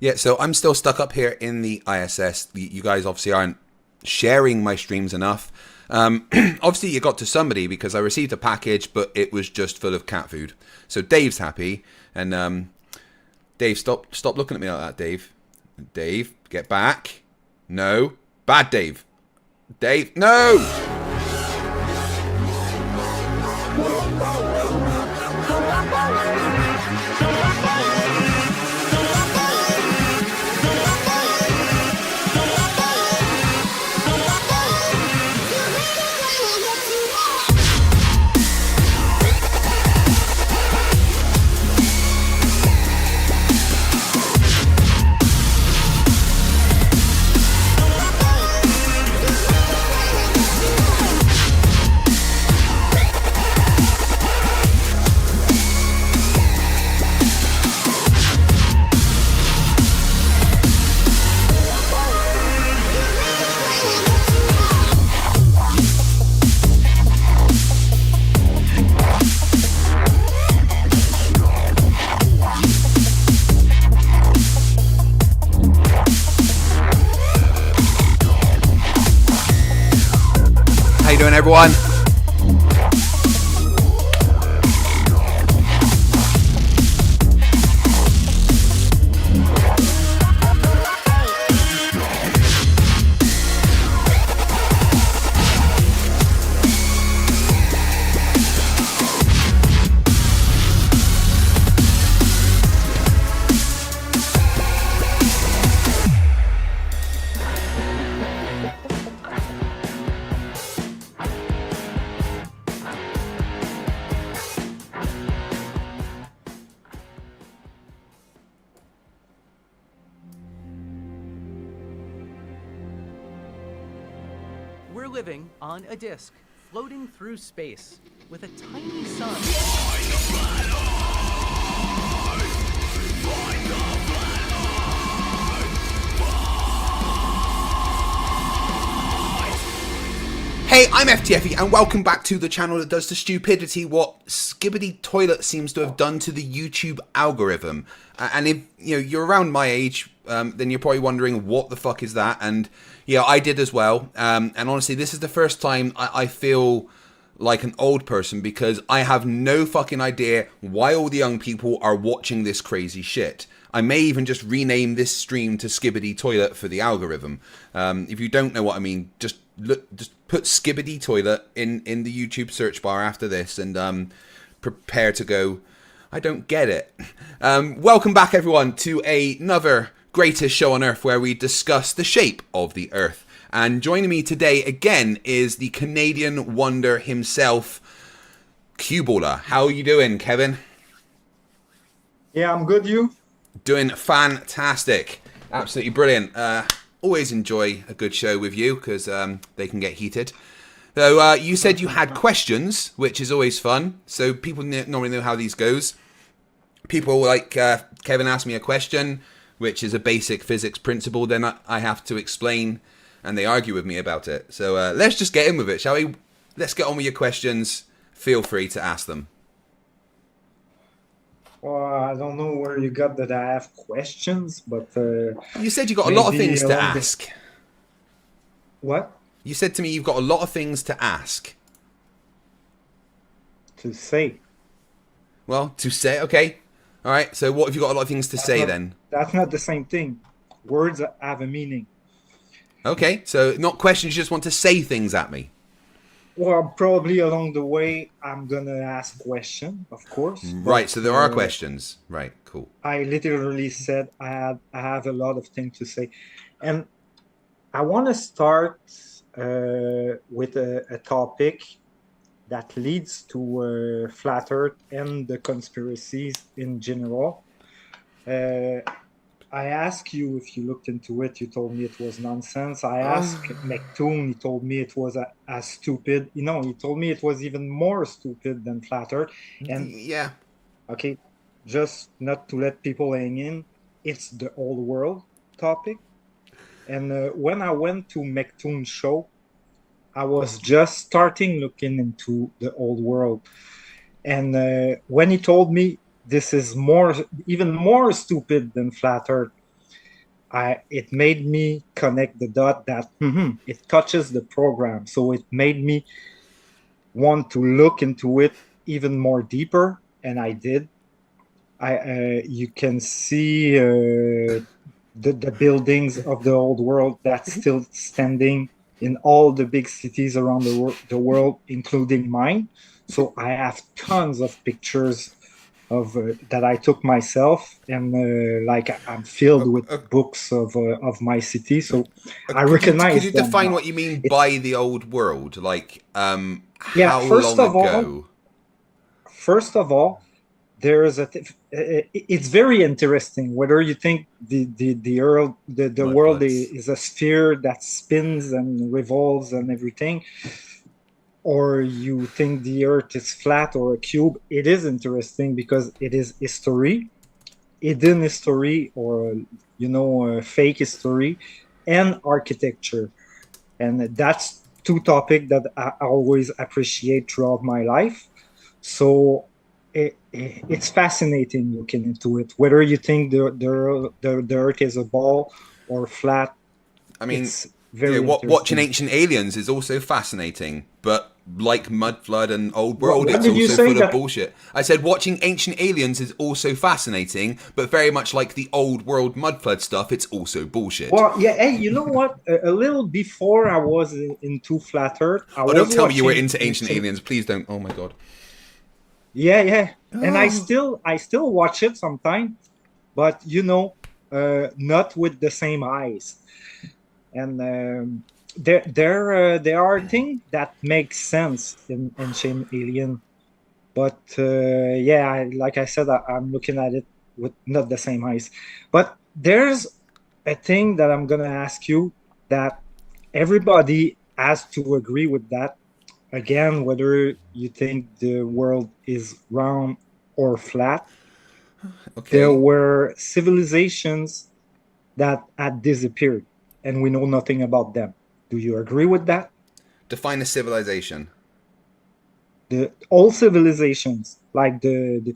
Yeah, so I'm still stuck up here in the ISS. You guys obviously aren't sharing my streams enough. Obviously, you got to somebody because I received a package, but it was just full of cat food. So Dave's happy, and Dave, stop looking at me like that, Dave. Dave, get back. No, bad Dave. Dave, no. How you doing, everyone? We're living on a disk, floating through space, with a tiny sun. Hey, I'm FTFE and welcome back to the channel that does to stupidity what Skibidi Toilet seems to have done to the YouTube algorithm. And if you're around my age, then you're probably wondering what the fuck is that? And yeah, I did as well. And honestly, this is the first time I feel like an old person because I have no fucking idea why all the young people are watching this crazy shit. I may even just rename this stream to Skibidi Toilet for the algorithm. If you don't know what I mean, just put Skibidi Toilet in the YouTube search bar after this and prepare to go, I don't get it. Welcome back, everyone, to another greatest show on earth where we discuss the shape of the earth. And joining me today again is the Canadian wonder himself, Cuballer. How are you doing, Kevin? Yeah, I'm good. You? Doing fantastic. Absolutely brilliant. Always enjoy a good show with you because they can get heated. So you said you had questions, which is always fun. So people normally know how these goes. People like Kevin asked me a question, which is a basic physics principle. Then I have to explain, and they argue with me about it. So let's just get in with it, shall we? Let's get on with your questions. Feel free to ask them. Well, I don't know where you got that I have questions, but you said you got a lot of maybe things to along the- ask. What? You said to me you've got a lot of things to ask. To say. Well, to say, okay. All right, so what have you got a lot of things to say then? That's not the same thing. Words have a meaning. Okay, so not questions, you just want to say things at me. Well, probably along the way, I'm gonna ask question, of course. Right, so there are questions. Right, cool. I literally said I have a lot of things to say. And I want to start with a topic that leads to flat earth and the conspiracies in general. I asked you if you looked into it. You told me it was nonsense. I asked McToon. He told me it was as stupid. He told me it was even more stupid than flat earth. And yeah, okay, just not to let people hang in, it's the old world topic. And when I went to McToon's show, I was just starting looking into the old world. And when he told me this is even more stupid than flat earth, it made me connect the dot that it touches the program. So it made me want to look into it even more deeper, and I did. You can see the buildings of the old world that's still standing in all the big cities around the world, including mine. So I have tons of pictures of that I took myself, and like I'm filled with books of my city. So I Could recognize you them define now. what you mean It's by the old world? Like, yeah. how long ago? First of all, there is it's very interesting whether you think the world Mudfloods. is a sphere that spins and revolves and everything, or you think the earth is flat or a cube. It is interesting because it is history, hidden history, or fake history, and architecture. And that's two topics that I always appreciate throughout my life. So it's fascinating looking into it. Whether you think the Earth is a ball or flat, I mean, it's very watching interesting. Ancient Aliens is also fascinating, but like Mud Flood and Old World, What it's did you also say full of that? bullshit. I said watching Ancient Aliens is also fascinating, but very much like the Old World Mud Flood stuff, it's also bullshit. Well, yeah. Hey, you know what? A little before I was into flat Earth, I Oh, don't was tell me you were watching into Ancient ancient. Aliens. Please don't. Oh my god. Yeah, yeah. And Oh. I still watch it sometimes, but not with the same eyes. And there are things that make sense in Ancient Alien, but yeah, like I said, I'm looking at it with not the same eyes. But there's a thing that I'm gonna ask you that everybody has to agree with that. Again, whether you think the world is round or flat, there Okay. were civilizations that had disappeared, and we know nothing about them. Do you agree with that? Define a civilization. The all civilizations, like the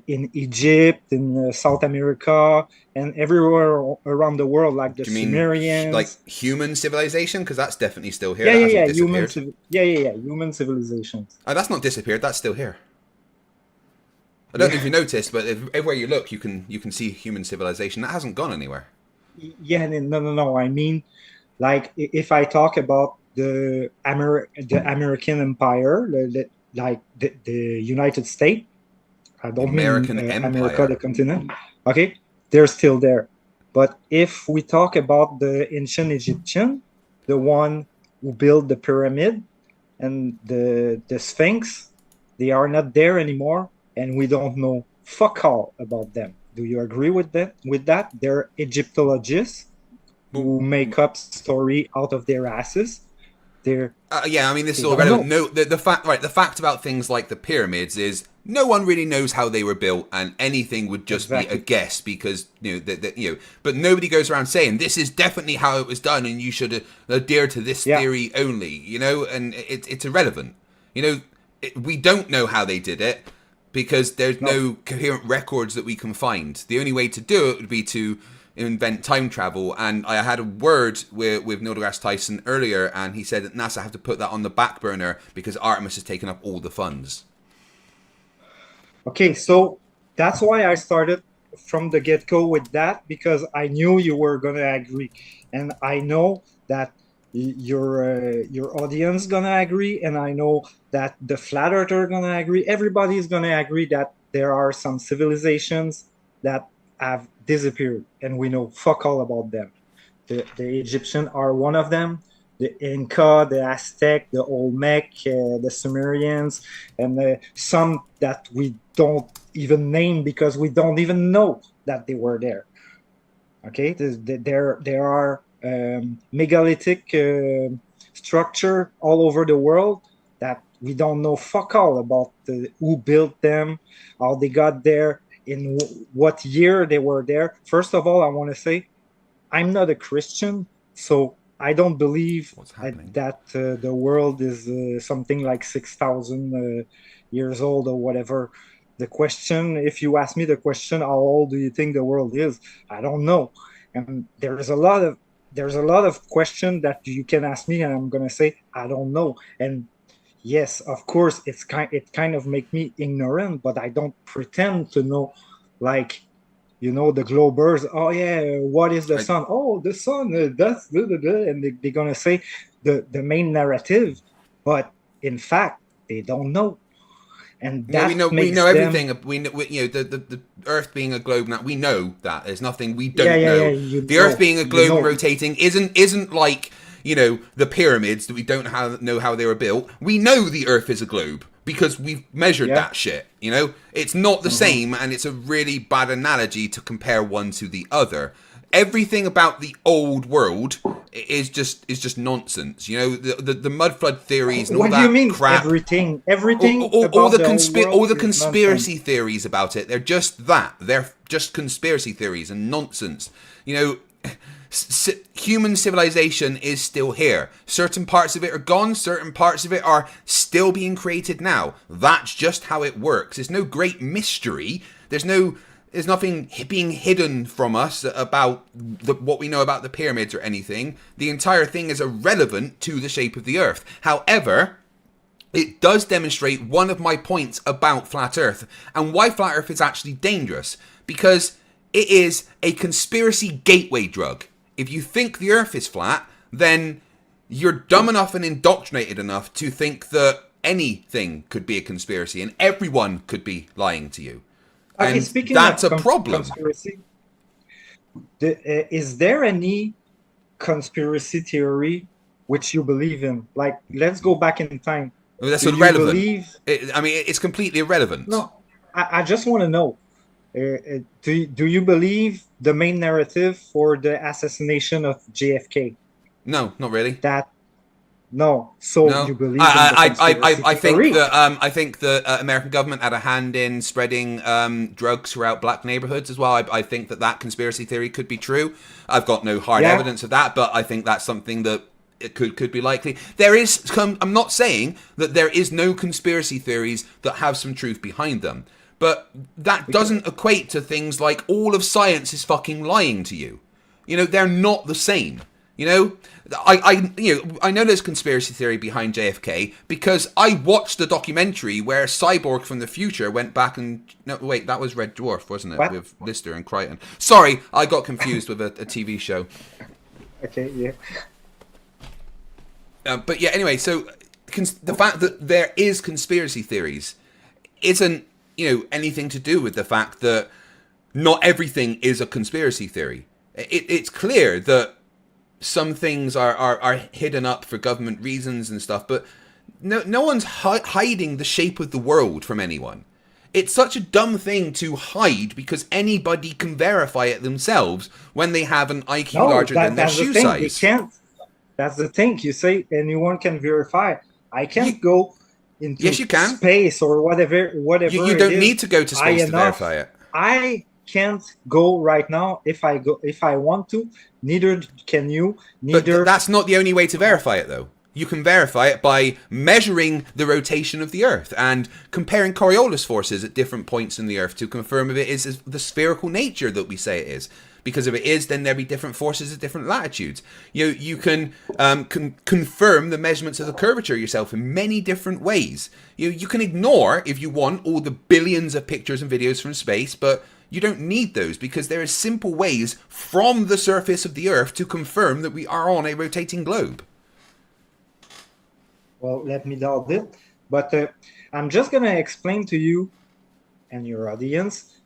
in Egypt, in South America, and everywhere around the world, like the Do you mean like Sumerians. human civilization? Because that's definitely still here. Yeah, That yeah, hasn't yeah, disappeared. human civilizations. Oh, that's not disappeared. That's still here. I don't Yeah, know if you noticed, but everywhere you look, you can see human civilization. That hasn't gone anywhere. yeah, no, no, no. I mean, like if I talk about the American Empire, like the United States. I The don't mean American America, the Empire. continent. Okay, they're still there. But if we talk about the ancient Egyptian, the one who built the pyramid and the Sphinx, they are not there anymore, and we don't know fuck all about them. Do you agree with that? With that, they're Egyptologists Well, who make up story out of their asses. They're yeah, I mean this is they all don't relevant. know. No, the fact right, the fact about things like the pyramids is no one really knows how they were built, and anything would just be a Exactly. guess because But nobody goes around saying this is definitely how it was done, and you should adhere to this Yeah. theory only. And it's irrelevant. We don't know how they did it because there's No. no coherent records that we can find. The only way to do it would be to invent time travel. And I had a word with Neil deGrasse Tyson earlier, and he said that NASA have to put that on the back burner because Artemis has taken up all the funds. Okay, so that's why I started from the get-go with that because I knew you were gonna agree, and I know that your audience gonna agree, and I know that the flat earther gonna agree. Everybody's gonna agree that there are some civilizations that have disappeared, and we know fuck all about them. The Egyptian are one of them. The Inca, the Aztec, the Olmec, the Sumerians, and some that we don't even name because we don't even know that they were there. Okay, there are megalithic structure all over the world that we don't know fuck all about who built them, how they got there, in what year they were there. First of all, I want to say I'm not a Christian, so I don't believe What's happening? that the world is something like 6,000 years old or whatever. The question, if you ask me the question, how old do you think the world is? I don't know. And there's a lot of question that you can ask me, and I'm gonna say I don't know. And yes, of course, it kind of make me ignorant, but I don't pretend to know. Like, the globers. Oh yeah, what is the I, sun? Oh, the sun. That's blah, blah, blah, and they're gonna say the main narrative, but in fact they don't know, and yeah, that we know makes them. everything. The Earth being a globe now. We know that there's nothing we Yeah, don't yeah, yeah. know. You The Earth know, being a you globe and know. rotating isn't like the pyramids that we don't know how they were built. We know the Earth is a globe because we've measured Yeah. that shit. It's not the Uh-huh. same, and it's a really bad analogy to compare one to the other. Everything about the old world is just nonsense. The mud flood theories and all What do you that mean crap. everything? all, Everything all, all about the the whole all world the is nonsense. conspiracy theories about it, they're just that. They're just conspiracy theories and nonsense. You know, human civilization is still here. Certain parts of it are gone, certain parts of it are still being created now. That's just how it works. There's no great mystery. There's nothing being hidden from us about what we know about the pyramids or anything. The entire thing is irrelevant to the shape of the earth. However, it does demonstrate one of my points about flat earth and why flat earth is actually dangerous, because it is a conspiracy gateway drug. If you think the earth is flat, then you're dumb enough and indoctrinated enough to think that anything could be a conspiracy and everyone could be lying to you. Okay, And speaking that's of a problem. conspiracy, is there any conspiracy theory which you believe in? Like, let's go back in time. I mean, that's Do you irrelevant. believe? It's completely irrelevant. No, I just want to know. Do you believe the main narrative for the assassination of JFK? No, not really. That No. So No, you believe in the conspiracy I think theory? that American government had a hand in spreading drugs throughout black neighborhoods as well. I think that conspiracy theory could be true. I've got no hard Yeah. evidence of that, but I think that's something that it could be likely. There is. I'm not saying that there is no conspiracy theories that have some truth behind them, but that doesn't equate to things like all of science is fucking lying to you. They're not the same. I know there's conspiracy theory behind JFK because I watched the documentary where Cyborg from the future went back and no, wait, that was Red Dwarf, wasn't it, What? with Lister and Crichton? Sorry, I got confused with a TV show. Okay. Yeah. But yeah, anyway, so the fact that there is conspiracy theories isn't anything to do with the fact that not everything is a conspiracy theory. It's clear that some things are hidden up for government reasons and stuff, but no one's hiding the shape of the world from anyone. It's such a dumb thing to hide because anybody can verify it themselves when they have an IQ No, larger than their that's the shoe thing. They size. can't. That's the thing. You say anyone can verify. I You, can't go into yes, you can. space or whatever You it don't is need to go to high space to enough. verify it. I can't go right now if I want to. Neither can you. But Neither. that's not the only way to verify it, though. You can verify it by measuring the rotation of the Earth and comparing Coriolis forces at different points in the Earth to confirm if it is the spherical nature that we say it is. Because if it is, then there'll be different forces at different latitudes. You can confirm the measurements of the curvature yourself in many different ways. You can ignore, if you want, all the billions of pictures and videos from space, but you don't need those because there are simple ways from the surface of the Earth to confirm that we are on a rotating globe. Well, let me doubt it. But I'm just gonna explain to you and your audience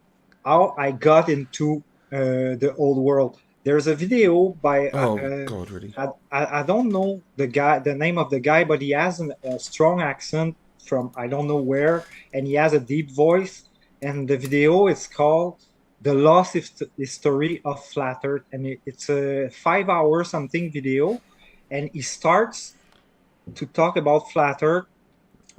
how I got into the old world. There's a video by God, really? I don't know the name of the guy, but he has a strong accent from I don't know where, and he has a deep voice. And the video is called "The Lost History of Flat Earth," and it's a 5 hour something video, and he starts to talk about flat Earth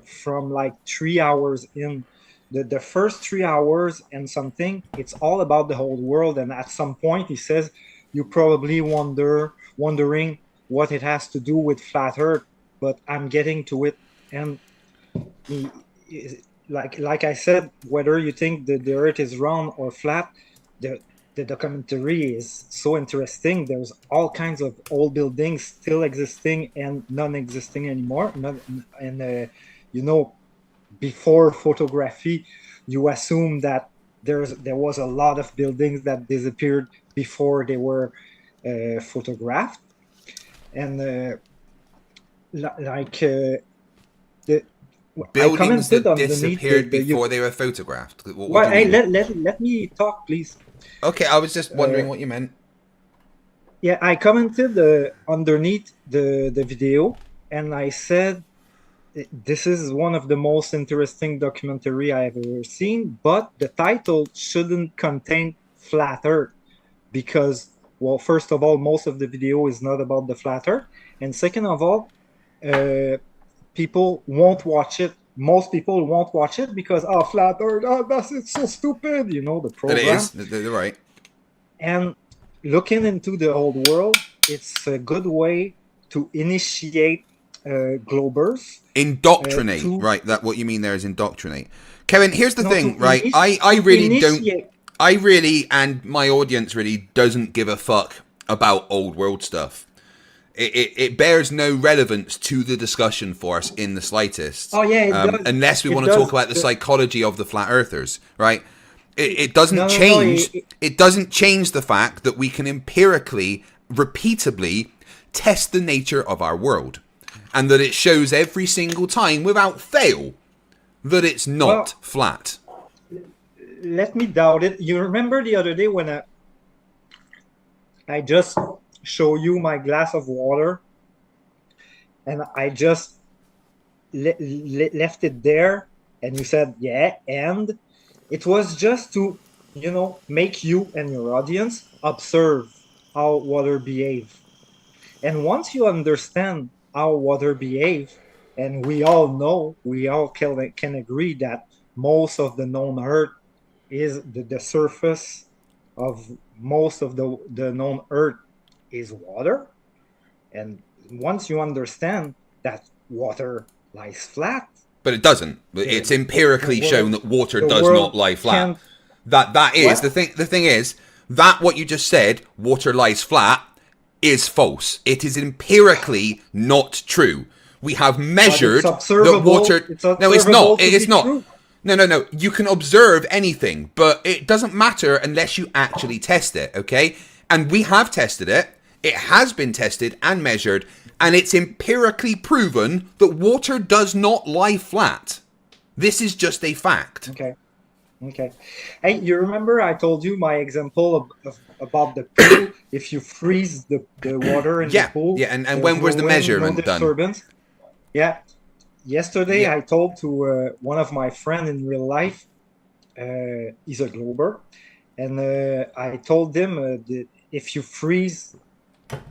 from like 3 hours in. The first 3 hours and something, it's all about the whole world. And at some point, he says, "You probably wondering what it has to do with flat Earth, but I'm getting to it." And he, like I said, whether you think that the Earth is round or flat, the the documentary is so interesting. There's all kinds of old buildings still existing and non-existing anymore. You know, before photography, you assume that there was a lot of buildings that disappeared before they were photographed, and like the I Buildings commented that underneath disappeared before they were photographed. What well, do you mean? let me talk, please. Okay, I was just wondering what you meant. Yeah, I commented underneath the video, and I said this is one of the most interesting documentary I've ever seen, but the title shouldn't contain flat Earth because, well, first of all, most of the video is not about the flat Earth, and second of all, people won't watch it. Most people won't watch it because flat Earth, that's it's so stupid, you know, the But program. it is. They're right. And looking into the old world, it's a good way to initiate Globers. Indoctrinate, right? That what you mean there is indoctrinate. Kevin, here's the thing, right? I really, and my audience really doesn't give a fuck about old world stuff. It bears no relevance to the discussion for us in the slightest. Oh yeah, it does. Unless we want to talk about the psychology of the flat earthers, right? It doesn't change. It doesn't change the fact that we can empirically, repeatably test the nature of our world, and that it shows every single time, without fail, that it's not flat. Let me doubt it. You remember the other day when I just show you my glass of water, and I just left it there, and you said, yeah, and it was just to, you know, make you and your audience observe how water behave. And once you understand how water behave, and we all know, we all can agree that most of the known Earth is the surface of most of the known Earth is water. And once you understand that water lies flat, but it doesn't. It's empirically shown that water does not lie flat. That is the thing. The thing is that what you just said, water lies flat, is false. It is empirically not true. We have measured that water. No, it's not. It is not. No. You can observe anything, but it doesn't matter unless you actually test it. Okay, and we have tested it. It has been tested and measured, and it's empirically proven that water does not lie flat. This is just a fact. Okay. Hey, you remember I told you my example about the pool? If you freeze the water in the pool. Yeah, and when was the measurement done? Yeah. Yesterday I told to one of my friends in real life, he's a Glober, and I told him that if you freeze,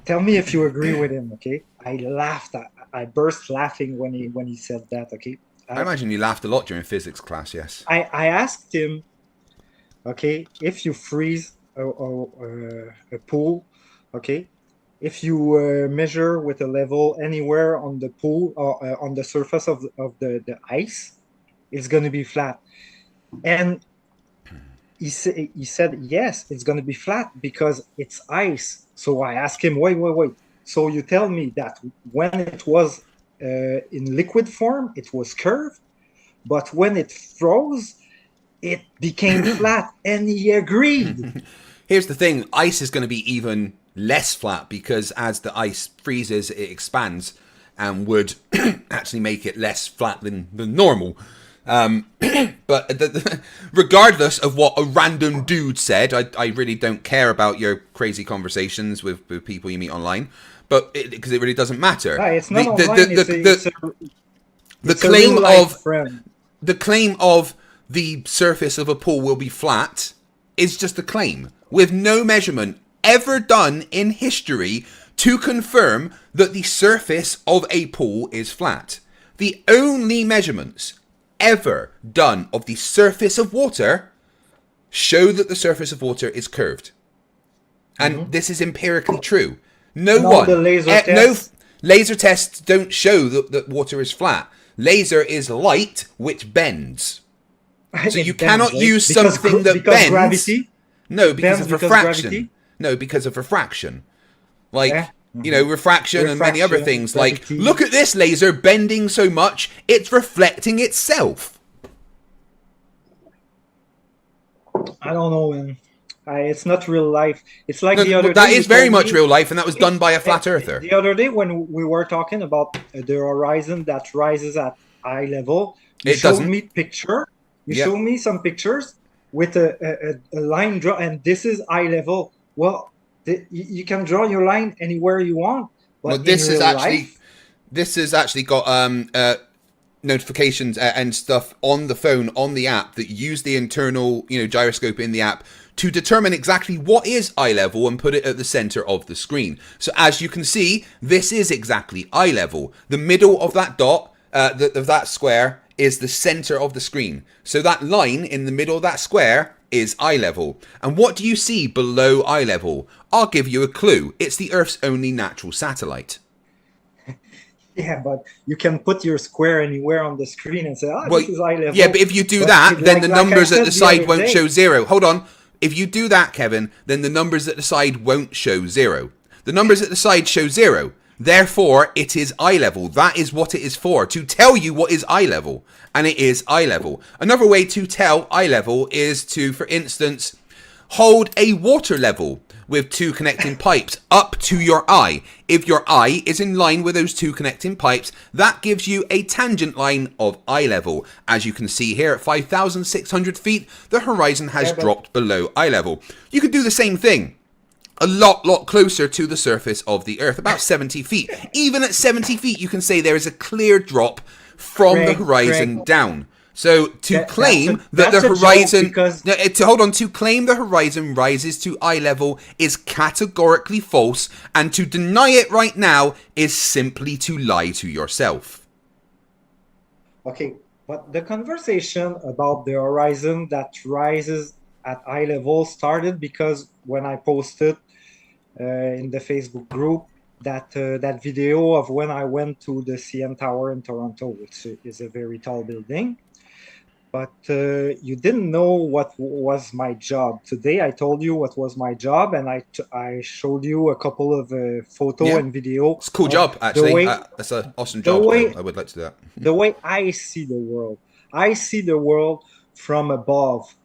tell me if you agree with him, okay? I laughed. I burst laughing when he said that, okay? I imagine you laughed a lot during physics class, yes. I asked him, okay, if you freeze a pool, okay, if you measure with a level anywhere on the pool or on the surface of the ice, it's going to be flat. And he said, yes, it's going to be flat because it's ice. So I asked him, wait. So you tell me that when it was in liquid form, it was curved, but when it froze, it became flat, and he agreed. Here's the thing, ice is going to be even less flat because as the ice freezes, it expands and would actually make it less flat than normal. But regardless of what a random dude said, I really don't care about your crazy conversations with people you meet online, but because it really doesn't matter. It's not online. The claim of the surface of a pool will be flat is just a claim with no measurement ever done in history to confirm that the surface of a pool is flat. The only measurements ever done of the surface of water show that the surface of water is curved. And this is empirically true. No laser tests don't show that water is flat. Laser is light which bends. So you cannot use something that bends. Gravity. No, because of Because refraction. gravity? No, because of refraction. Like, Yeah. you know, refraction and many other Refraction, things. Like, gravity. look at this laser bending so much, it's reflecting itself. I don't know, man. It's not real life. It's like the No, other that day. is very much real life, and that was done by a flat earther. The other day when we were talking about the horizon that rises at eye level, you It showed doesn't. me picture. You Yep. showed me some pictures with a line draw, and this is eye level. Well, you can draw your line anywhere you want, but Well, in this is real actually life, this has actually got notifications and stuff on the phone, on the app, that use the internal, you know, gyroscope in the app to determine exactly what is eye level and put it at the center of the screen. So as you can see, this is exactly eye level. The middle of that dot, of that square, is the center of the screen. So that line in the middle of that square is eye level. And what do you see below eye level? I'll give you a clue. It's the Earth's only natural satellite. yeah, but you can put your square anywhere on the screen and say, "Oh, Well, this is eye level." yeah, but if you do But that, then the like I numbers at said the side other won't day, show zero. Hold on. If you do that, Kevin, then the numbers at the side won't show zero. The numbers at the side show zero. Therefore, it is eye level. That is what it is for, to tell you what is eye level. And it is eye level. Another way to tell eye level is to, for instance, hold a water level with two connecting pipes up to your eye. If your eye is in line with those two connecting pipes, that gives you a tangent line of eye level. As you can see here, at 5,600 feet, the horizon has dropped below eye level. You could do the same thing a lot closer to the surface of the Earth, about 70 feet. Even at 70 feet, you can say there is a clear drop from the horizon down. So to claim that the horizon, to claim the horizon rises to eye level is categorically false, and to deny it right now is simply to lie to yourself. Okay, but the conversation about the horizon that rises at eye level started because when I posted in the Facebook group that video of when I went to the CN Tower in Toronto, which is a very tall building. But you didn't know what was my job. Today I told you what was my job, and I showed you a couple of photo and video. It's a cool job, actually. That's an awesome job. I would like to do that. The way I see the world. I see the world from above.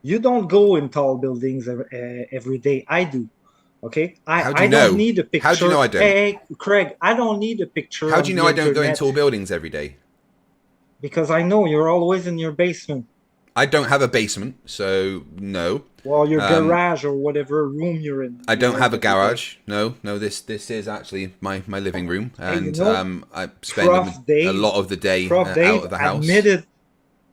You don't go in tall buildings every day. I do. Okay? I don't need a picture. How do you know I don't? Hey, Craig, I don't need a picture. How do you know I don't go in tall buildings every day? Because I know you're always in your basement. I don't have a basement, so no. Well, your garage or whatever room you're in. I don't have a garage. No. This is actually my living room, and I spend a lot of the day out of the house.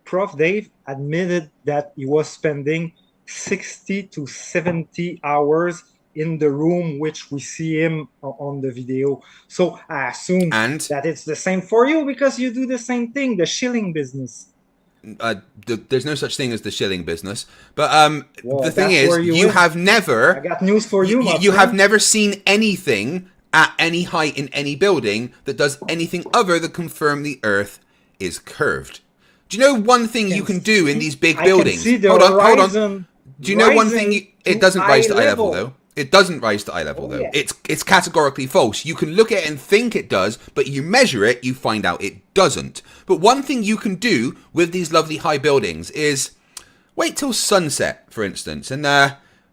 Prof Dave admitted that he was spending 60 to 70 hours in the room which we see him on the video. So I assume that it's the same for you because you do the same thing, the shilling business. There's no such thing as the shilling business. But the thing is, you have never... I got news for you, You have never seen anything at any height in any building that does anything other than confirm the Earth is curved. Do you know one thing you can do in these big buildings? Hold on. Do you know one thing? It doesn't rise to eye level, though. It doesn't rise to eye level, though. Yeah. It's categorically false. You can look at it and think it does, but you measure it, you find out it doesn't. But one thing you can do with these lovely high buildings is wait till sunset, for instance, and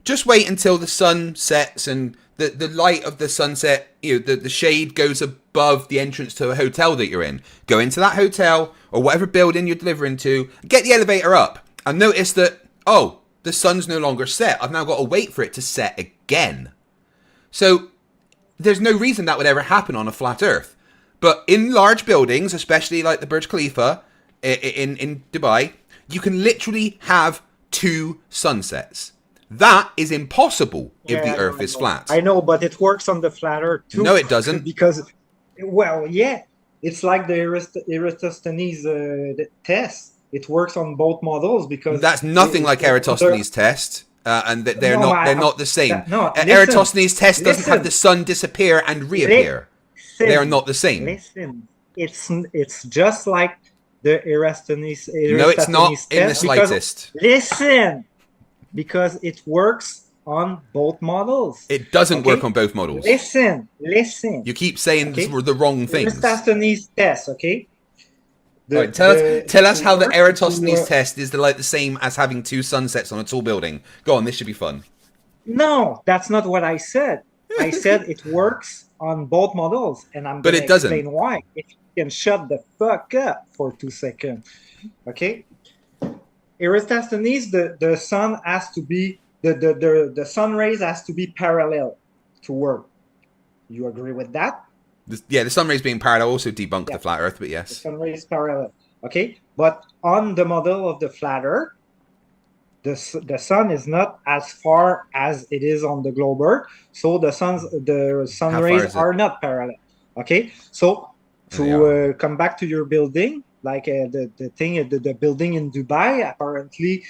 just wait until the sun sets and the light of the sunset, the shade goes above the entrance to a hotel that you're in. Go into that hotel or whatever building you're delivering to, get the elevator up, and notice that, the sun's no longer set. I've now got to wait for it to set again. So there's no reason that would ever happen on a flat Earth. But in large buildings, especially like the Burj Khalifa in Dubai, you can literally have 2 sunsets. That is impossible if the Earth is flat. I know, but it works on the flat Earth too. No, it doesn't. Because, it's like the Eratosthenes test. It works on both models because that's nothing like Eratosthenes' test, and they're not the same. Eratosthenes' test doesn't have the sun disappear and reappear. They are not the same. Listen, it's just like the Eratosthenes. No, it's not in the slightest. Listen, because it works on both models. It doesn't work on both models. Listen. You keep saying the wrong things. Eratosthenes test, okay? Right, tell us how the Eratosthenes test is the same as having two sunsets on a tall building. Go on, this should be fun. No, that's not what I said. I said it works on both models, and I'm going to explain why. If you can shut the fuck up for 2 seconds, okay? Eratosthenes, the sun has to be the sun rays has to be parallel to work. You agree with that? The sun rays being parallel also debunk the flat Earth, but yes. The sun rays parallel. Okay, but on the model of the flat Earth, the sun is not as far as it is on the globe Earth, so the sun rays are not parallel. Okay, so to come back to your building, like the building in Dubai, apparently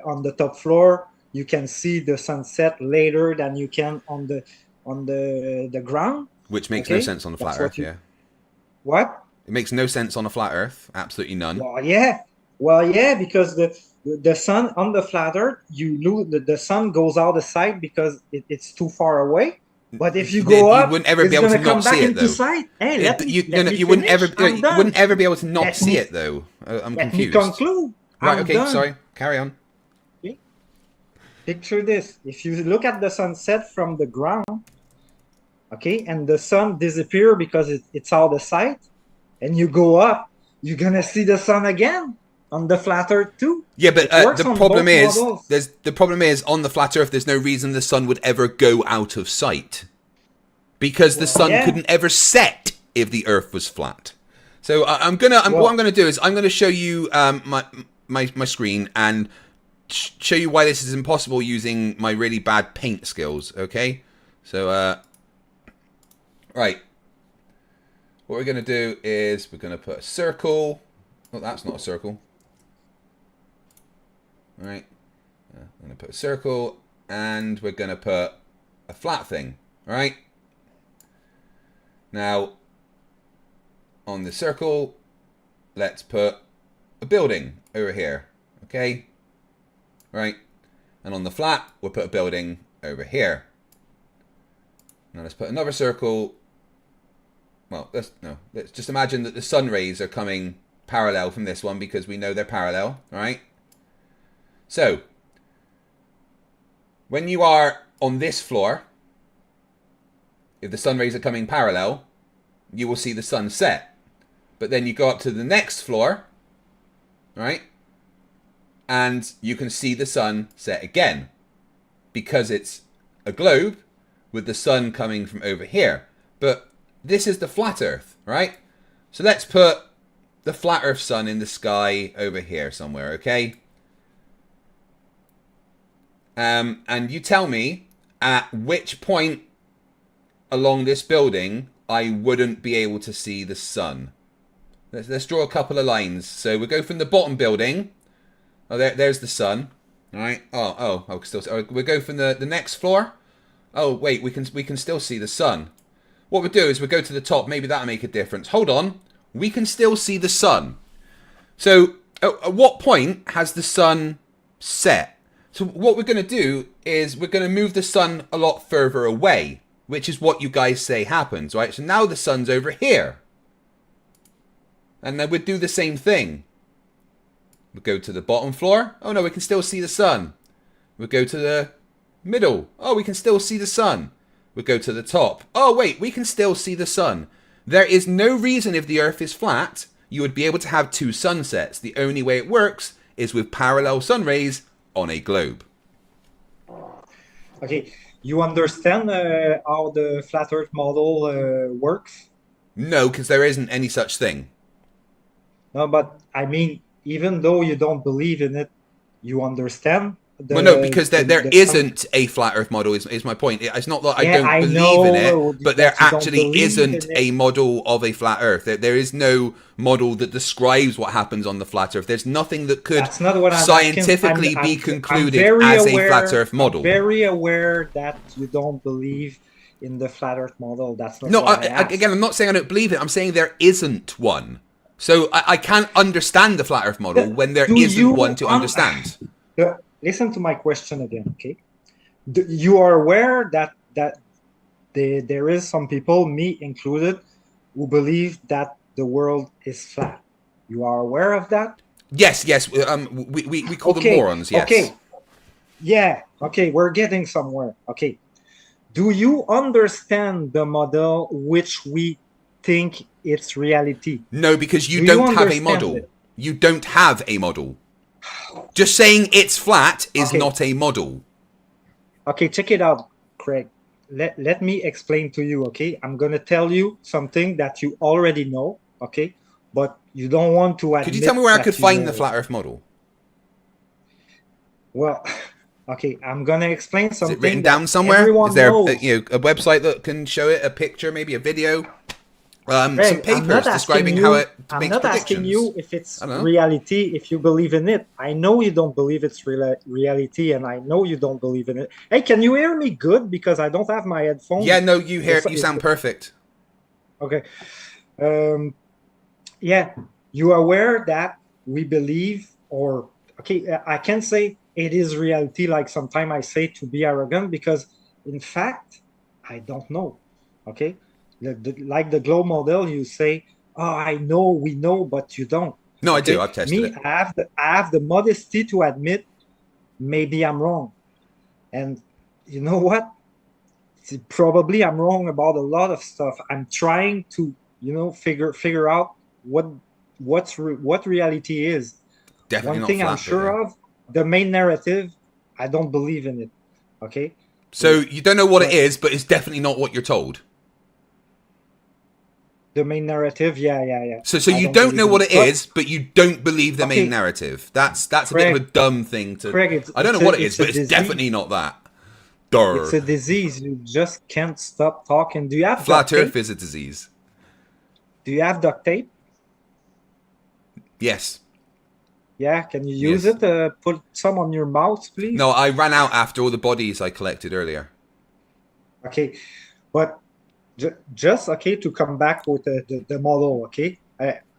on the top floor you can see the sunset later than you can on the ground. Which makes no sense on a flat Earth, What? It makes no sense on a flat Earth, absolutely none. Well, yeah, because the sun on the flat Earth, you lose the sun goes out of sight because it's too far away. But if you go up, you wouldn't ever be able to not see it, though. Sight. Hey, you wouldn't ever be able to not see it, though. I'm confused. Let me conclude. Right, okay, sorry. Carry on. Okay. Picture this. If you look at the sunset from the ground, okay, and the sun disappear because it's out of sight, and you go up, you're gonna see the sun again on the flat Earth too. Yeah, but the problem is on the flat Earth, there's no reason the sun would ever go out of sight, because the sun couldn't ever set if the Earth was flat. So what I'm gonna do is I'm gonna show you my screen and show you why this is impossible using my really bad paint skills. Okay, so right. What we're going to do is we're going to put a circle. Oh, that's not a circle. All right. I'm going to put a circle and we're going to put a flat thing. All right. Now, on the circle, let's put a building over here. Okay. Right. And on the flat, we'll put a building over here. Now let's put another circle. Well, let's just imagine that the sun rays are coming parallel from this one because we know they're parallel, all right? So, when you are on this floor, if the sun rays are coming parallel, you will see the sun set. But then you go up to the next floor, right? And you can see the sun set again because it's a globe with the sun coming from over here. But this is the flat Earth, right? So let's put the flat Earth sun in the sky over here somewhere, okay? And you tell me at which point along this building I wouldn't be able to see the sun. Let's draw a couple of lines. So we go from the bottom building. Oh, there's the sun, all right? We'll go from the next floor. Oh, wait, we can still see the sun. What we'll do is we'll go to the top. Maybe that'll make a difference. Hold on. We can still see the sun. So at what point has the sun set? So what we're going to do is we're going to move the sun a lot further away, which is what you guys say happens, right? So now the sun's over here. And then we'll do the same thing. We'll go to the bottom floor. Oh, no, we can still see the sun. We'll go to the middle. Oh, we can still see the sun. We'll go to the top. Oh, wait, we can still see the sun. There is no reason if the Earth is flat, you would be able to have two sunsets. The only way it works is with parallel sun rays on a globe. Okay, you understand how the flat Earth model works? No, because there isn't any such thing. No, but I mean, even though you don't believe in it, you understand? Well, no, because there isn't a flat Earth model, is my point. It's not that I don't believe in it, but there actually isn't a model of a flat Earth. There is no model that describes what happens on the flat Earth. There's nothing that could scientifically be concluded as a flat Earth model. I'm very aware that you don't believe in the flat Earth model. That's not again, I'm not saying I don't believe it. I'm saying there isn't one. So I can't understand the flat Earth model when there isn't one to understand. listen to my question again, okay? You are aware that there is some people, me included, who believe that the world is flat. You are aware of that? Yes, yes. We call them Okay, morons. Yes. okay, yeah, okay, we're getting somewhere. Okay, do you understand the model which we think it's reality? No, because you Do you don't have a understand model. it? You don't have a model. Just saying it's flat is Okay. not a model. Okay, check it out, Craig. Let me explain to you, okay? I'm going to tell you something that you already know, okay? But you don't want to admit Could you tell me where I could that you find know the it. flat Earth model? Well, okay, I'm going to explain Is it something written that down somewhere? everyone Is there knows. a website that can show it, a picture, maybe a video, some Craig, papers describing how it I'm makes not asking predictions? you if it's I don't know. reality, if you believe in it. I know you don't believe it's reality, and I know you don't believe in it. Hey, can you hear me good? Because I don't have my Yeah, headphones. no, you It's sound perfect. okay. Um, yeah, you are aware that we believe, or okay, I can say it is reality. Like sometimes I say to be arrogant because, in fact, I don't know. Okay, like the globe model, you say, "Oh, I know, we know," but you don't. No, I do. Okay, I've tested me, it. I have the modesty to admit maybe I'm wrong, and you know what? Probably I'm wrong about a lot of stuff. I'm trying to, figure out what what reality is. Definitely One not thing I'm flat, but yeah. sure of, the main narrative, I don't believe in it. Okay, So you don't know what it but is, but it's definitely not what you're told. the main narrative, yeah. So I you don't don't know believe in what it. it But is, but you don't believe the main okay, narrative. That's a bit of a Craig, dumb thing to. Craig, I don't know what it is, it's a but it's disease. definitely not that. It's Durr. a disease. You just can't stop talking. Do you have Flat duct Earth tape? is a disease. Do you have duct tape? Yes. Yeah, can you use Yes. it? Put some on your mouth, please. No, I ran out after all the bodies I collected earlier. Okay, but just okay to come back with the model. Okay,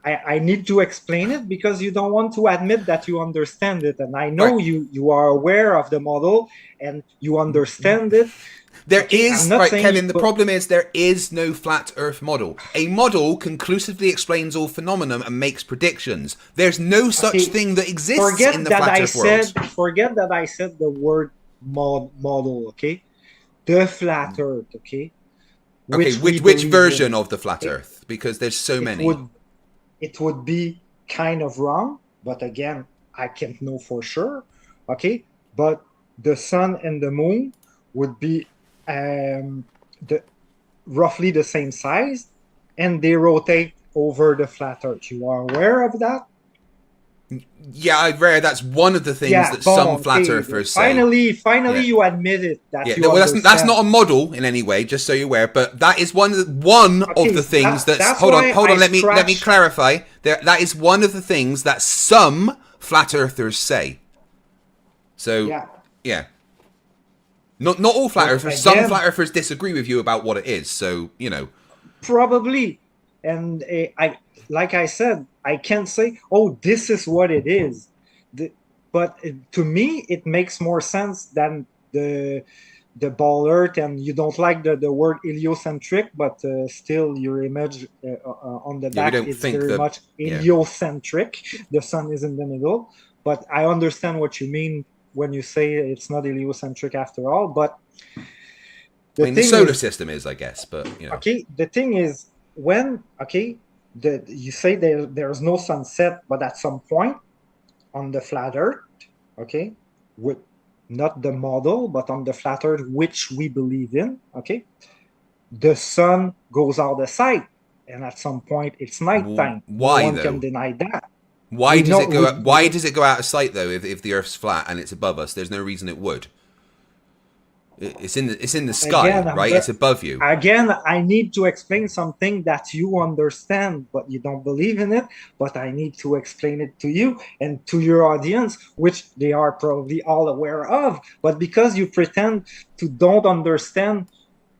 I need to explain it because you don't want to admit that you understand it, and I Right. know you are aware of the model and you understand it. There Okay, I'm is, not right, saying Kevin, the but problem is there is no flat Earth model. A model conclusively explains all phenomena and makes predictions. There's no such okay. thing that exists in the flat Earth world. Forget that I said the word model. Okay, the flat Earth. Okay, Okay, which we which believe in. version of the flat Okay, Earth? Because there's so it many. would it would be kind of wrong, but again, I can't know for sure. Okay, but the sun and the moon would be the roughly the same size, and they rotate over the flat Earth. You are aware of that? Yeah, I've read that's one of the things Yeah. that some Bon. flat Okay. Earthers say. Finally, Yeah. you admit it that Yeah, you no, well, that's understand. not a model in any way, just so you're aware. But that is one of the Okay, things that's. that's Hold on, why hold I on. Let me scratch. clarify. That is one of the things that some flat earthers say. So, Yeah, yeah, not all flat but earthers. Some again, flat earthers disagree with you about what it is. So you know. probably. And I, like I said, I can't say, oh, this is what it is. But to me, it makes more sense than the ball earth. And you don't like the word heliocentric, but still, your image on the Yeah, we back don't is think very that. much Yeah. heliocentric. The sun is in the middle. But I understand what you mean when you say it's not heliocentric after all. But I the mean, the thing solar is, system is, I guess, but you know. okay, the thing is when okay, you say there's no sunset, but at some point on the flat earth, okay, with not the model, but on the flat earth which we believe in, okay, the sun goes out of sight, and at some point it's nighttime. No Why one can though? deny that. Why We does know it go? Why does it go out of sight though? If the Earth's flat and it's above us, there's no reason it would. It's in the sky, again right? It's above you. again I need to explain something that you understand but you don't believe in it, but I need to explain it to you and to your audience, which they are probably all aware of, but because you pretend to don't understand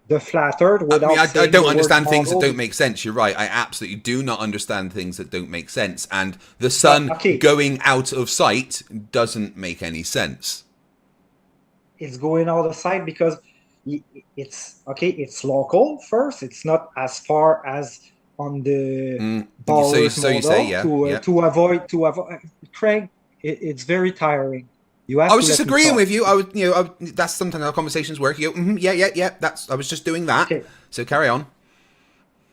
the flat earth I mean, without I saying don't the word understand things that model. don't make sense. You're right. I absolutely do not understand things that don't make sense. And the But sun okay, going out of sight doesn't make any sense. it's going out of sight because it's okay. It's local first. It's not as far as on the borrowers So you say, model yeah, yeah. to avoid Craig. It's very tiring. You I have was to just let me agreeing talk. with you. That's sometimes how conversations work. You go, yeah, yeah, yeah. I was just doing that. Okay, So carry on.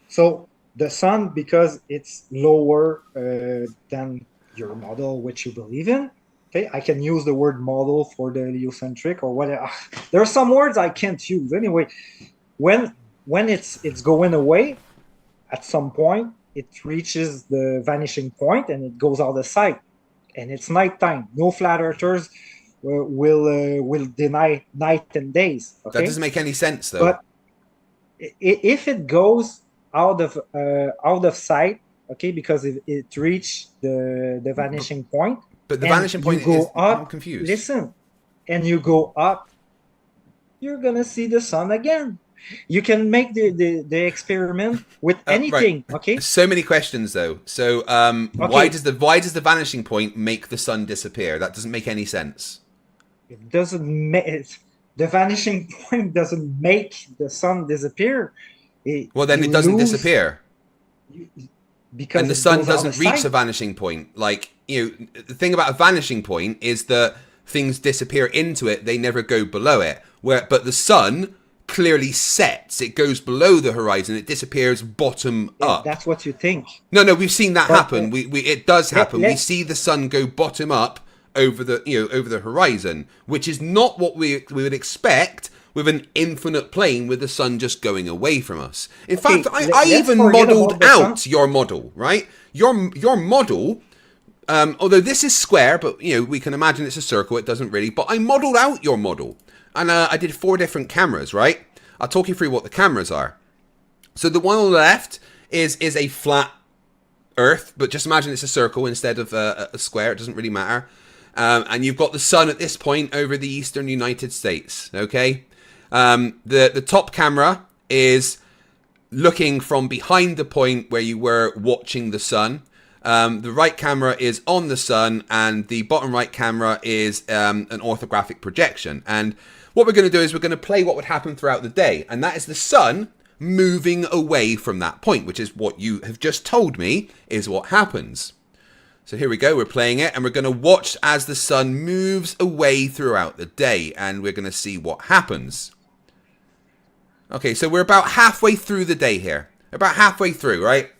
so the sun, because it's lower than your model, which you believe in. Okay, I can use the word model for the heliocentric or whatever. There are some words I can't use anyway. When it's going away, at some point it reaches the vanishing point and it goes out of sight, and it's nighttime. No flat earthers will deny night and days. That Okay, doesn't make any sense, though. but if it goes out of sight, okay, because it reached the vanishing point, But the and vanishing you point is, go I'm up, confused. listen, and you go up, you're gonna see the sun again. You can make the experiment with Right. anything, okay? So many questions, though. So, Okay, why does the vanishing point make the sun disappear? That doesn't make any sense. it doesn't make the vanishing point doesn't make the sun disappear. Well, then You it doesn't lose disappear. And because the it sun goes out of doesn't reach sight. a vanishing point. Like, the thing about a vanishing point is that things disappear into it, they never go below it. But the sun clearly sets, it goes below the horizon, it disappears bottom Yeah, up. that's what you think. No, we've seen that But happen. It does happen. We let's see the sun go bottom up over the over the horizon, which is not what we would expect with an infinite plane with the sun just going away from us. In fact, okay. I Let's even forget modeled about the sun. out your model, right? Your model, although this is square, but we can imagine it's a circle. It doesn't really. But I modeled out your model, and I did 4 different cameras, right? I'll talk you through what the cameras are. So the one on the left is a flat Earth, but just imagine it's a circle instead of a square. It doesn't really matter. And you've got the sun at this point over the eastern United States. Okay, the top camera is looking from behind the point where you were watching the sun. The right camera is on the sun, and the bottom right camera is an orthographic projection. And what we're going to do is we're going to play what would happen throughout the day, and that is the sun moving away from that point, which is what you have just told me is what happens. So here we go, we're playing it, and we're going to watch as the sun moves away throughout the day, and we're going to see what happens. Okay, so we're about halfway through the day here. About halfway through, right?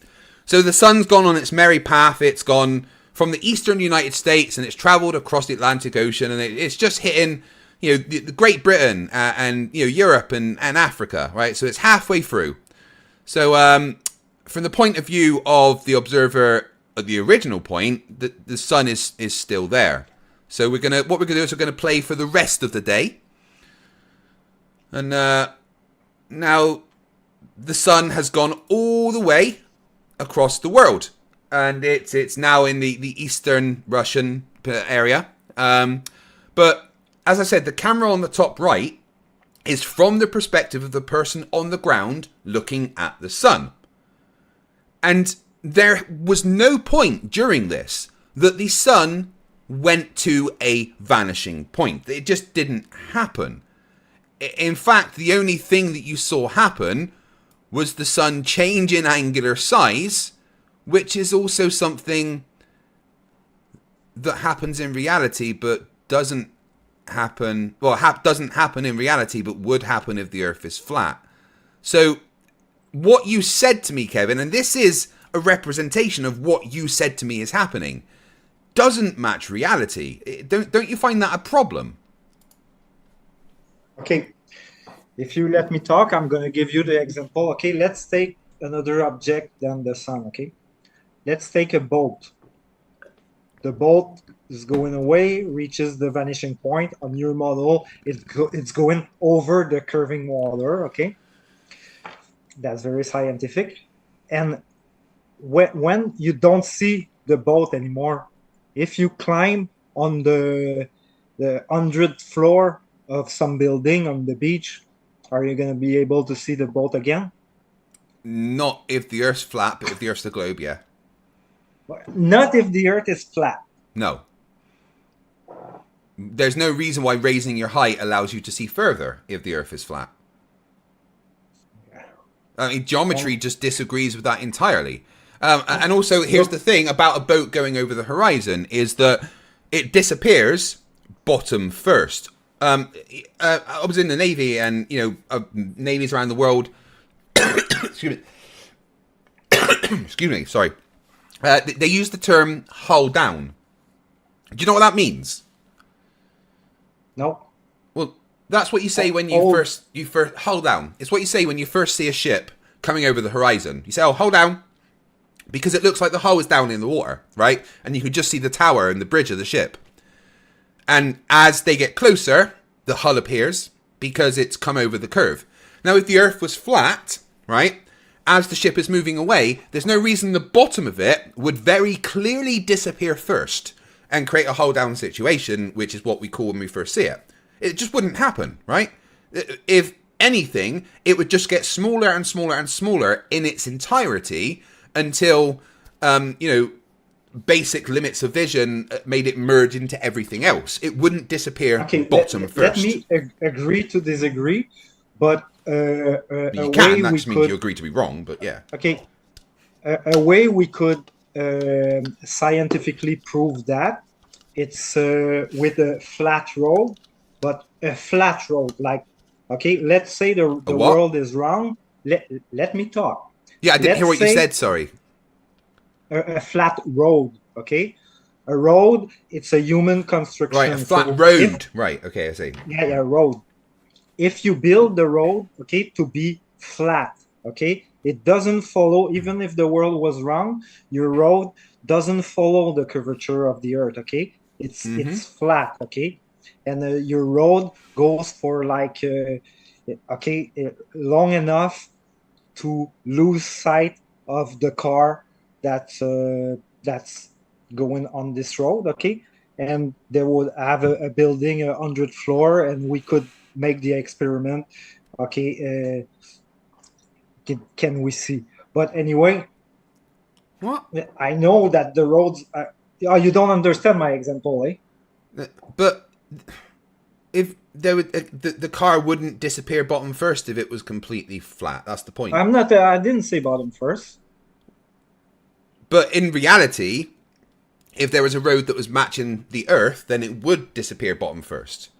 So the sun's gone on its merry path. It's gone from the eastern United States, and it's traveled across the Atlantic Ocean, and it's just hitting the Great Britain and Europe and Africa, right? So it's halfway through. So from the point of view of the observer at the original point, the sun is still there. So what we're gonna do is we're gonna play for the rest of the day. And now the sun has gone all the way across the world, and it's now in the eastern Russian area. But as I said, the camera on the top right is from the perspective of the person on the ground looking at the sun. And there was no point during this that the sun went to a vanishing point. It just didn't happen. In fact, the only thing that you saw happen was the sun change in angular size, which is also something that happens in reality but doesn't happen, doesn't happen in reality but would happen if the Earth is flat. So what you said to me, Qevin, and this is a representation of what you said to me is happening, doesn't match reality. Don't you find that a problem? Okay, if you let me talk, I'm going to give you the example. Okay, let's take another object than the sun. Okay, let's take a boat. The boat is going away, reaches the vanishing point. On your model, it's going over the curving water. Okay, that's very scientific. And when you don't see the boat anymore, if you climb on the 100th floor of some building on the beach, are you going to be able to see the boat again? Not if the Earth's flat, but if the Earth's a globe, yeah. Not if the Earth is flat. No. there's no reason why raising your height allows you to see further if the Earth is flat. I mean, geometry just disagrees with that entirely. And also, here's the thing about a boat going over the horizon is that it disappears bottom first. I was in the Navy, and navies around the world. Excuse me. Excuse me. Sorry. They use the term hull down. Do you know what that means? No. Well, that's what you say when you first hull down. It's what you say when you first see a ship coming over the horizon. You say, "Oh, hull down," because it looks like the hull is down in the water, right? And you can just see the tower and the bridge of the ship. And as they get closer, the hull appears because it's come over the curve. Now, if the Earth was flat, right, as the ship is moving away, there's no reason the bottom of it would very clearly disappear first and create a hull down situation, which is what we call when we first see it. It just wouldn't happen, right? If anything, it would just get smaller and smaller and smaller in its entirety until, basic limits of vision made it merge into everything else. It wouldn't disappear bottom first. Let me agree to disagree, but you can. That just means you agree to be wrong, but yeah. Okay, a way we could scientifically prove that it's with a flat road, but a flat road. Like, okay, let's say the world is round. Let me talk. Yeah, I didn't hear what you said. Sorry. A flat road, okay? A road, it's a human construction. Right, a flat road. Right, okay, I see. Yeah, road. If you build the road, okay, to be flat, okay, it doesn't follow, even if the world was round, your road doesn't follow the curvature of the Earth, okay? It's flat, okay? And your road goes for like, long enough to lose sight of the car that's going on this road, okay? And they would have a building 100 floor, and we could make the experiment, okay? Can we see? But anyway, what? I know that the roads are, you don't understand my example, eh? But if there would the car wouldn't disappear bottom first if it was completely flat. That's the point. I didn't say bottom first. But in reality, if there was a road that was matching the Earth, then it would disappear bottom first.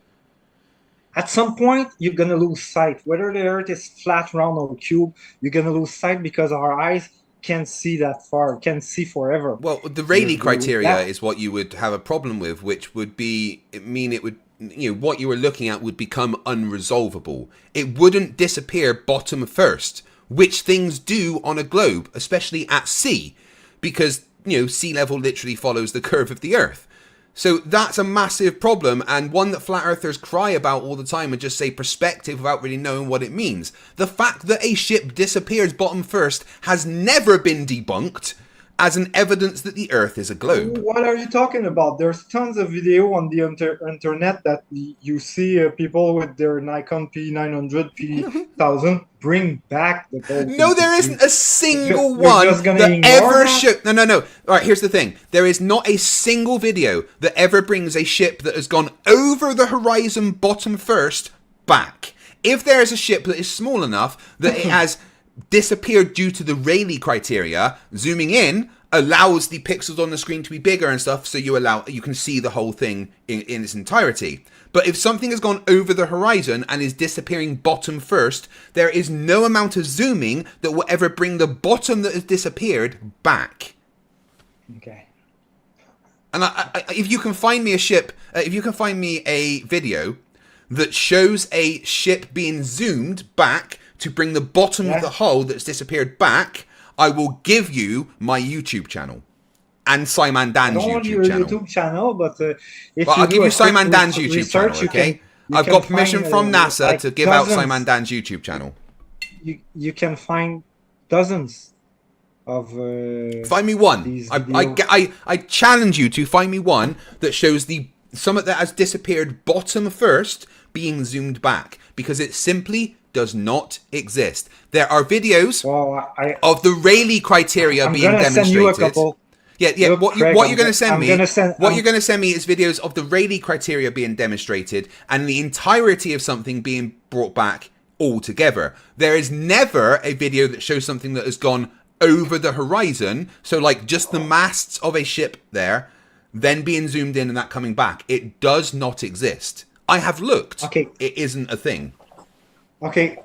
At some point, you're going to lose sight. Whether the Earth is flat, round, or cube, you're going to lose sight because our eyes can't see that far, can't see forever. Well, the Rayleigh criteria is what you would have a problem with, which would mean it would, what you were looking at would become unresolvable. It wouldn't disappear bottom first, which things do on a globe, especially at sea, because, sea level literally follows the curve of the Earth. So that's a massive problem, and one that flat earthers cry about all the time and just say perspective without really knowing what it means. The fact that a ship disappears bottom first has never been debunked as an evidence that the Earth is a globe. What are you talking about? There's tons of video on the internet that you see people with their Nikon P900, P1000 bring back the boat. No, there isn't a single one that ever should. No. All right, here's the thing. There is not a single video that ever brings a ship that has gone over the horizon bottom first back. If there is a ship that is small enough that it has disappeared due to the Rayleigh criteria, zooming in allows the pixels on the screen to be bigger and stuff, so you can see the whole thing in its entirety. But if something has gone over the horizon and is disappearing bottom first, there is no amount of zooming that will ever bring the bottom that has disappeared back. Okay. And if you can find me a video that shows a ship being zoomed back to bring the bottom of the hull that's disappeared back, I will give you my YouTube channel and Simon Dan's YouTube channel. But I'll give you Simon Dan's YouTube channel, okay? I've got permission from NASA to give out Simon Dan's YouTube channel. You can find dozens of. Find me one. I challenge you to find me one that shows the summit that has disappeared bottom first being zoomed back, because it simply does not exist. There are videos of the Rayleigh criteria being demonstrated. Yeah. Look, What Craig, you're going to send I'm me? gonna send. What you're going to send me is videos of the Rayleigh criteria being demonstrated and the entirety of something being brought back altogether. There is never a video that shows something that has gone over the horizon. So like just the masts of a ship there, then being zoomed in and that coming back. It does not exist. I have looked. Okay. It isn't a thing. Okay,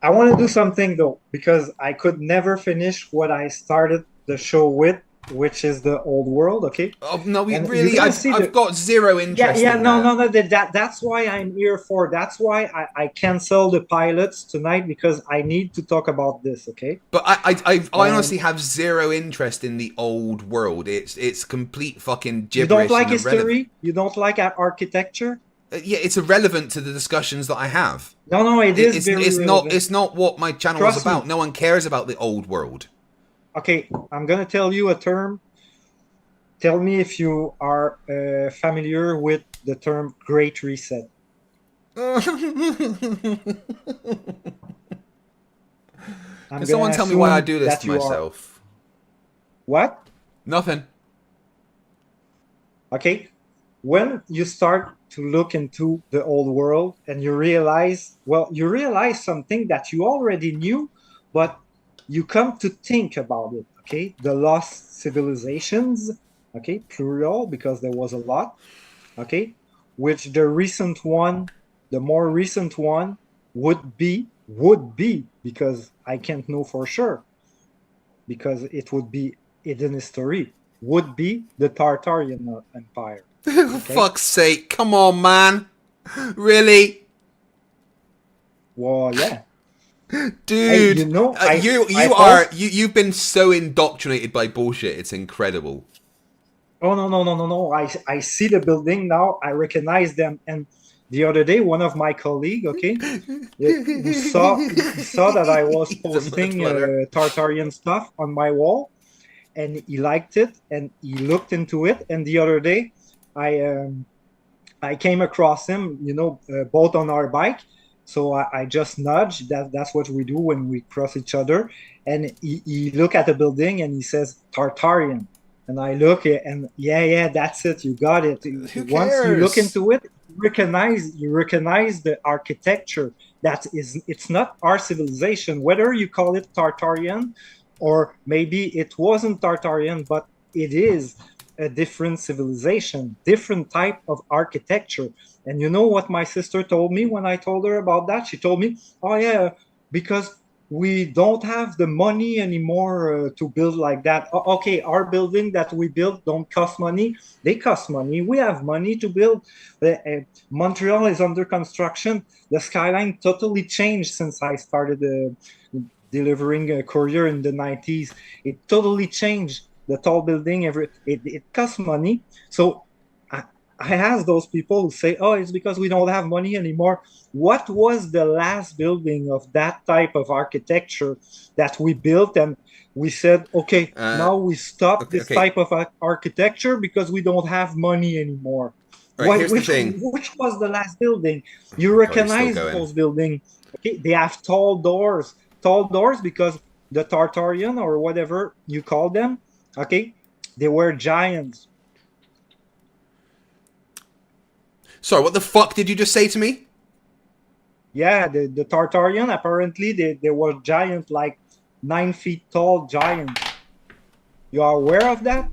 I want to do something though, because I could never finish what I started the show with, which is the old world. Okay. Oh no, And really, you're gonna I've, see I've got zero interest in no, that. no, no. That's why I'm here for. That's why I cancel the pilots tonight, because I need to talk about this. Okay. But I honestly have zero interest in the old world. It's complete fucking gibberish. You don't like and irrelevant. history? You don't like architecture? Yeah, it's irrelevant to the discussions that I have. No, it is It's, very it's relevant. not. It's not what my channel is Trust me. about. No one cares about the old world. Okay, I'm gonna tell you a term. Tell me if you are familiar with the term Great Reset. Can someone tell me why I do this to myself? What? Nothing. Okay, when you start to look into the old world and you realize something that you already knew, but you come to think about it. Okay, the lost civilizations. Okay, plural, because there was a lot. Okay, which the more recent one would be, because I can't know for sure, because it would be hidden history, would be the Tartarian Empire. For fuck's sake, come on, man. Really? Well, yeah. Dude, Hey, you've been so indoctrinated by bullshit, it's incredible. Oh, no. I see the building now. I recognize them. And the other day, one of my colleagues, okay, he saw that I was posting Tartarian stuff on my wall, and he liked it, and he looked into it. And the other day, I came across him, both on our bike. So I just nudged. That's what we do when we cross each other. And he looked at the building and he says, Tartarian. And I look and yeah, that's it. You got it. Once you look into it, you recognize the architecture. It's not our civilization. Whether you call it Tartarian or maybe it wasn't Tartarian, but it is a different civilization, different type of architecture. And you know what my sister told me when I told her about that? She told me, oh yeah, because we don't have the money anymore to build like that. Okay, our building that we built don't cost money. They cost money. We have money to build. Montreal is under construction. The skyline totally changed since I started delivering a courier in the 90s. It totally changed. The tall building, it costs money. So I asked those people who say, oh, it's because we don't have money anymore. What was the last building of that type of architecture that we built? And we said, okay, now we stop this type of architecture because we don't have money anymore. Right, here's the thing. Which was the last building? You recognize those buildings. Okay, they have tall doors because the Tartarian or whatever you call them, okay, they were giants. Sorry, what the fuck did you just say to me? Yeah, the Tartarian, apparently they were giant, like 9 feet tall giants. You are aware of that?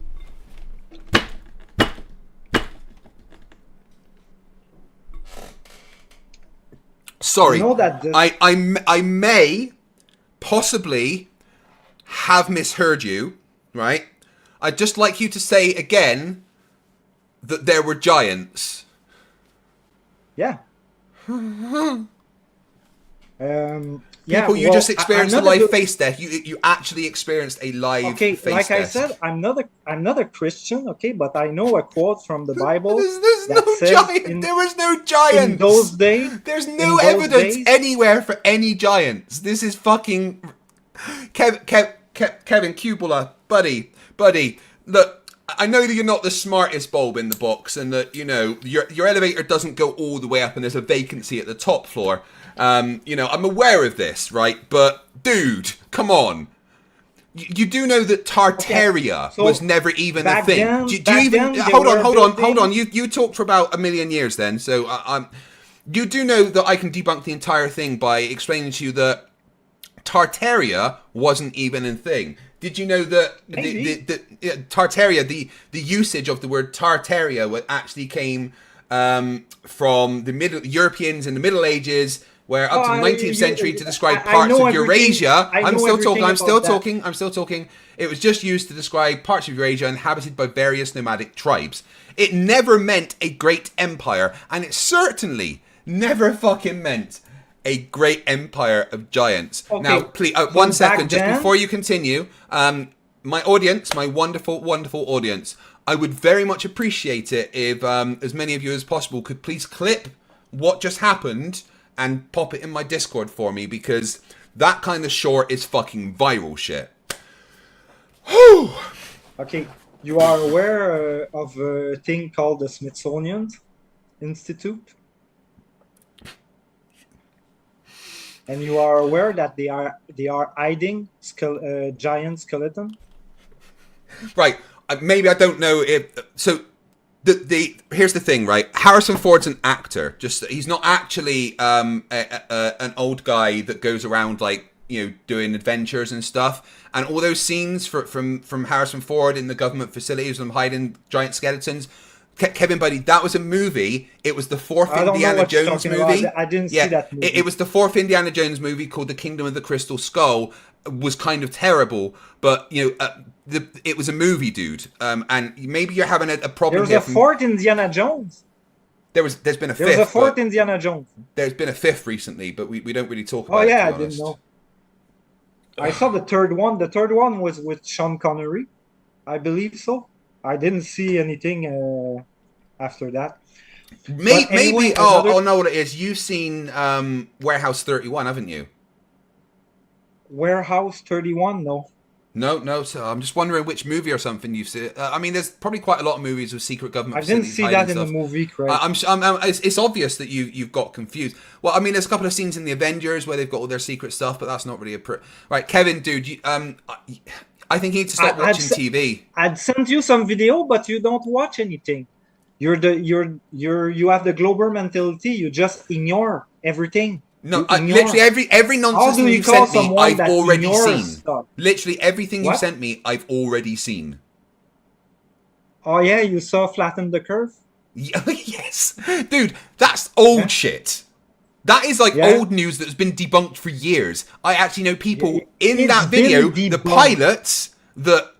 Sorry, you know that I may possibly have misheard you, right? I'd just like you to say again that there were giants. Yeah. People, you just experienced a live face death. You actually experienced a live face death. Like I said, I'm not a Christian, okay, but I know a quote from the Bible. There's no giant. There was no giants in those days. There's no evidence anywhere for any giants. This is fucking Qevin Cupola, buddy. Look, I know that you're not the smartest bulb in the box, and that your elevator doesn't go all the way up, and there's a vacancy at the top floor. I'm aware of this, right? But dude, come on. You do know that Tartaria so was never even a back thing. then- do you back even then they hold were on? building- You talked for about a million years then, so you do know that I can debunk the entire thing by explaining to you that Tartaria wasn't even a thing. Did you know that Tartaria, the usage of the word Tartaria actually came from the Europeans in the Middle Ages, where up to the 19th century to describe parts of Eurasia. I'm still talking. It was just used to describe parts of Eurasia inhabited by various nomadic tribes. It never meant a great empire, and it certainly never fucking meant a great empire of giants. Okay, Now, please, so 1 second, just then- before you continue, my audience, my wonderful, wonderful audience, I would very much appreciate it if as many of you as possible could please clip what just happened and pop it in my Discord for me, because that kind of short is fucking viral shit. Whew. Okay, you are aware of a thing called the Smithsonian Institute? And you are aware that they are hiding giant skeleton? Right. Maybe I don't know if so. Here's the thing, right? Harrison Ford's an actor. Just he's not actually an old guy that goes around like, you know, doing adventures and stuff. And all those scenes from Harrison Ford in the government facilities, them hiding giant skeletons. Kevin, buddy, that was a movie. It was the fourth Indiana Jones movie. I didn't see that movie. It was the fourth Indiana Jones movie called The Kingdom of the Crystal Skull. Was kind of terrible, but you know, it was a movie, dude. And maybe you're having a problem. There's a fourth Indiana Jones. There's been a fifth. There's a fourth Indiana Jones. There's been a fifth recently, but we don't really talk about. Oh yeah, it, I didn't know. I saw the third one. The third one was with Sean Connery, I believe so. I didn't see anything after that. Maybe. Oh, no, what it is. You've seen Warehouse 31, haven't you? Warehouse 31, no. No. So I'm just wondering which movie or something you've seen. I mean, there's probably quite a lot of movies with secret government. I didn't see that in the movie, Craig. It's obvious that you've got confused. Well, I mean, there's a couple of scenes in the Avengers where they've got all their secret stuff, but that's not really right. Kevin, dude, I think you need to stop watching TV. I'd sent you some video, but you don't watch anything. You have the global mentality. You just ignore everything. No, literally every nonsense you've sent me, I've already seen. Stuff? Literally everything you sent me, I've already seen. Oh yeah, you saw Flatten the Curve? Yes, dude, that's old shit. That is like old news that's been debunked for years. I actually know people in that video, the pilots that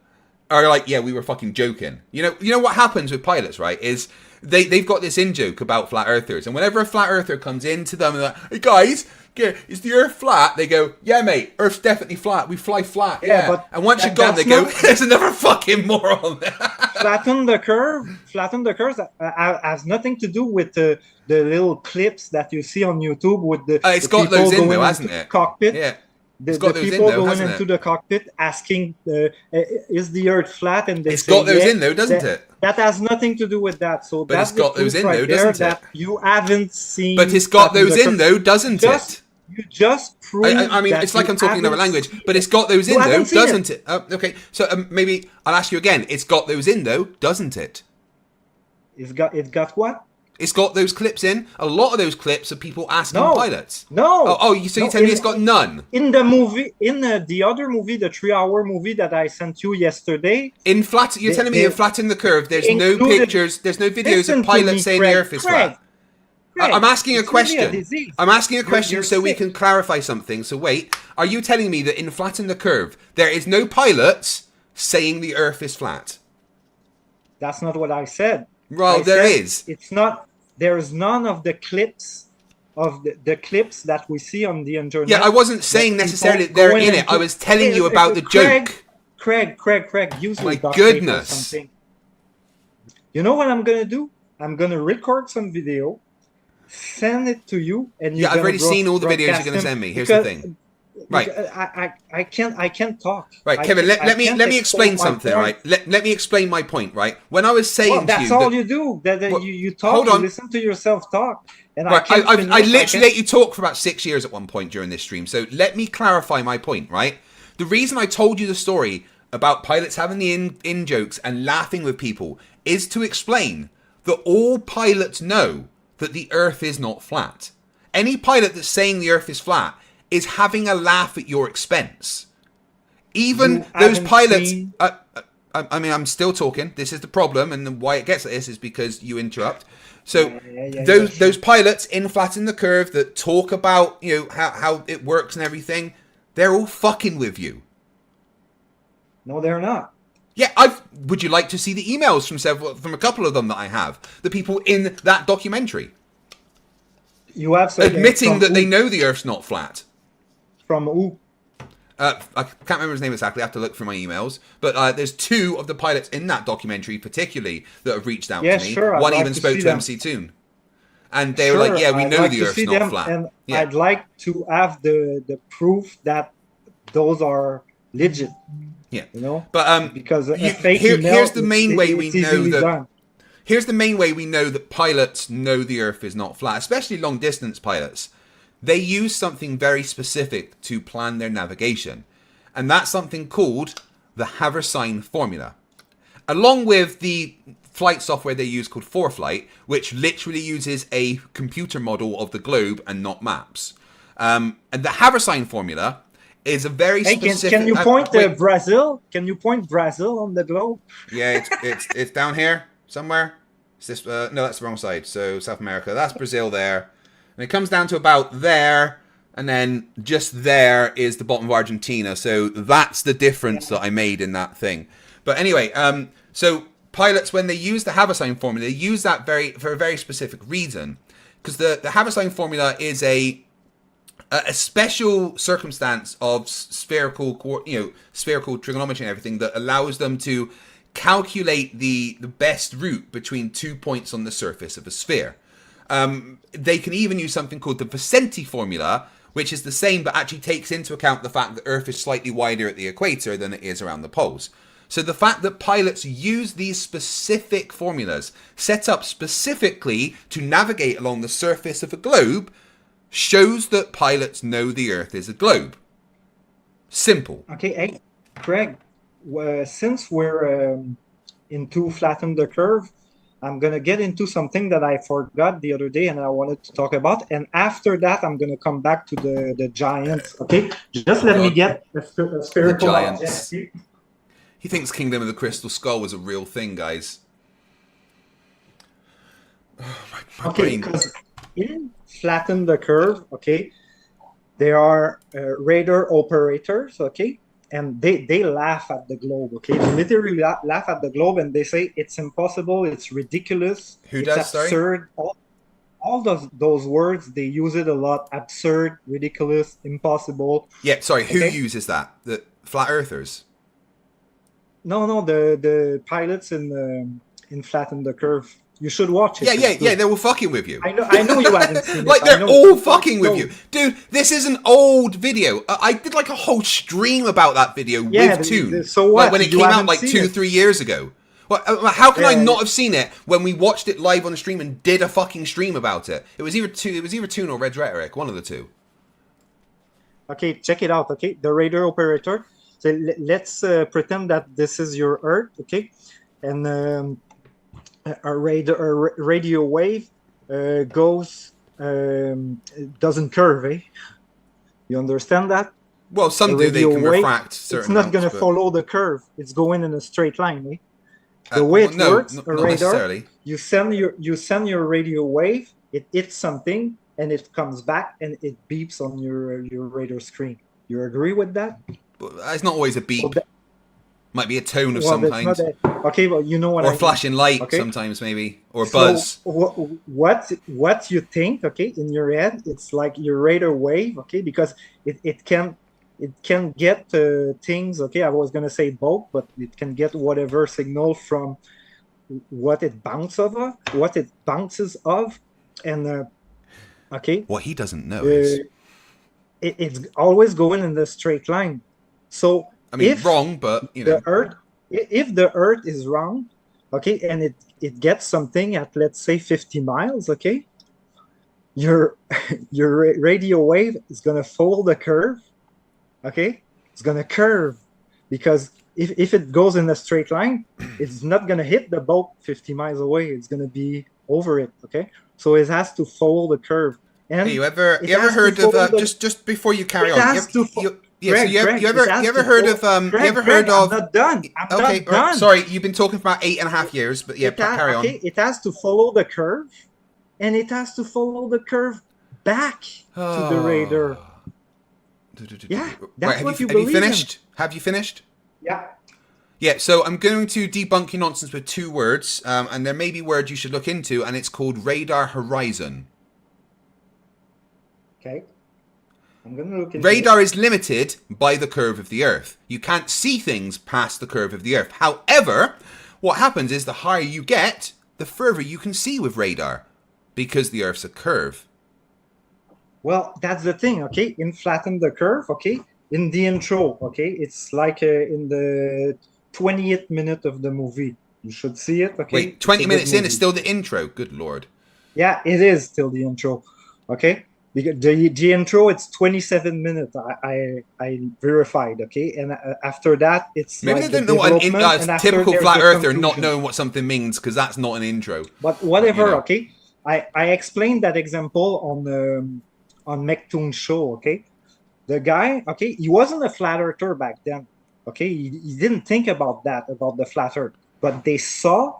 are like, yeah, we were fucking joking. You know what happens with pilots, right? Is they've got this in-joke about flat earthers, and whenever a flat earther comes into them and like, hey guys, is the earth flat? They go, yeah mate, earth's definitely flat, we fly flat. Yeah, but and once you're gone, they go, there's another fucking moron. Flatten the curve has nothing to do with the little clips that you see on YouTube with the it's got those in though, hasn't it? Cockpit. Yeah. The people going into the cockpit asking, is the earth flat? And it's got those in though, doesn't it? That has nothing to do with that. So but it's got those in though, doesn't it? You haven't seen. But it's got those in though, doesn't it? You just proved. I mean, it's like I'm talking another language, but it's got those in though, doesn't it? Okay, so maybe I'll ask you again. It's got those in though, doesn't it? It got what? It's got those clips in. A lot of those clips are people asking pilots. No. So you tell me it's got none? In the movie, the other movie, the 3-hour movie that I sent you yesterday. You're telling me in Flatten the Curve, there's no pictures, there's no videos of pilots saying the Earth is flat. I'm asking a question. I'm asking a question so we can clarify something. So wait, are you telling me that in Flatten the Curve, there is no pilots saying the Earth is flat? That's not what I said. Well, there is. It's not. There's none of the clips of the clips that we see on the internet. Yeah, I wasn't saying necessarily they're in it. I was telling you about the joke. Craig, usually my goodness. You know what I'm gonna do? I'm gonna record some video, send it to you, and I've already seen all the videos you're gonna send me. Here's the thing. Right. I can't talk. Right, Kevin, let me explain something, right? Let me explain my point, right? When I was saying to you... That's all you do. You talk, you listen to yourself talk. And right, I literally let you talk for about 6 years at one point during this stream. So let me clarify my point, right? The reason I told you the story about pilots having the in jokes and laughing with people is to explain that all pilots know that the Earth is not flat. Any pilot that's saying the Earth is flat is having a laugh at your expense. Even those pilots... I mean, I'm still talking. This is the problem, and why it gets like this is because you interrupt. So those pilots in Flatten the Curve that talk about, you know, how it works and everything, they're all fucking with you. No, they're not. Yeah, would you like to see the emails from a couple of them that I have? The people in that documentary. You have admitting that they know the Earth's not flat. From who? I can't remember his name exactly. I have to look through my emails. But there's two of the pilots in that documentary, particularly, that have reached out to me. Sure, one even spoke to MC Toon. And they were like, yeah, we know the Earth's not flat. And I'd like to have the proof that those are legit. Yeah. You know? But because here's the main way we know that... done. Here's the main way we know that pilots know the Earth is not flat, especially long-distance pilots. They use something very specific to plan their navigation, and that's something called the Haversine formula. Along with the flight software they use called ForeFlight, which literally uses a computer model of the globe and not maps. And the Haversine formula is a very specific... Can you point Brazil? Can you point Brazil on the globe? Yeah, it's down here somewhere. Is this, no, that's the wrong side. So South America, that's Brazil there. And it comes down to about there, and then just there is the bottom of Argentina. So that's the difference that I made in that thing. But anyway, so pilots, when they use the Haversine formula, they use that for a very specific reason. Because the Haversine formula is a special circumstance of spherical trigonometry and everything that allows them to calculate the best route between 2 points on the surface of a sphere. They can even use something called the Vicente formula, which is the same but actually takes into account the fact that Earth is slightly wider at the equator than it is around the poles. So the fact that pilots use these specific formulas set up specifically to navigate along the surface of a globe shows that pilots know the Earth is a globe. Simple. Okay, hey, Greg, since we're into Flatten the Curve, I'm going to get into something that I forgot the other day and I wanted to talk about. And after that, I'm going to come back to the Giants. Okay, just let me get a spherical Giants. He thinks Kingdom of the Crystal Skull was a real thing, guys. Oh, my brain. Because in Flatten the Curve, okay, there are radar operators, okay, and they laugh at the globe, okay? They literally laugh at the globe and they say it's impossible, it's ridiculous, it's absurd. Sorry? All those words, they use it a lot. Absurd, ridiculous, impossible. Yeah, sorry, who uses that? The flat earthers? No, the pilots in Flatten the Curve. You should watch it. Yeah, they were fucking with you. I know you haven't seen it. Like, they're all fucking with you. Dude, this is an old video. I did like a whole stream about that video with Toon. So what? Like, when it came out like 2-3 years ago. Well, how can I not have seen it when we watched it live on the stream and did a fucking stream about it? It was either Toon or Red's Rhetoric, one of the two. Okay, check it out, okay? The radar operator. So let's pretend that this is your Earth, okay? And a radio wave goes, doesn't curve, eh? You understand that? Well, some do, they can refract certain It's not going to follow the curve. It's going in a straight line, eh? The way it works, a radar, you send your radio wave, it hits something, and it comes back, and it beeps on your radar screen. You agree with that? It's not always a beep. Well, might be a tone of some kind. Okay, well, you know what I mean. Or flashing light sometimes, maybe. Or buzz. What you think, okay, in your head, it's like your radar wave, okay, because it can get things, okay, I was going to say bulk, but it can get whatever signal from what it bounces off, and, okay. What he doesn't know is... It's always going in the straight line. So, I mean, wrong, but, you know. If the Earth is wrong, okay, and it gets something at, let's say, 50 miles, okay, your radio wave is going to follow the curve, okay, it's gonna curve, because if it goes in a straight line, it's not gonna hit the boat 50 miles away. It's gonna be over it. Okay, so it has to follow the curve. And Hey, you ever it you ever has to heard of follow the- just before you carry it on? has to Yeah, so Greg, you Greg, ever it has you ever to heard of follow- you Greg, ever Greg, heard of? I'm not done. I'm Okay, not all right, done. sorry, you've been talking for about 8.5 years, but yeah, carry on. Okay, it has to follow the curve, and it has to follow the curve back to the radar. Yeah, Right, that's what you have you believe in. finished? Have you finished? Yeah. Yeah, so I'm going to debunk your nonsense with 2 words, and there may be words you should look into, and it's called radar horizon. Okay. I'm gonna look into Radar is limited by the curve of the Earth. You can't see things past the curve of the Earth. However, what happens is the higher you get, the further you can see with radar, because the Earth's a curve. Well, that's the thing, okay? In Flatten the Curve, okay? In the intro, okay? It's like in the 20th minute of the movie. You should see it, okay? Wait, 20 It's a minutes good in, it's movie. still the intro. Good Lord. Yeah, it is still the intro, okay? Because the intro, it's 27 minutes. I verified, okay? And after that, it's Maybe like they the don't know what development, and after typical there's flat the earther not conclusion. knowing what something means, because that's not an intro. But whatever, know. okay? I explained that example on Mektoon's show, okay? The guy, okay, he wasn't a flat earther back then, okay? He didn't think about that, about the flat earth. But they saw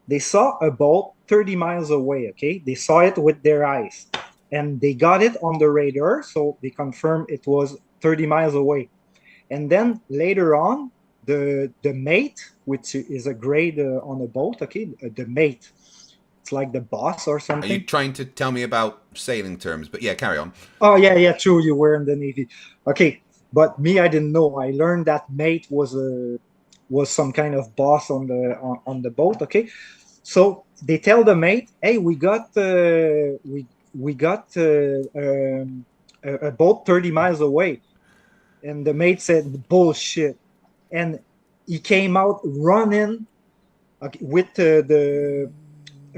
a boat 30 miles away, okay? They saw it with their eyes. And they got it on the radar, so they confirmed it was 30 miles away. And then later on, the mate, which is a grade on a boat, okay? The mate, it's like the boss or Are something. you trying to tell me about sailing terms? But yeah, carry on. Oh yeah, true. You were in the Navy. Okay, but me, I didn't know. I learned that mate was some kind of boss on the boat. Okay, so they tell the mate, "Hey, we got a boat 30 miles away," and the mate said, "Bullshit," and he came out running, with the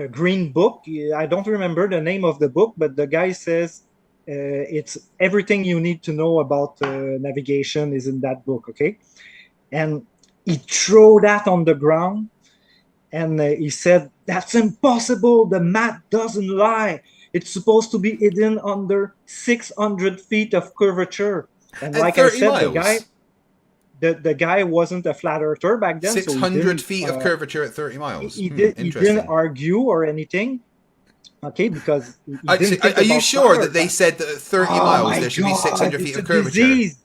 green book. I don't remember the name of the book, but the guy says it's everything you need to know about navigation is in that book, okay? And he threw that on the ground, and he said, "That's impossible. The map doesn't lie. It's supposed to be hidden under 600 feet of curvature." And At like I 30 said, miles? the guy wasn't a flat earther back then, so he 600 didn't, feet of curvature at 30 miles. he Interesting. didn't argue or anything, okay, because he didn't think Are you about sure flat that they earth. said that at 30 Oh miles my there should be God, 600 feet it's of a curvature? disease.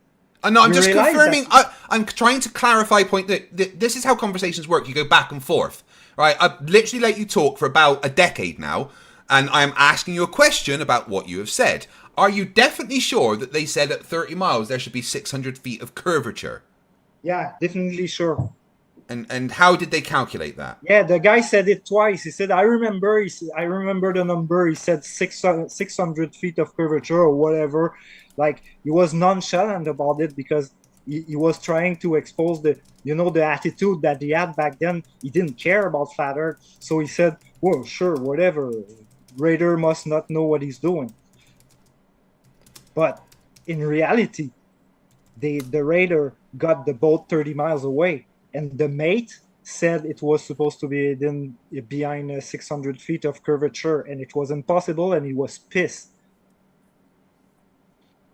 No, I'm You just realize confirming. I'm trying to clarify a point that this is how conversations work. You go back and forth, right? I've literally let you talk for about a decade now, and I'm asking you a question about what you have said. Are you definitely sure that they said at 30 miles there should be 600 feet of curvature? Yeah, definitely sure. And how did they calculate that? Yeah, the guy said it twice. He said, I remember the number. He said 600 feet of curvature or whatever. Like, he was nonchalant about it because he was trying to expose the attitude that he had back then. He didn't care about flat earth. So he said, well, sure, whatever. Raider must not know what he's doing. But in reality, the raider got the boat 30 miles away, and the mate said it was supposed to be behind 600 feet of curvature, and it was impossible, and he was pissed.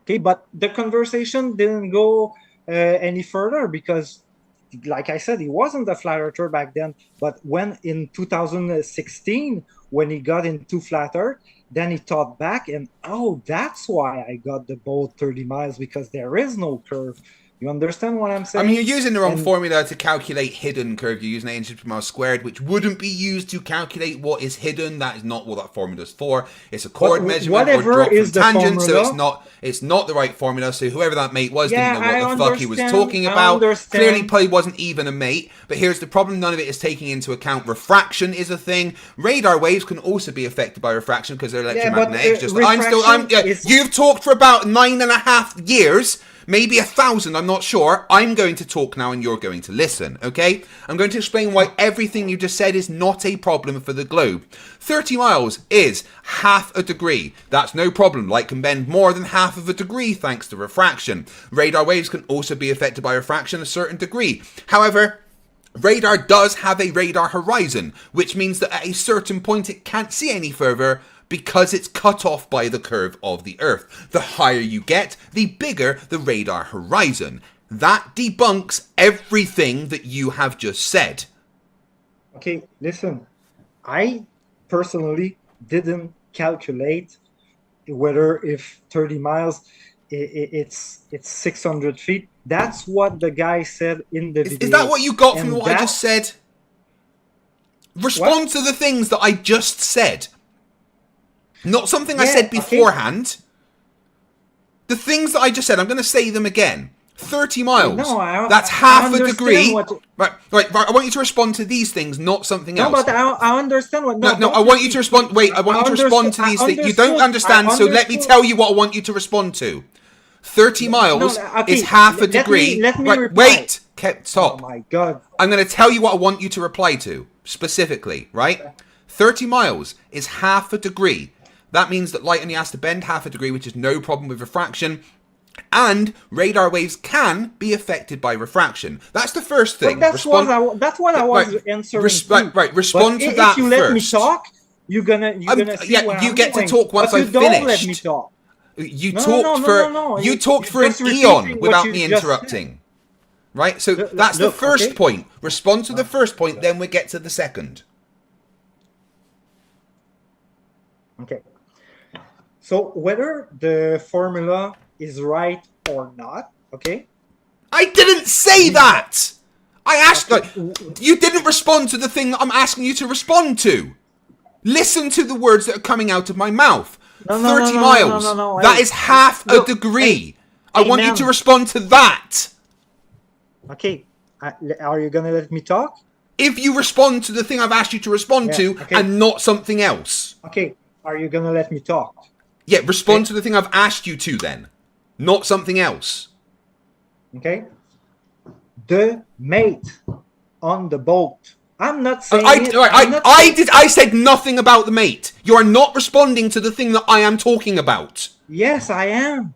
Okay, but the conversation didn't go any further because, like I said, he wasn't a flat earther back then. But when in 2016, when he got into flat earth, then he thought back and, oh, that's why I got the boat 30 miles, because there is no curve. You understand what I'm saying? I mean, you're using the wrong formula to calculate hidden curve. You're using 8 per mile squared, which wouldn't be used to calculate what is hidden. That is not what that formula is for. It's a chord measurement or drop from tangent, so it's not the right formula. So whoever that mate was didn't know what the fuck he was talking about. Clearly probably wasn't even a mate. But here's the problem. None of it is taking into account refraction is a thing. Radar waves can also be affected by refraction because they're electromagnetic. You've talked for about 9.5 years maybe 1,000, I'm not sure. I'm going to talk now and you're going to listen, okay? I'm going to explain why everything you just said is not a problem for the globe. 30 miles is half a degree. That's no problem. Light can bend more than half of a degree thanks to refraction. Radar waves can also be affected by refraction a certain degree. However, radar does have a radar horizon, which means that at a certain point it can't see any further because it's cut off by the curve of the Earth. The higher you get, the bigger the radar horizon. That debunks everything that you have just said. Okay, listen. I personally didn't calculate whether if 30 miles it's 600 feet. That's what the guy said in the video. Is that what you got from what I just said? Respond to the things that I just said. Not something I said beforehand. Okay. The things that I just said, I'm going to say them again. 30 miles. No, that's half a degree. Right. I want you to respond to these things, not something else. No, but I understand what... No, I want you to respond... Wait, I want you to respond to these things. You don't understand, so let me tell you what I want you to respond to. 30 miles is half a degree. Let me reply. Wait, stop. Oh my God. I'm going to tell you what I want you to reply to, specifically, right? 30 miles is half a degree. That means that light only has to bend half a degree, which is no problem with refraction. And radar waves can be affected by refraction. That's the first thing. But that's what I was answering. Right. Respond to that first. If you let me talk, you're gonna see what you get doing. to talk once I've finished. Don't let me talk. You talked for an eon without me interrupting. Right? So that's the first point. Respond to the first point, then we get to the second. Okay. So whether the formula is right or not, okay? I didn't say that! I asked, you didn't respond to the thing that I'm asking you to respond to. Listen to the words that are coming out of my mouth. 30 miles. That is half a degree. I want you to respond to that. Okay. Are you going to let me talk? If you respond to the thing I've asked you to respond to and not something else. Okay. Are you going to let me talk? Yeah, respond to the thing I've asked you to then. Not something else. Okay. The mate on the boat. I'm not saying I said nothing about the mate. You are not responding to the thing that I am talking about. Yes, I am.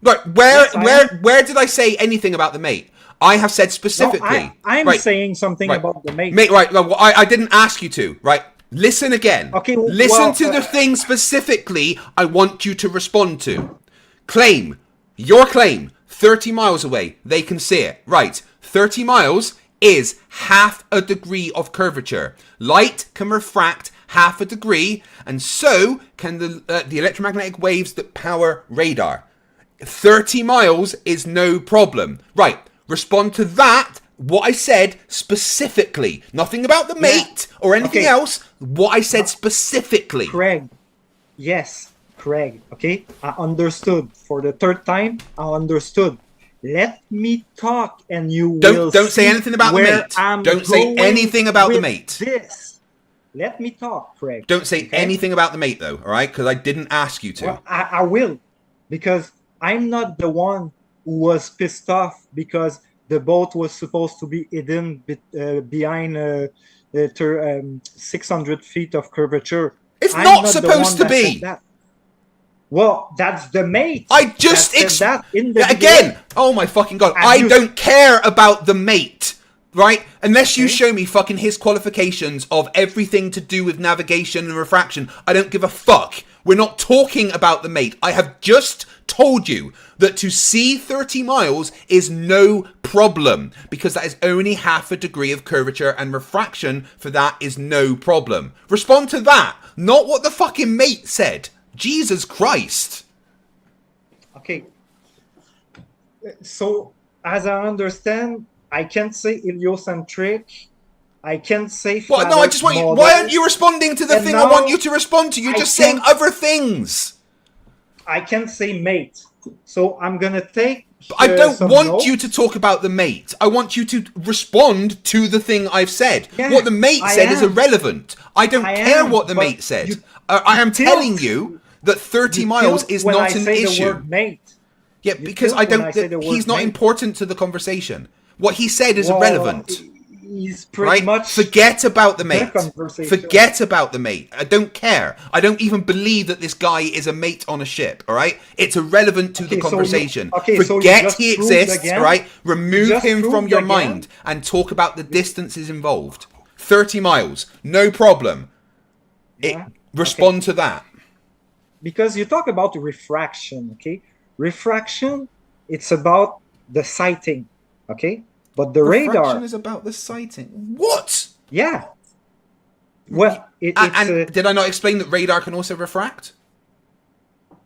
Right, where did I say anything about the mate? I have said specifically. No, I'm saying something about the mate. Right, well, I didn't ask you to, right? Listen again. Okay, listen to the thing specifically I want you to respond to. Claim. Your claim. 30 miles away. They can see it. Right. 30 miles is half a degree of curvature. Light can refract half a degree, and so can the electromagnetic waves that power radar. 30 miles is no problem. Right. Respond to that. What I said specifically. Nothing about the mate or anything else. What I said specifically. Craig. Yes, Craig. Okay? I understood. For the third time, I understood. Let me talk and you will Don't say anything about the mate. Don't say anything about the mate. This. Let me talk, Craig. Don't say anything about the mate, though, all right? Because I didn't ask you to. Well, I will. Because I'm not the one who was pissed off because the boat was supposed to be hidden behind 600 feet of curvature. It's not supposed to be. Well, that's the mate. I just that in the again. Oh my fucking God! I don't care about the mate, right? Unless you show me fucking his qualifications of everything to do with navigation and refraction, I don't give a fuck. We're not talking about the mate. I have just told you that to see 30 miles is no problem because that is only half a degree of curvature and refraction for that is no problem. Respond to that, not what the fucking mate said. Jesus Christ. Okay. So, as I understand, I can't say heliocentric. I can't say Well, no, I just want you... Why aren't you responding to the thing I want you to respond to? You're just saying other things. I can't say mate. So, I'm going to take... I don't want you to talk about the mate. I want you to respond to the thing I've said. Yeah, what the mate said is irrelevant. I don't care what the mate said. I am telling you that 30 miles is not an issue. Word mate. Yeah, You because tilt I when don't. say the He's word not mate. important to the conversation. What he said is Well, irrelevant. He's pretty Right? much Forget about the the mate. conversation. Forget about the mate. I don't care. I don't even believe that this guy is a mate on a ship, all right? It's irrelevant to the conversation. So you Forget just he proved exists, again. all right? You Remove just him from proved your again. mind and talk about the distances involved. 30 miles, no problem. Yeah. Respond to that. Because you talk about refraction, okay? Refraction, it's about the sighting, okay? But the Refraction radar, is about the sighting. What? yeah. Well, it's And did I not explain that radar can also refract?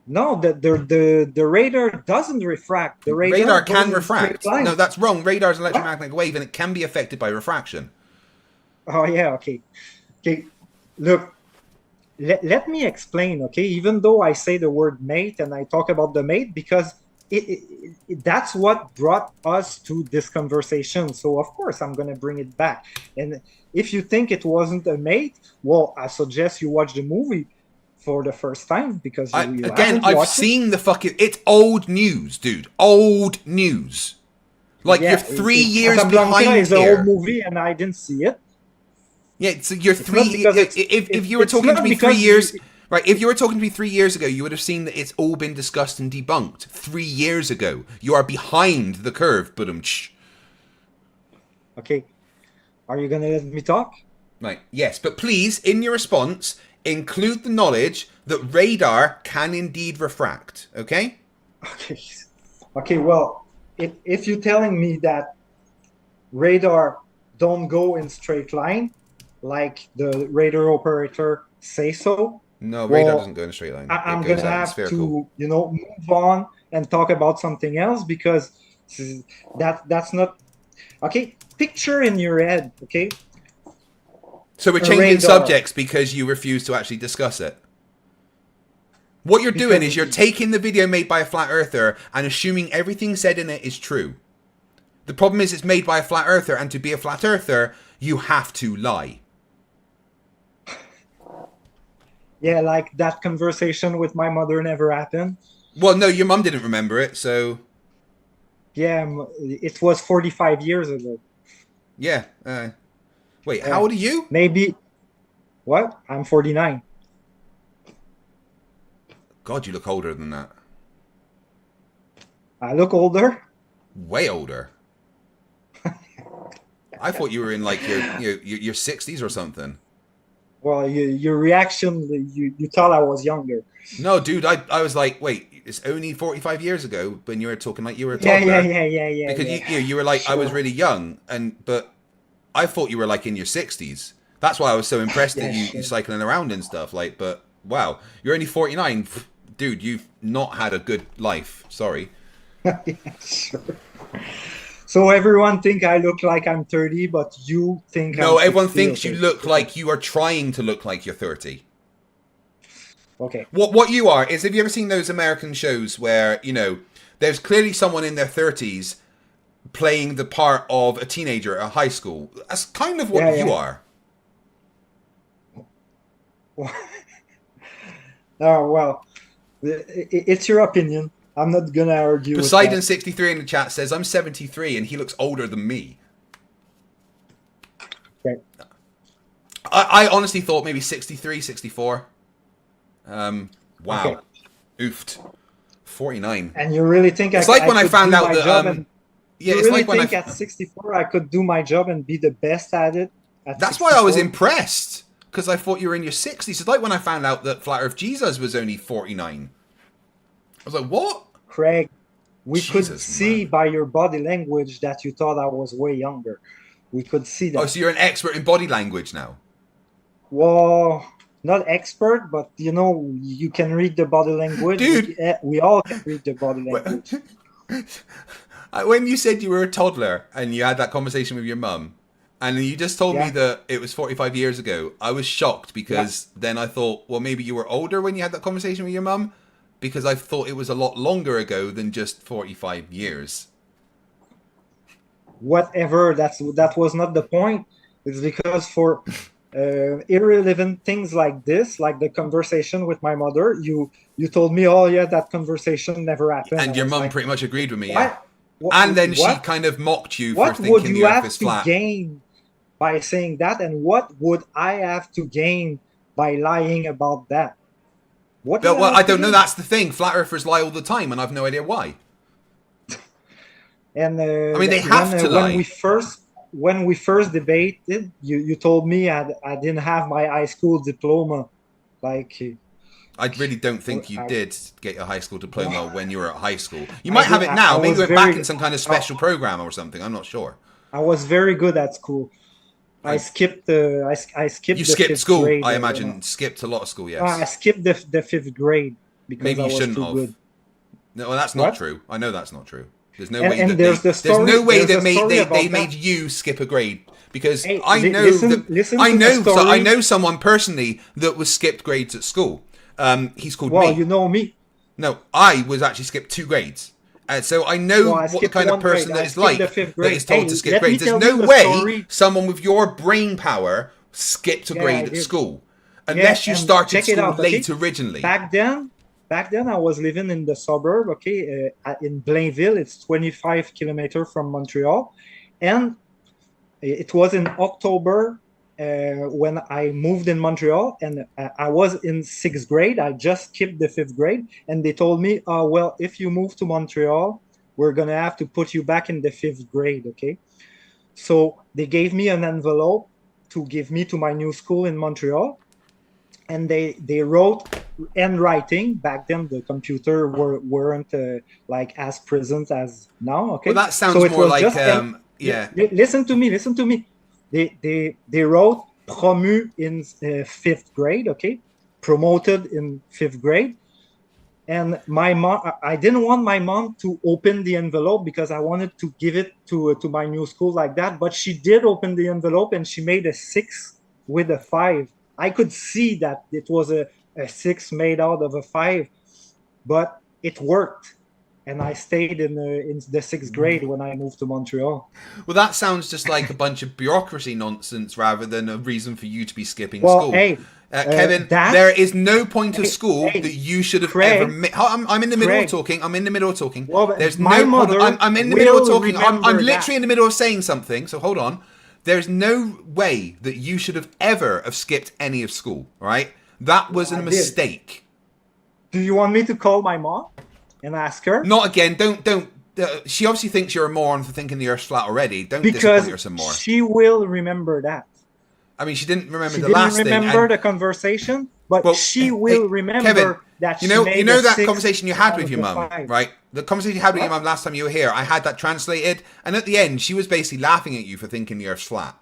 no, the radar doesn't refract. The Radar radar goes can in straight refract. line. No, that's wrong. Radar is an What? electromagnetic wave and it can be affected by refraction. Oh yeah, okay. Okay. Look, let me explain, okay? Even though I say the word mate and I talk about the mate because that's what brought us to this conversation. So of course I'm gonna bring it back. And if you think it wasn't a mate, well, I suggest you watch the movie for the first time because you haven't I've watched it. seen the fucking. It's old news, dude. Old news. Like Yeah, you're 3 years Casablanca behind is an old here. movie and I didn't see it. Yeah, so you're It's not three. because If you were it's talking to not me 3 because years, right? If you were talking to me 3 years ago, you would have seen that it's all been discussed and debunked 3 years ago. You are behind the curve, budum. Okay. Are you gonna let me talk? Right. Yes, but please, in your response, include the knowledge that radar can indeed refract. Okay. Okay. Okay, well, if you're telling me that radar don't go in straight line, like the radar operator say so, No, radar doesn't well, go in a straight line. I'm It goes gonna out in have spherical. to, move on and talk about something else because that's not okay. Picture in your head, okay? So we're A changing radar. subjects because you refuse to actually discuss it. What you're doing Because is you're taking the video made by a flat earther and assuming everything said in it is true. The problem is it's made by a flat earther, and to be a flat earther, you have to lie. yeah, like that conversation with my mother never happened. Well, no, your mum didn't remember it, so Yeah, it was 45 years ago. yeah. Wait, how old are you? Maybe what? I'm 49. God, you look older than that. I look older. Way older. I thought you were in like your 60s or something. Well, your reaction, you thought I was younger. No, dude, I was like, wait, it's only 45 years ago when you were talking like you were a Yeah, toddler. yeah. Because yeah. you were like, Sure. I was really young, but I thought you were like in your 60s. That's why I was so impressed that you're cycling around and stuff. Like, but wow, you're only 49. Dude, you've not had a good life. Sorry. Yeah, sure. So everyone think I look like I'm 30, but you think No, I'm everyone 60, thinks okay. you look like you are trying to look like you're 30. Okay. What you are is, have you ever seen those American shows where, there's clearly someone in their 30s playing the part of a teenager at high school? That's kind of what you are. Oh, well, it's your opinion. I'm not gonna argue Poseidon with 63 in the chat says, I'm 73 and he looks older than me. that. Okay. I honestly thought maybe 63, 64. Wow. Okay. Oofed. 49. And you really think It's like when I found out that, you it's really like when think at 64 I could do my job and be the best at it? That's why I was impressed, because I thought you were in your 60s. It's like when I found out that Flat Earth Jesus was only 49. I was like, what? Craig, we could Jesus, see man. by your body language that you thought I was way younger. We could see that. Oh, so you're an expert in body language now? Well, not expert, but you can read the body language. Dude. We all can read the body language. When you said you were a toddler and you had that conversation with your mum, and you just told me that it was 45 years ago, I was shocked because then I thought, well, maybe you were older when you had that conversation with your mum, because I thought it was a lot longer ago than just 45 years. Whatever, that was not the point. It's because for irrelevant things like this, like the conversation with my mother. You told me, oh yeah, that conversation never happened. And I your was mum like, pretty much agreed with me, yeah. what? What? And then she What? kind of mocked you for What would thinking you the Earth have is to flat. gain by saying that, and what would I have to gain by lying about that? What do But I well, have I to don't know. gain? That's the thing. Flat Earthers lie all the time, and I've no idea why. And I mean, they have to when lie. we first debated, you told me I didn't have my high school diploma, like I really don't think you I, did get your high school diploma when you were at high school. You I might have did. it now. I Maybe was you went back very in some kind of I, special program or something. I'm not sure. I was very good at school. I I skipped I You skipped the skipped fifth school, grade I when imagine. Skipped a lot of school, I yes. skipped the fifth grade because Maybe I you was shouldn't too have. good. No, well, that's not What? true. I know that's not true. There's no And way that there's the there's story. no way There's that a story they about made that. you skip a grade because Hey, I know that listen I to the know so I story. know someone personally that was skipped grades at school. He's called Well, me. you know me. No, I was actually skipped 2 grades. So I know Well, I what the skipped kind of one grade. person that I is skipped the like fifth that grade. is told Hey, to skip let me grades. There's tell no you the way story. someone with your brain power skipped a Yeah, grade I at did. school. Yeah, Unless you and started check it school out, okay? late originally. Back then, I was living in the suburb, okay, in Blainville. It's 25 kilometers from Montreal, and it was in October when I moved in Montreal, and I was in sixth grade. I just skipped the fifth grade, and they told me, well, if you move to Montreal, we're gonna have to put you back in the fifth grade, okay? So they gave me an envelope to give me to my new school in Montreal, and they wrote handwriting. Back then the computer weren't like as present as now, Well, okay? that So sounds it more was like just yeah. listen to me. They wrote promu in fifth grade, okay, promoted in fifth grade. And my mom, I didn't want my mom to open the envelope because I wanted to give it to my new school like that. But she did open the envelope, and she made a 6 with a 5. I could see that it was a 6 made out of a 5, but it worked. And I stayed in the sixth grade when I moved to Montreal. Well, that sounds just like a bunch of bureaucracy nonsense rather than a reason for you to be skipping Well, school. hey, Kevin, that there is no point of hey, school hey, that you should have ever. Craig, I'm in the middle of Craig. talking. I'm in the middle of talking. Well, but There's my no problem. mother I'm in the middle of will talking. I'm remember literally that. in the middle of saying something. So hold on. There's no way that you should have ever have skipped any of school. All right, that was a I did. mistake. Do you want me to call my mom and ask her? Not again. Don't. She obviously thinks you're a moron for thinking the Earth's flat already. Don't disappoint her some more. She will remember that. I mean, she didn't remember She the didn't last remember thing. the conversation, but Well, she will hey, remember Kevin, that you she know, made you know a that 6 conversation you had out with of your the mum, 5. right? The conversation you had with your What? mum last time you were here, I had that translated, and at the end, she was basically laughing at you for thinking the Earth's flat.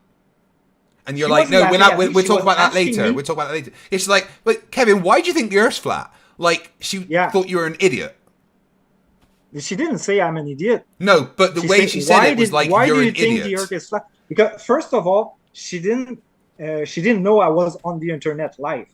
And you're She like, wasn't no, we're laughing not. at me. We'll She talk was about that asking later. me. We'll talk about that later. It's like, but Kevin, why do you think the Earth's flat? Like she Yeah. thought you were an idiot. She didn't say I'm an idiot. No, but the way said, she said it was like why you're do you an think idiot. the Earth is flat? Because first of all, she didn't know I was on the internet live.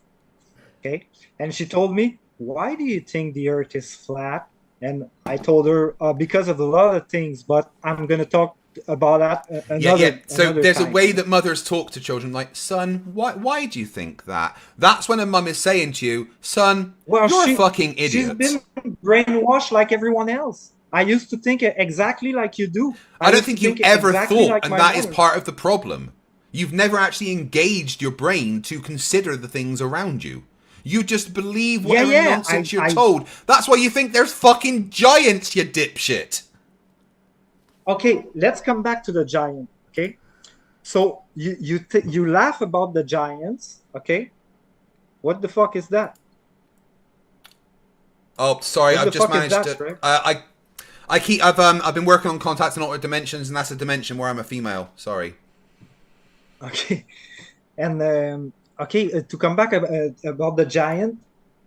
Okay, and she told me, "Why do you think the Earth is flat?" And I told her because of a lot of things, but I'm gonna talk about that another. So another there's a time. way that mothers talk to children, like, son, why do you think that? That's when a mum is saying to you, son, Well, you're a fucking she's idiot. been brainwashed like everyone else. I used to think exactly like you do. I don't used think to you ever exactly thought, like and my that is mother. part of the problem. You've never actually engaged your brain to consider the things around you. You just believe whatever nonsense you're told. That's why you think there's fucking giants, you dipshit. Okay, let's come back to the giant. Okay, so you laugh about the giants. Okay, what the fuck is that? Oh, sorry, What I've the just fuck is managed that, to. Greg? I've been working on contacts and altered dimensions, and that's a dimension where I'm a female. Sorry. Okay, and to come back about the giant,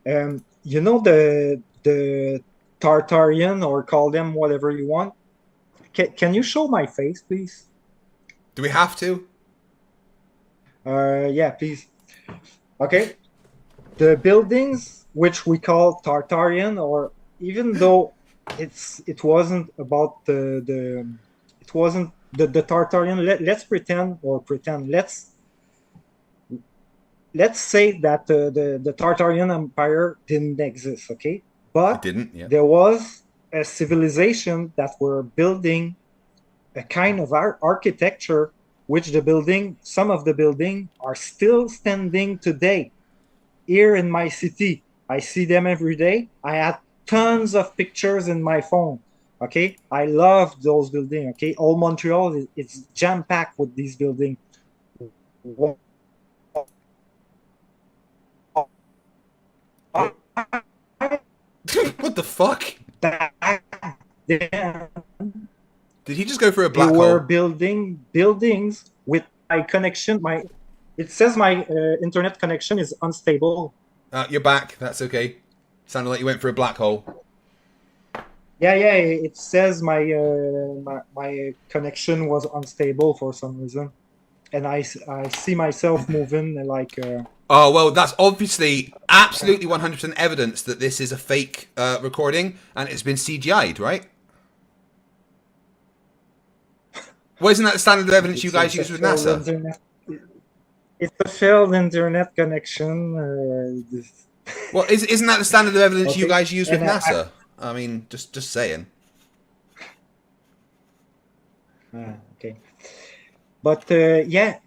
you know the Tartarian, or call them whatever you want. Can you show my face, please? Do we have to? Yeah, please. Okay, the buildings which we call Tartarian, or even though it wasn't about the Tartarian. Let's let's say that the Tartarian Empire didn't exist, okay? It But didn't. Yeah. there was a civilization that were building a kind of architecture, which some of the building are still standing today here in my city. I see them every day. I had tons of pictures in my phone. Okay, I love those buildings. Okay, all Montreal is jam packed with these buildings. What the fuck? Back then, Did he just go through a they black were hole? building buildings with my connection. It says my internet connection is unstable. You're back. That's okay. Sounded like you went through a black hole. Yeah, yeah. It says my connection was unstable for some reason, and I see myself moving like. Oh, well, that's obviously absolutely 100% evidence that this is a fake recording and it's been CGI'd, right? Well, isn't that the standard of evidence you guys use with NASA? It's a failed internet connection. Well, isn't that the standard of evidence you Okay. guys use with And NASA? I mean, just saying. Okay. But yeah,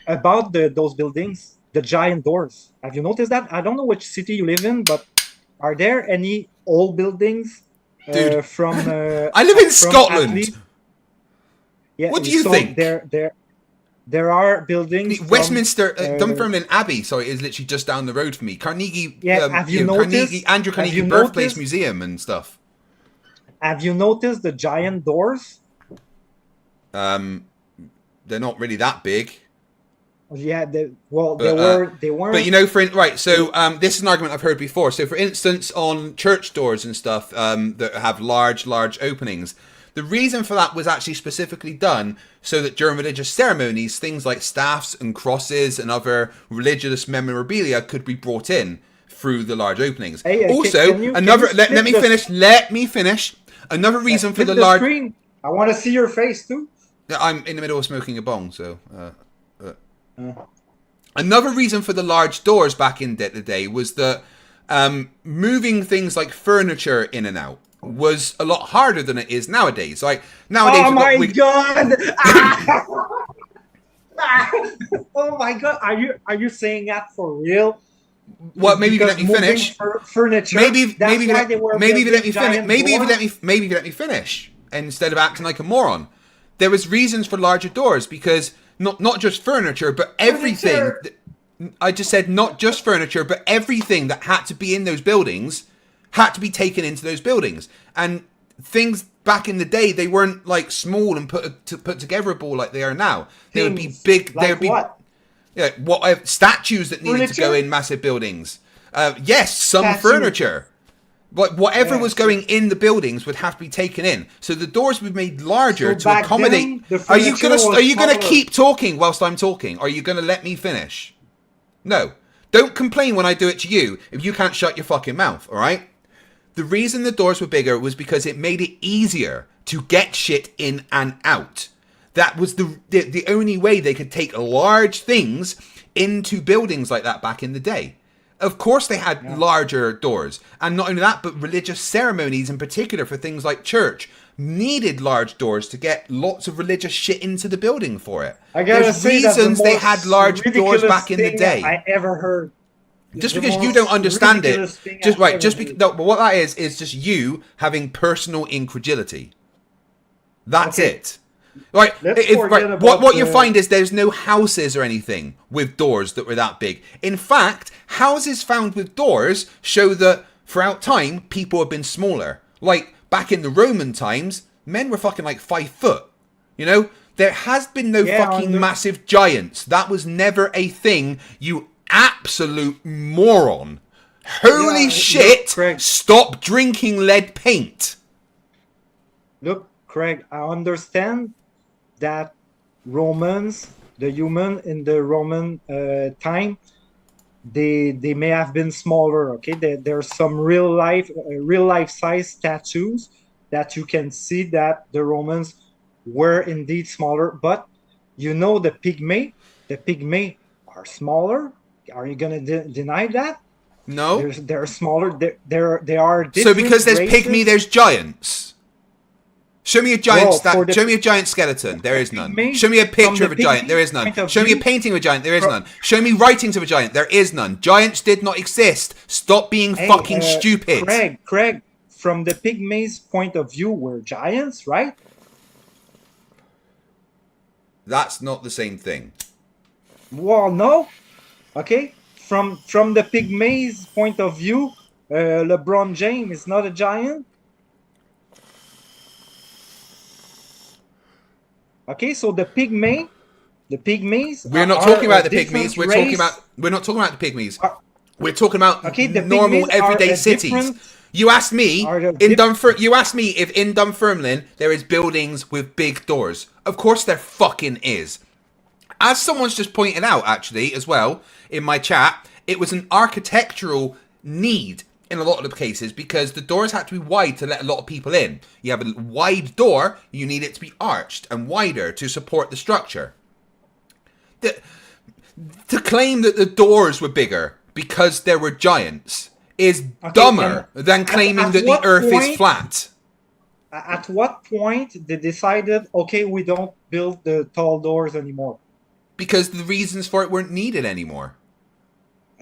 about those buildings, the giant doors. Have you noticed that? I don't know which city you live in, but are there any old buildings Dude, from? I live in from Scotland. Yeah. What do you so think? There are buildings. Westminster, Dunfermline Abbey, sorry, is literally just down the road from me. Carnegie, Yeah, have you noticed? Andrew Carnegie Birthplace Museum and stuff. Have you noticed the giant doors? They're not really that big. Yeah, they weren't. But you know, right. So this is an argument I've heard before. So for instance, on church doors and stuff that have large openings, the reason for that was actually specifically done so that during religious ceremonies, things like staffs and crosses and other religious memorabilia could be brought in through the large openings. Hey, also, let me finish. Another reason for the large screen. I want to see your face too. I'm in the middle of smoking a bong, so. Another reason for the large doors back in the day was that moving things like furniture in and out was a lot harder than it is nowadays. Like nowadays, oh my god! Oh my god! Are you saying that for real? Well, maybe if you let me finish. Furniture. Maybe if you let me finish instead of acting like a moron. There was reasons for larger doors because not just furniture, but everything. I just said not just furniture, but everything that had to be in those buildings had to be taken into those buildings. And things back in the day, they weren't like small and put togetherable like they are now. They would be big. Like they would be what? Statues that needed to go in massive buildings. Yes, some furniture. But whatever was going in the buildings would have to be taken in. So the doors were made larger to accommodate. Are you gonna keep talking whilst I'm talking? Are you gonna let me finish? No. Don't complain when I do it to you if you can't shut your fucking mouth, alright? The reason the doors were bigger was because it made it easier to get shit in and out. That was the only way they could take large things into buildings like that back in the day. Of course they had larger doors. And not only that, but religious ceremonies in particular for things like church needed large doors to get lots of religious shit into the building for it. There's reasons they had large doors back in the day. I ever heard. Just because you don't understand it, but what that is just you having personal incredulity. That's it. Right, what you find is there's no houses or anything with doors that were that big. In fact, houses found with doors show that throughout time, people have been smaller. Like, back in the Roman times, men were fucking like 5 foot. You know? There has been no fucking massive giants. That was never a thing, you absolute moron. Holy shit! Stop drinking lead paint. Look, Craig, I understand that the human in the Roman time, they may have been smaller. Okay, there's some real life size statues that you can see that the Romans were indeed smaller. But you know the pygmy are smaller Are you gonna deny that? No. They're smaller. There are different. So because there's races. pygmy, there's giants. Show me a giant. Well, Show me a giant skeleton. There is none. pygmy, Show me a from picture the of a giant. There is pygmy none. point of Show me a view- painting of a giant. There is From- none. Show me writings of a giant. There is none. Giants did not exist. Stop being Hey, fucking stupid. Craig, from the pygmies' point of view, we're giants, right? That's not the same thing. Well, no. Okay. From the pygmies' point of view, LeBron James is not a giant. Okay, so the pygmies. We're not talking about the pygmies. We're talking about the pygmies. We're talking about Okay, the normal pygmies are everyday a cities. different- You asked me are a you asked me if in Dunfermline there is buildings with big doors. Of course there fucking is. As someone's just pointed out, actually, as well, in my chat, it was an architectural need in a lot of the cases because the doors had to be wide to let a lot of people in. You have a wide door, you need it to be arched and wider to support the structure. To claim that the doors were bigger because there were giants is dumber than claiming that the earth is flat. At what point they decided, okay, we don't build the tall doors anymore? Because the reasons for it weren't needed anymore.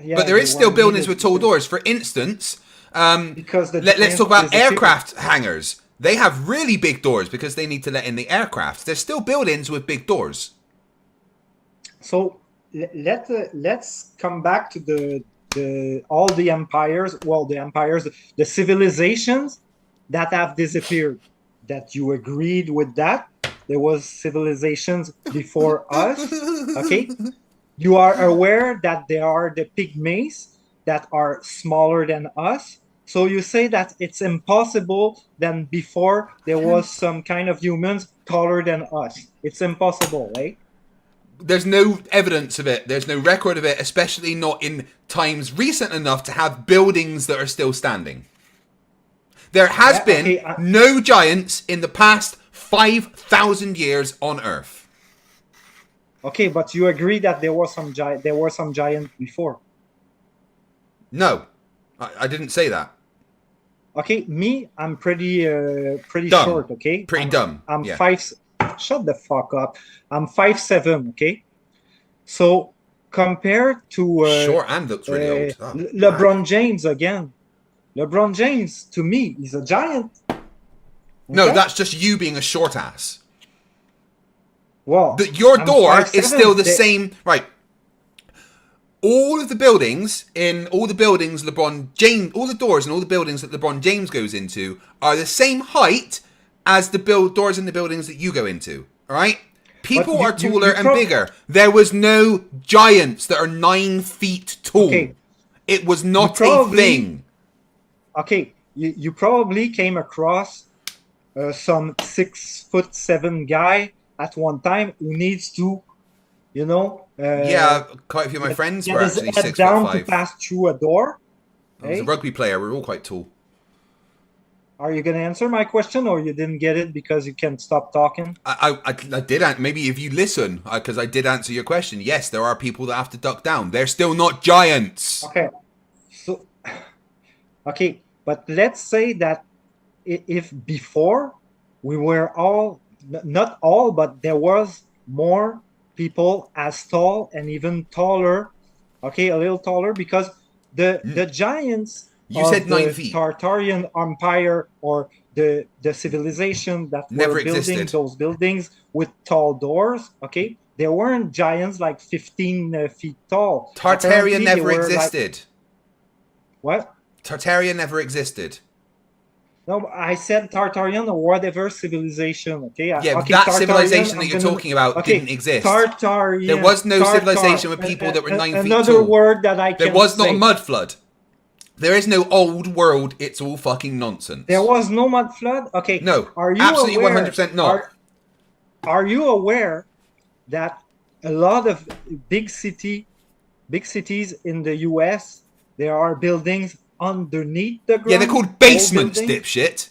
Yeah, But there is they still weren't buildings needed with tall because- doors. For instance, Because the let's talk about giant is a aircraft hangars. They have really big doors because they need to let in the aircraft. There's still buildings with big doors. So let's come back to all the empires. Well, the civilizations that have disappeared. That you agreed with that. There was civilizations before us. Okay, you are aware that there are the pygmies that are smaller than us. So you say that it's impossible than before there was some kind of humans taller than us. It's impossible, right? There's no evidence of it. There's no record of it, especially not in times recent enough to have buildings that are still standing. There has been no giants in the past 5,000 years on Earth. Okay, but you agree that there were some giants before. No, I didn't say that. Okay, I'm pretty Dumb. short. Okay, Pretty dumb. I'm Yeah. 5. Shut the fuck up. I'm 5'7". Okay, so compared to Short and looks really old. Oh, LeBron James again. LeBron James to me is a giant. No, Okay? that's just you being a short ass. Well, Your I'm door 5'7". is still the same. Right. All of the buildings all the doors and all the buildings that LeBron James goes into are the same height as the doors in the buildings that you go into. All right? People are taller and bigger. There was no giants that are 9 feet tall. Okay. It was not a thing. Okay, you probably came across some 6'7" guy at one time who needs to, Yeah, quite a few of my friends were his actually head down to 6'5". pass through a door. I was a rugby player. We were all quite tall. Are you going to answer my question, or you didn't get it because you can't stop talking? I did. Maybe if you listen, because I did answer your question. Yes, there are people that have to duck down. They're still not giants. Okay, but let's say that if before we were all, not all, but there was more people as tall and even taller, okay, a little taller, because the giants You said 9 the feet. Tartarian Empire or the civilization that Never were building existed. those buildings with tall doors, okay, they weren't giants like 15 feet tall. Tartaria Apparently, they never were existed. What? Tartaria never existed. No, I said Tartarian or whatever civilization, okay? Yeah, okay, that Tartarian, civilization that I'm you're gonna- talking about okay, didn't exist. Tartarian. There was no civilization with people that were 9 feet Another tall. word that I can There was not say. a mud flood. There is no old world. It's all fucking nonsense. There was no mud flood? Okay. No, Are you absolutely aware, 100% not. Are you aware that a lot of big cities in the US, there are buildings underneath the ground? Yeah, they're called basements, Old buildings? dipshit.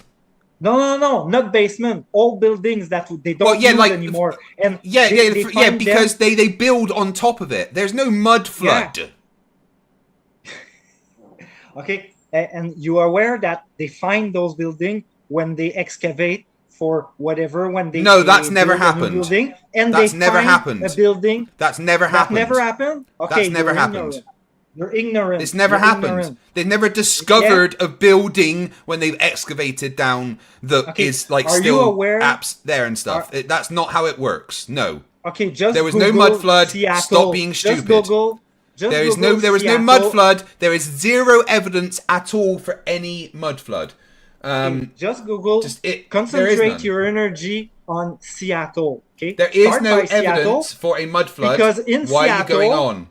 No, not basement. Old buildings that they don't use anymore. And Yeah, they find because they build on top of it. There's no mud flood. Okay, and you are aware that they find those buildings when they excavate for whatever, when they No, that's never build a new happened. building, and That's they never find happened. a building That's never that happened. never happened. Okay, That's never you're happened. ignorant. You're ignorant. It's never You're happened. ignorant. They've never discovered a building when they've excavated down that is like Are you still aware? apps there and stuff. That's not how it works. No. Okay, just There was Google no mud flood. Seattle. Stop being Just stupid. Google. Just There Google was no Seattle. mud flood. There is zero evidence at all for any mud flood. Just Google. There is Concentrate none. your energy on Seattle. Okay. There is Start no by Seattle, evidence for a mud flood. because in Why are you going Seattle- on?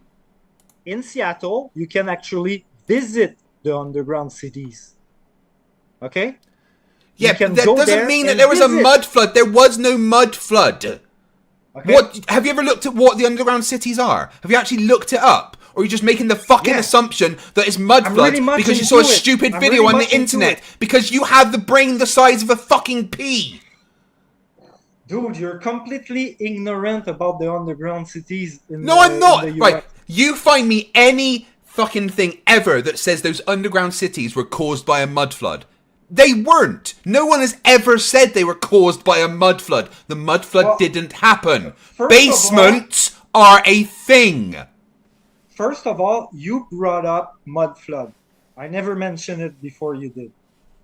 In Seattle, you can actually visit the underground cities. Okay. Yeah, can that go doesn't there mean that and there was a visit. mud flood. There was no mud flood. Okay? What have you ever looked at what the underground cities are? Have you actually looked it up? Or are you just making the fucking Yeah. assumption that it's mud I'm flood really much because you saw a into it. stupid I'm video really on the much into internet? it. Because you have the brain the size of a fucking pea. Dude, you're completely ignorant about the underground cities in No, the, I'm not. in the Right. US. You find me any fucking thing ever that says those underground cities were caused by a mud flood. They weren't. No one has ever said they were caused by a mud flood. The mud flood Well, didn't happen. first of all- Basements are a thing. First of all, you brought up mud flood. I never mentioned it before you did.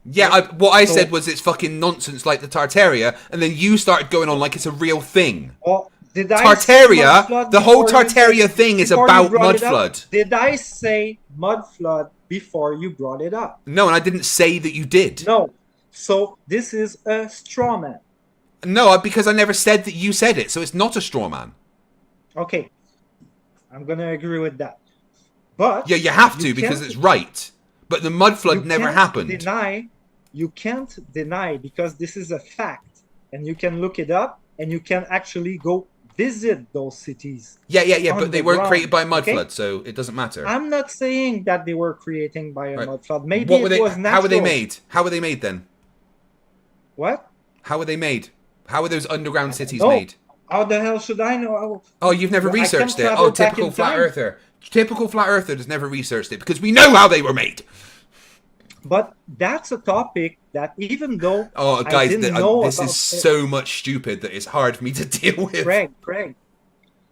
Yeah, what I So- said was it's fucking nonsense like the Tartaria, and then you started going on like it's a real thing. Well, did I say Tartaria, mud flood the whole before you Tartaria said- thing is before you about brought mud it up? flood. Did I say mud flood before you brought it up? No, and I didn't say that you did. No. So this is a straw man. No, because I never said that you said it, so it's not a straw man. Okay. I'm going to agree with that. But Yeah, you have to because can't- it's right. But the mud flood you never can't happened. You can't deny because this is a fact. And you can look it up and you can actually go visit those cities. Yeah, on but they the weren't ground, created by a mud okay? flood, so it doesn't matter. I'm not saying that they were creating by a Right. mud flood. Maybe What were it they? was natural. How were they made? How were they made then? What? How were they made? How were those underground cities No. made? How the hell should I know? Oh, you've never Well, I can researched it. travel Oh, back typical in flat time. earther. Typical flat earther has never researched it because we know how they were made. But that's a topic that even though Oh, I guys, didn't know this about is so much stupid that it's hard for me to deal with. Craig,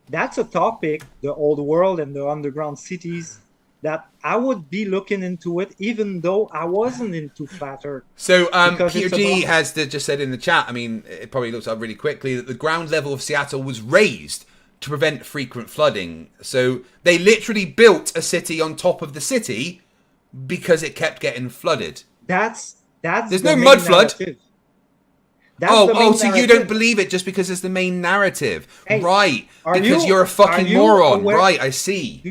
that's a topic, the old world and the underground cities, that I would be looking into it even though I wasn't into flat earth. So, Because Peter it's G about- has just said in the chat, I mean, it probably looks up really quickly, that the ground level of Seattle was raised to prevent frequent flooding. So they literally built a city on top of the city because it kept getting flooded. There's There's the no main mud flood. narrative. That's the main So you narrative. don't believe it just because it's the main narrative. Hey, right. are Because you- you're a fucking are you moron. aware- Right, I see.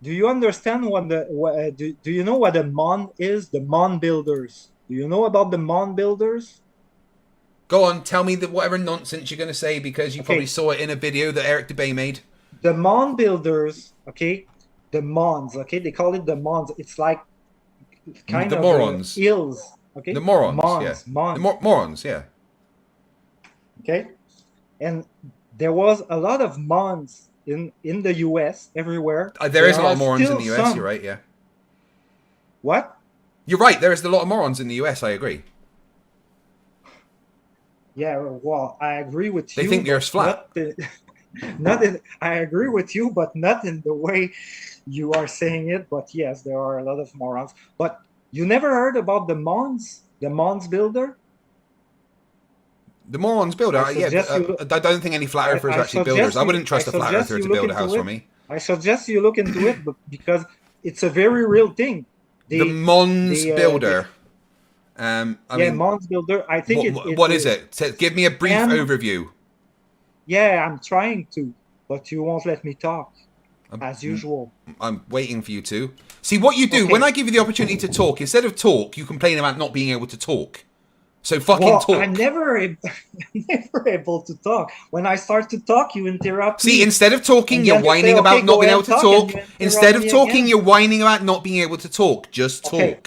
Do you understand do you know what a mon is? The mon builders. Do you know about the mon builders? Go on, tell me that whatever nonsense you're going to say because you Okay. probably saw it in a video that Eric DeBay made. The mon builders, okay? The mons, okay? They call it the mons. It's like kind The of morons. hills, okay? The morons, Mons, yeah. mons, The morons, yeah. okay? And there was a lot of mons in the US everywhere. There is a lot are of morons in still the US, some. you're right, yeah. What? You're right, there is a lot of morons in the US, I agree. Yeah, well, I agree with you. They think the but Earth's flat. I agree with you, but not in the way you are saying it. But yes, there are a lot of morons. But you never heard about the Mons builder? The morons builder, I suggest you- I don't think any flat earthers I are actually suggest builders. I you- wouldn't trust I a flat suggest earther you to look build a into house it. for me. I suggest you look into it because it's a very real thing. The Mons the, builder. I mean, Mons builder. I think what is it? Give me a brief M- overview. Yeah, I'm trying to, but you won't let me talk Um, as usual. I'm waiting for you to. See, what you do, Okay. when I give you the opportunity to talk, instead of talk, you complain about not being able to talk. So fucking Well, talk. I'm never able to talk. When I start to talk, you interrupt See, me. instead of talking, And you're then you whining say, about okay, not go being ahead able to and talk. talk, and you interrupt Instead of me talking, again. you're whining about not being able to talk. Just talk. Okay.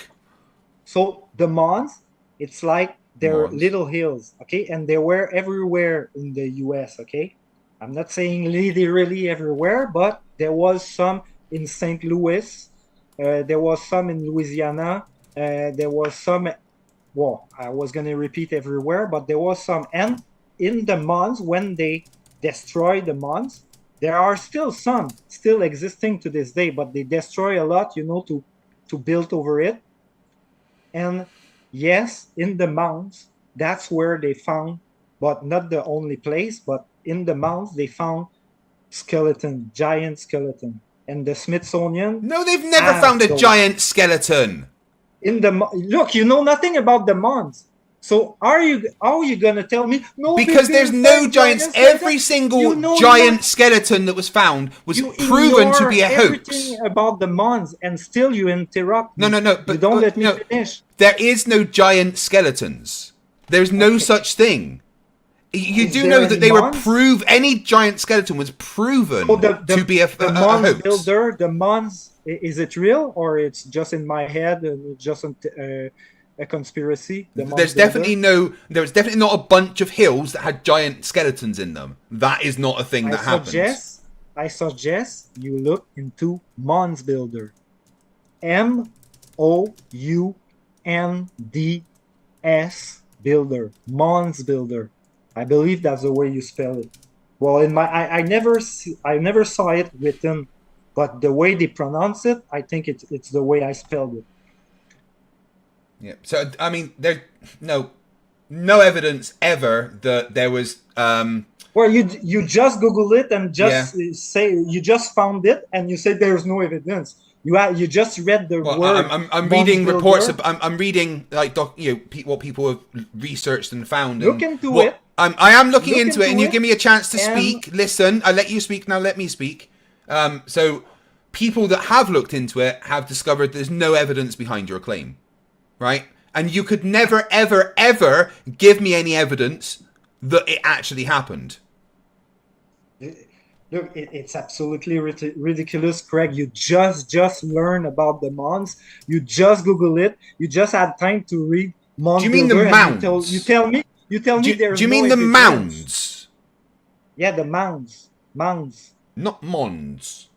So the Mons, it's like they're Mons. little hills, okay? And they were everywhere in the US, okay? I'm not saying literally everywhere, but there was some in St. Louis. There was some in Louisiana. There was some. Well, I was going to repeat everywhere, but there was some. And in the months when they destroy the months, there are still some still existing to this day, but they destroy a lot, to build over it. And yes, in the mounds, that's where they found, but not the only place, but in the mounds they found skeleton, giant skeleton. And the Smithsonian. No, they've never found a giant skeleton. Look, you know nothing about the mounds. So how are you gonna tell me no? Because there's no giants. Every single giant skeleton that was found was proven to be a hoax. Everything about the mounds, and still you interrupt. No. But you don't let me finish. There is no giant skeletons. There's no such thing. You do know that they were proved. Any giant skeleton was proven to be a hoax. Builder, the mounds, is it real or it's just in my head? Just a conspiracy. There's definitely not a bunch of hills that had giant skeletons in them. That is not a thing that happens. I suggest you look into Mons Builder. MOUNDS Builder. Mons Builder. I believe that's the way you spell it. Well, I never saw it written, but the way they pronounce it, I think it's the way I spelled it. Yeah. So I mean, there's no evidence ever that there was. Well, you just Google it and just say you just found it and you say there's no evidence. You just read the word. I'm reading reports. I'm reading what people have researched and found. Look into it. I am looking into it, and you give me a chance to speak. Listen, I let you speak. Now let me speak. So people that have looked into it have discovered there's no evidence behind your claim. Right? And you could never, ever, ever give me any evidence that it actually happened. Look, it's absolutely ridiculous, Craig. You just learn about the mounds. You just Google it. You just had time to read Mons. Do you mean the mounds? You tell me there's. Do you mean the mounds? Yeah, the mounds. Mounds. Not Mons.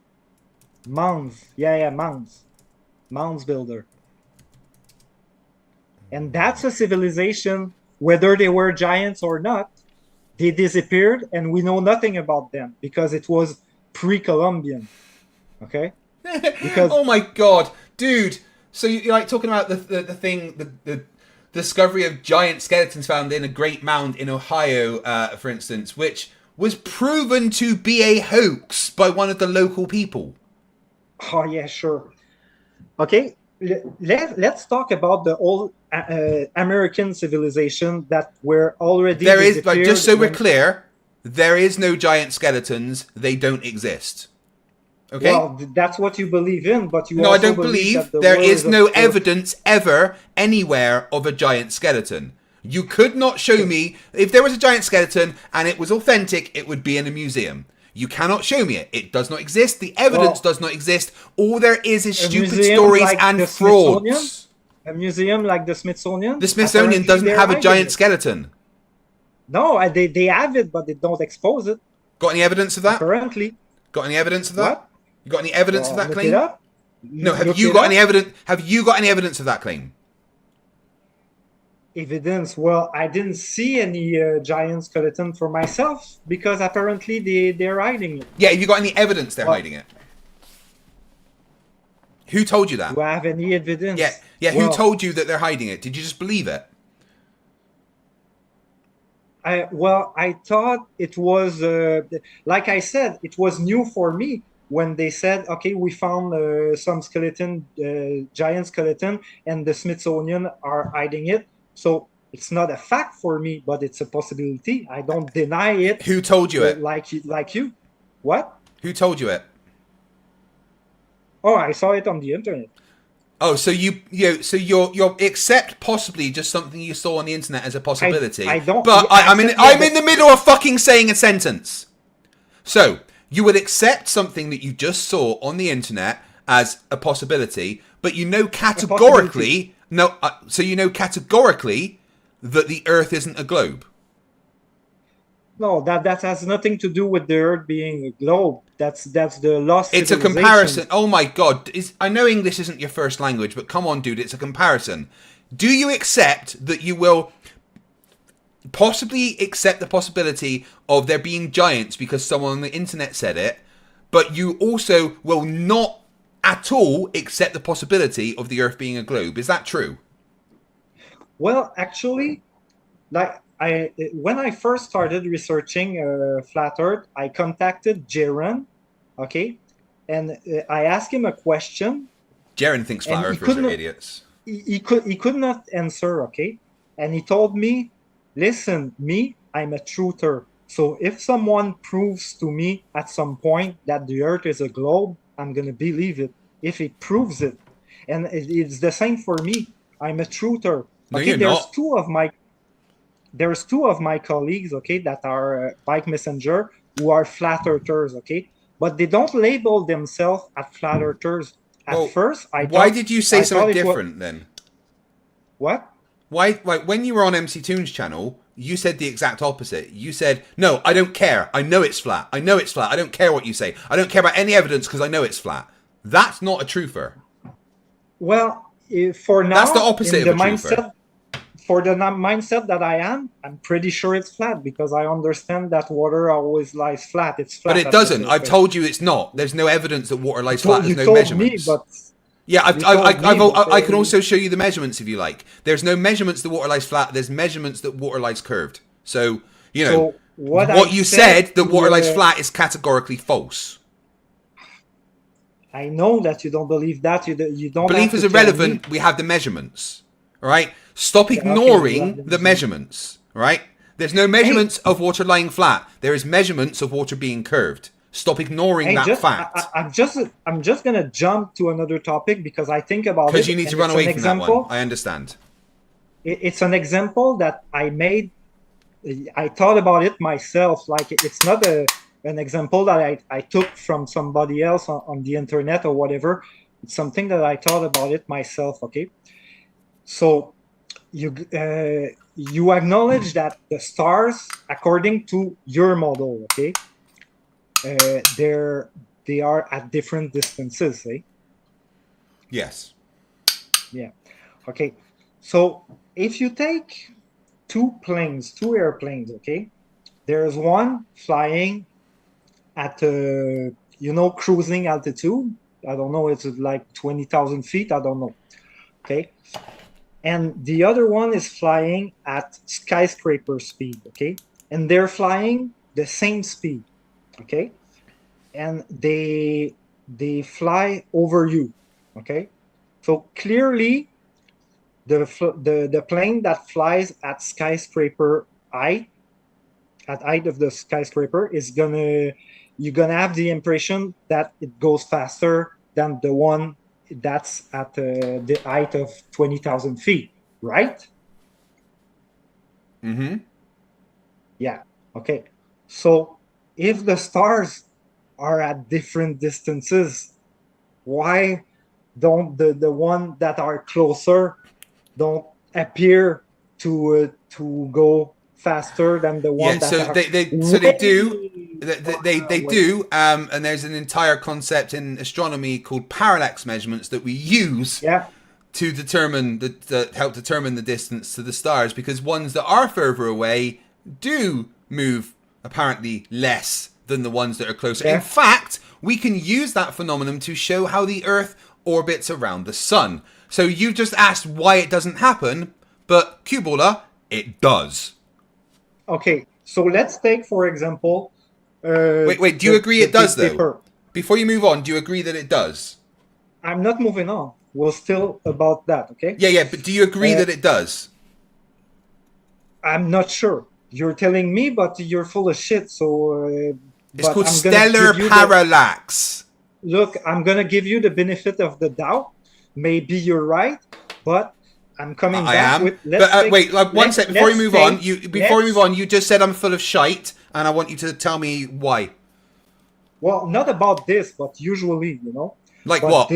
Mounds. Yeah, mounds. Mounds Builder. And that's a civilization, whether they were giants or not, they disappeared and we know nothing about them because it was pre-Columbian. Okay? Because oh my god, dude. So you're like talking about the discovery of giant skeletons found in a great mound in Ohio, for instance, which was proven to be a hoax by one of the local people. Oh yeah, sure. Okay. Let's talk about the old American civilization that were already there is just so we're clear, there is no giant skeletons. They don't exist. Okay. Well, that's what you believe in, but you no, also I don't believe there is no evidence ever anywhere of a giant skeleton. You could not show me if there was a giant skeleton and it was authentic. It would be in a museum. You cannot show me it. It does not exist. The evidence does not exist. All there is stupid stories and frauds. A museum like the Smithsonian? The Smithsonian doesn't have a giant skeleton. No, they have it, but they don't expose it. Got any evidence of that? Apparently. Got any evidence of that? What? You got any evidence of that claim? No, have you got any evidence? Have you got any evidence of that claim? Evidence? Well, I didn't see any giant skeleton for myself because apparently they're hiding it. Yeah, have you got any evidence they're hiding it? Who told you that? Do I have any evidence? Yeah. Who told you that they're hiding it? Did you just believe it? I thought it was like I said, it was new for me when they said, okay, we found some skeleton, giant skeleton, and the Smithsonian are hiding it. So it's not a fact for me, but it's a possibility. I don't deny it. Who told you it? Like you. What? Who told you it? Oh, I saw it on the internet. Oh, so you accept possibly just something you saw on the internet as a possibility. I don't. But I'm in the middle of fucking saying a sentence. So you would accept something that you just saw on the internet as a possibility, but you know categorically. So you know categorically that the Earth isn't a globe. No, that has nothing to do with the Earth being a globe. That's the lost It's a civilization. comparison. Oh my god. I know English isn't your first language, but come on, dude, it's a comparison. Do you accept that you will possibly accept the possibility of there being giants because someone on the internet said it, but you also will not at all accept the possibility of the Earth being a globe? Is that true? Well, actually, like when I first started researching flat Earth, I contacted Jaron, okay, and I asked him a question, Jaren thinks flat and earthers are idiots. he could not answer, okay, and he told me, "Listen, I'm a truther. So if someone proves to me at some point that the Earth is a globe, I'm gonna believe it if it proves it, and it's the same for me. I'm a truther. No, Okay, you're not. There's two of my colleagues, okay, that are bike messenger who are flat earthers, okay, but they don't label themselves as flat earthers. At Well, first, why did you say something it was different then? what? Why, like, when you were on MC Toon's channel, you said the exact opposite. You said, no, I don't care. I know it's flat. I know it's flat. I don't care what you say. I don't care about any evidence because I know it's flat. That's not a truther. Well, for now, that's the opposite in of the a mindset, truther. For the mindset that I am, I'm pretty sure it's flat because I understand that water always lies flat. It's flat. But it doesn't. I've told you it's not. There's no evidence that water lies flat. There's no measurements. Me, but yeah, I can also show you the measurements if you like. There's no measurements that water lies flat. There's measurements that water lies curved. So, you know, what you said that water lies flat is categorically false. I know that you don't believe that. You don't. Belief is irrelevant. We have the measurements. All right? Stop ignoring the measurements. All right? There's no measurements of water lying flat. There is measurements of water being curved. Stop ignoring that fact. I'm just gonna jump to another topic because I think about it. Because you need to run away from that one. I understand. It's an example that I made. I thought about it myself. Like it's not an example that I took from somebody else on the internet or whatever. It's something that I thought about it myself. Okay, so you acknowledge that the stars, according to your model, okay, they are at different distances, eh? Yes. Yeah. Okay. So if you take two airplanes, okay, there's one flying at cruising altitude. I don't know, it's like 20,000 feet. I don't know. Okay. And the other one is flying at skyscraper speed. Okay. And they're flying the same speed. Okay. And they fly over you. Okay. So clearly the plane that flies at skyscraper height, at height of the skyscraper, you're gonna have the impression that it goes faster than the one that's at the height of 20,000 feet, right? Mm-hmm. Yeah. Okay. So if the stars are at different distances, why don't the one that are closer don't appear to go faster than the one that they do, and there's an entire concept in astronomy called parallax measurements that we use to determine help determine the distance to the stars, because ones that are further away do move apparently less than the ones that are closer. In fact, we can use that phenomenon to show how the Earth orbits around the sun. So you just asked why it doesn't happen, but Cubola, it does. Okay, so let's take, for example... wait, do you agree it does, though? Paper. Before you move on, do you agree that it does? I'm not moving on. We're still about that, okay? Yeah, but do you agree that it does? I'm not sure. You're telling me, but you're full of shit, so... it's called stellar parallax. Look, I'm going to give you the benefit of the doubt. Maybe you're right, but I'm coming back with... wait, like 1 second, before we move on, you just said I'm full of shite, and I want you to tell me why. Well, not about this, but usually, you know. Like but what?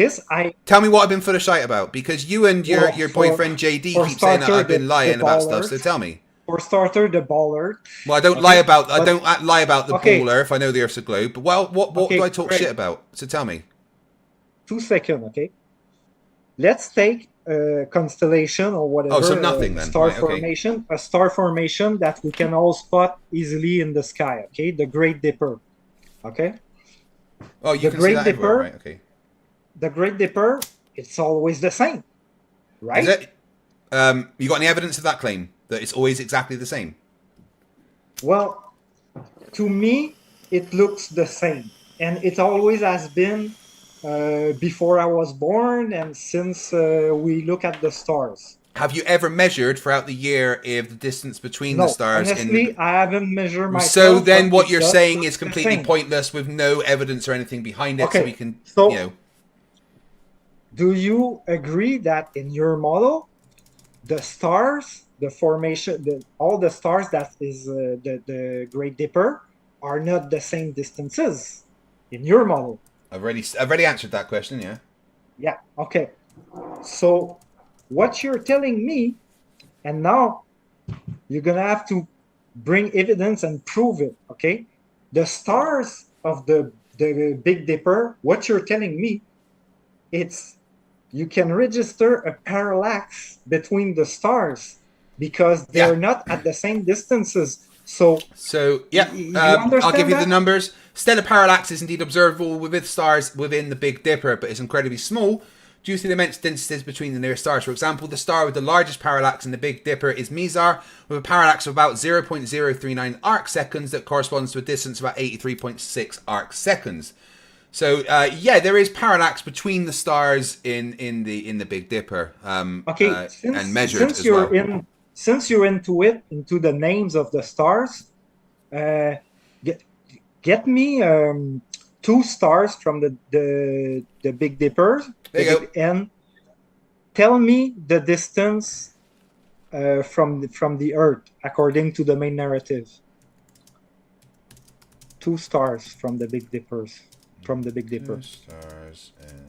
Tell me what I've been full of shite about, because you and your boyfriend JD keep saying that I've been lying about stuff, so tell me. For starter, the ball Earth. Well, I don't lie about the Okay. ball Earth. I know the Earth's a globe. But what Okay, do I talk great. shit about? So tell me. 2 seconds, okay? Let's take a constellation or whatever. Oh, so nothing then. Star Right, okay. formation, a star formation that we can all spot easily in the sky, okay? The Great Dipper, okay? Oh, you The can Great see that everywhere, Dipper- right? Okay. The Great Dipper, it's always the same, right? Is it? You got any evidence of that claim? That it's always exactly the same? Well, to me, it looks the same. And it always has been before I was born and since we look at the stars. Have you ever measured throughout the year if the distance between No, the stars honestly, I haven't measured myself. So then but what it you're does saying look is the completely same. pointless with no evidence or anything behind it, so Okay, we can, so- you know. Do you agree that in your model, the stars, the formation, all the stars that is the Great Dipper are not the same distances in your model? I've already answered that question, yeah. Yeah, okay. So what you're telling me, and now you're gonna have to bring evidence and prove it, okay? The stars of the Big Dipper, what you're telling me, it's you can register a parallax between the stars because they're Yeah. not at the same distances. So yeah, you I'll understand give you the that? numbers. Stellar parallax is indeed observable with stars within the Big Dipper, but it's incredibly small due to the immense distances between the nearest stars. For example, the star with the largest parallax in the Big Dipper is Mizar, with a parallax of about 0.039 arc seconds that corresponds to a distance of about 83.6 arc seconds. So yeah, there is parallax between the stars in the Big Dipper, Okay, and measured as well. Since you're into the names of the stars, get me 2 stars from the Big Dippers, There you go. and tell me the distance from the Earth according to the main narrative. 2 stars from the Big Dippers, from the Big Dipper. 2 stars and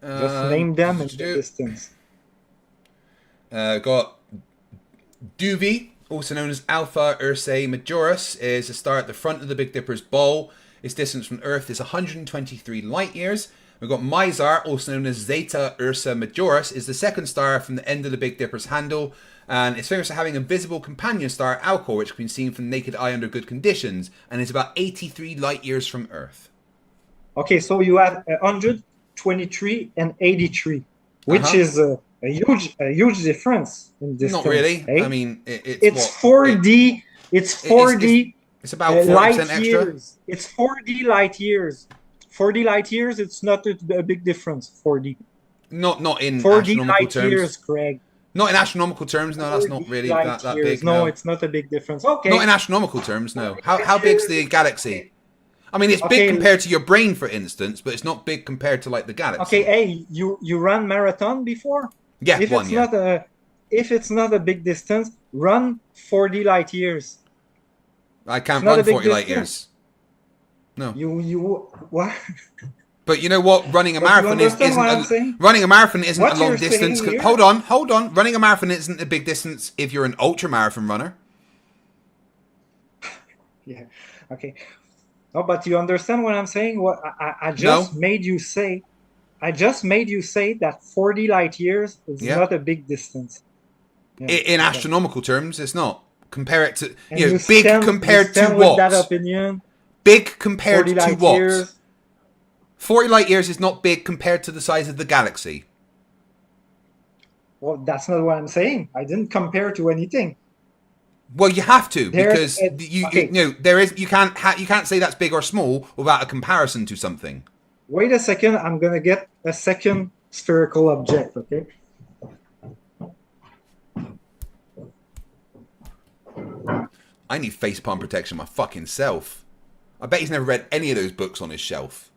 Just name them and the distance. Got Duvi, also known as Alpha Ursae Majoris, is a star at the front of the Big Dipper's bowl. Its distance from Earth is 123 light years. We've got Mizar, also known as Zeta Ursa Majoris, is the second star from the end of the Big Dipper's handle, and it's famous for having a visible companion star, Alcor, which can be seen from the naked eye under good conditions, and is about 83 light years from Earth. Okay, so you have 123 and 83, which is a huge difference in distance. Not really. Eh? I mean, it's 4D. It's 4D. It's about 40% light extra. years. It's 4D light years. 4D light years. It's not a big difference. 4D. Not in 4D astronomical light terms. years, Craig. Not in astronomical terms. No, that's not really that big. No, it's not a big difference. Okay. Not in astronomical terms. No. How big's the galaxy? I mean, it's big compared to your brain, for instance, but it's not big compared to like the galaxy. Okay. Hey, you ran marathon before? Yeah, if it's not a big distance, run 4D light years. I can't run 40 light years. No. You what? But you know what? Running a marathon isn't a long distance. Hold on. Running a marathon isn't a big distance if you're an ultra marathon runner. Yeah. Okay. No, but you understand what I'm saying? What I just made you say. I just made you say that 40 light years is not a big distance. Yeah. In astronomical terms, it's not. Compare it to big compared to what? That opinion. Big compared to what? Years. 40 light years is not big compared to the size of the galaxy. Well, that's not what I'm saying. I didn't compare to anything. Well, you have to because you can't say that's big or small without a comparison to something. Wait a second. I'm gonna get a second spherical object. Okay. I need facepalm protection my fucking self. I bet he's never read any of those books on his shelf.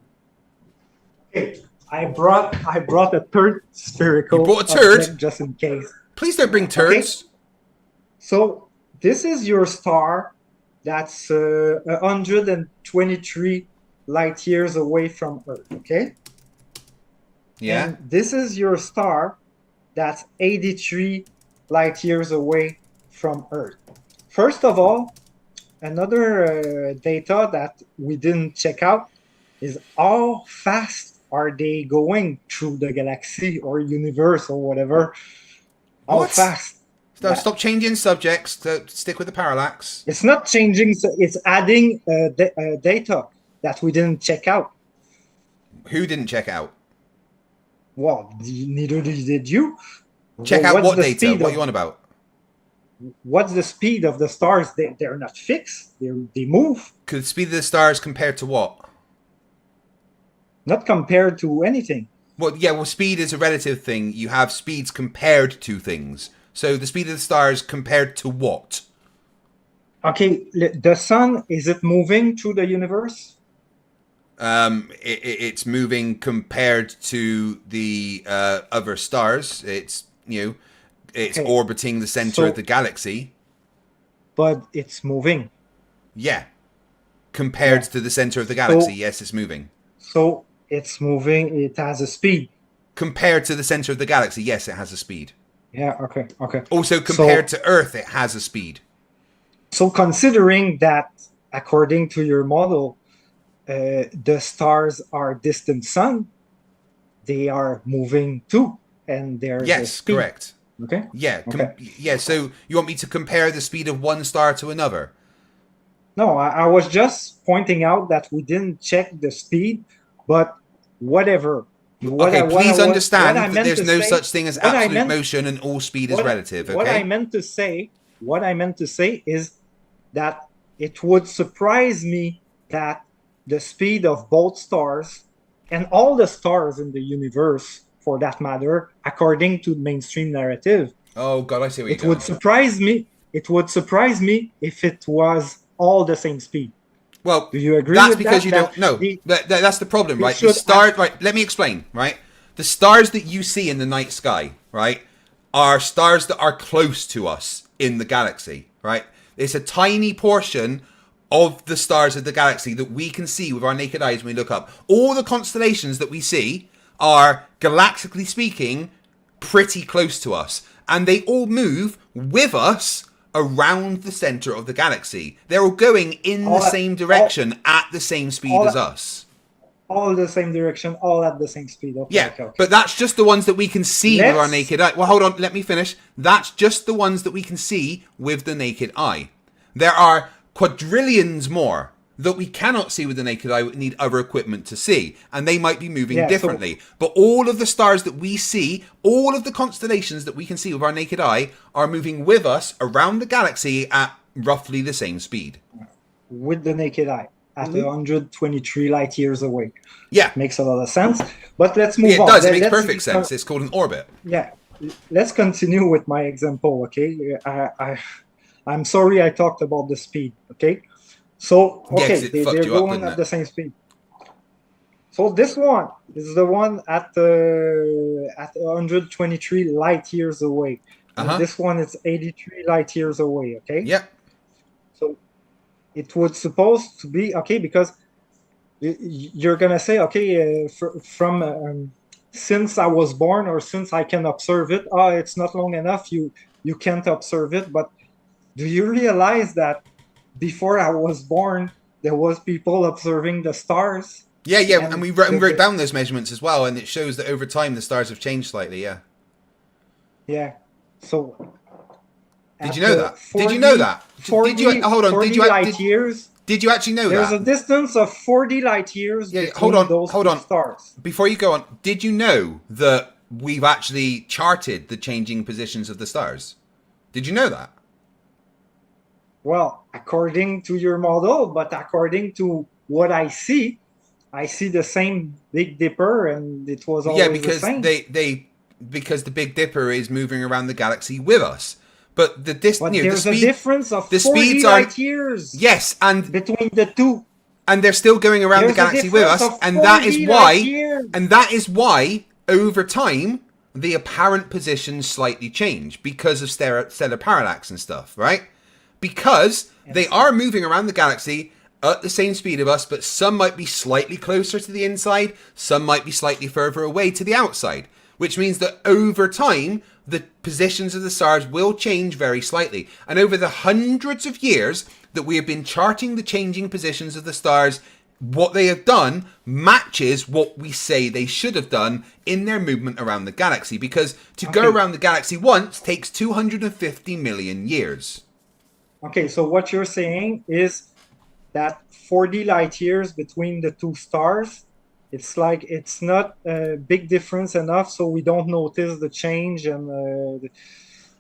Okay, I brought a third spherical. You brought a turd? Just in case. Please don't bring turds. Okay. So this is your star that's 123 light years away from Earth, okay? Yeah. And this is your star that's 83 light years away from Earth. First of all, another data that we didn't check out is how fast are they going through the galaxy or universe or whatever. How What? fast? Stop changing subjects to stick with the parallax. It's not changing, so it's adding data that we didn't check out. Who didn't check out? Well, neither did you. Check Well, out what data? What are you on about? What's the speed of the stars? They're not fixed. They move. Could the speed of the stars compared to what? Not compared to anything. Well, yeah, well, speed is a relative thing. You have speeds compared to things. So the speed of the stars compared to what? Okay, the sun, is it moving through the universe? It's moving compared to the other stars. It's, it's Okay. orbiting the center of the galaxy. But it's moving. Yeah. Compared to the center of the galaxy, yes, it's moving. So it's moving, it has a speed. Compared to the center of the galaxy, yes, it has a speed. Yeah, okay. Also, compared to Earth, it has a speed. So considering that, according to your model, the stars are distant sun, they are moving too, and there's a Yes, speed. correct. Okay. Yeah, Okay. yeah. So you want me to compare the speed of one star to another? No, I was just pointing out that we didn't check the speed, but whatever. Okay, please understand what I that meant there's to no say- such thing as what I absolute meant- motion, and all speed is relative. Okay. What I meant to say is that it would surprise me that the speed of both stars and all the stars in the universe, for that matter, according to mainstream narrative, Oh God, I see what you're it going. would surprise me. It would surprise me if it was all the same speed. Well, Do you agree that's with because that? you don't That know. the- That's the problem, you right? The should stars, right? Let me explain, right? The stars that you see in the night sky, right, are stars that are close to us in the galaxy, right? It's a tiny portion of the stars of the galaxy that we can see with our naked eyes when we look up. All the constellations that we see are, galactically speaking, pretty close to us, and they all move with us around the center of the galaxy. They're all going in the same direction at the same speed as us. all the same direction, all at the same speed. Okay, Yeah, okay. but that's just the ones that we can see with our Let's- naked eye. Well, hold on, let me finish. That's just the ones that we can see with the naked eye. There are quadrillions more that we cannot see with the naked eye. We need other equipment to see, and they might be moving Yeah, so- differently. But all of the stars that we see, all of the constellations that we can see with our naked eye, are moving with us around the galaxy at roughly the same speed. With the naked eye, at Mm-hmm. 123 light years away. Yeah, Makes a lot of sense. But let's move yeah, on. it does. It makes Let's- perfect sense. It's called an orbit. Yeah, let's continue with my example. Okay, I'm sorry I talked about the speed. Okay, so Yeah, 'cause okay, it they're fucked you up, going didn't at it? the same speed. So this one is the one at 123 light years away. And Uh-huh. this one is 83 light years away. Okay. Yep. So it was supposed to be okay because you're gonna say okay from since I was born or since I can observe it. Oh, it's not long enough. You can't observe it. But do you realize that before I was born, there was people observing the stars? Yeah, yeah, And and we wrote the- down those measurements as well, and it shows that over time the stars have changed slightly. Yeah. Yeah. So. Did you know that? Did you know that? Did you hold on? 40 Did you light years? did you actually know There's that? a distance of 40 light years Yeah, between hold on, those hold two on. stars. Before you go on, did you know that we've actually charted the changing positions of the stars? Did you know that? Well, according to your model, but according to what I see the same Big Dipper, and it was always Yeah, the because same. because the Big Dipper is moving around the galaxy with us. But the But there's a difference of the 40 speeds are- light years Yes, and between the two. they're still going around the There's a galaxy with us, difference of and that is 40 why light years. over time the apparent positions slightly change because of stellar parallax and stuff, right? Because they are moving around the galaxy at the same speed of us, but some might be slightly closer to the inside, some might be slightly further away to the outside, which means that over time, the positions of the stars will change very slightly. And over the hundreds of years that we have been charting the changing positions of the stars, what they have done matches what we say they should have done in their movement around the galaxy, because to go around the galaxy once takes 250 million years. Okay, so what you're saying is that 40 light years between the two stars, it's like it's not a big difference enough, so we don't notice the change. And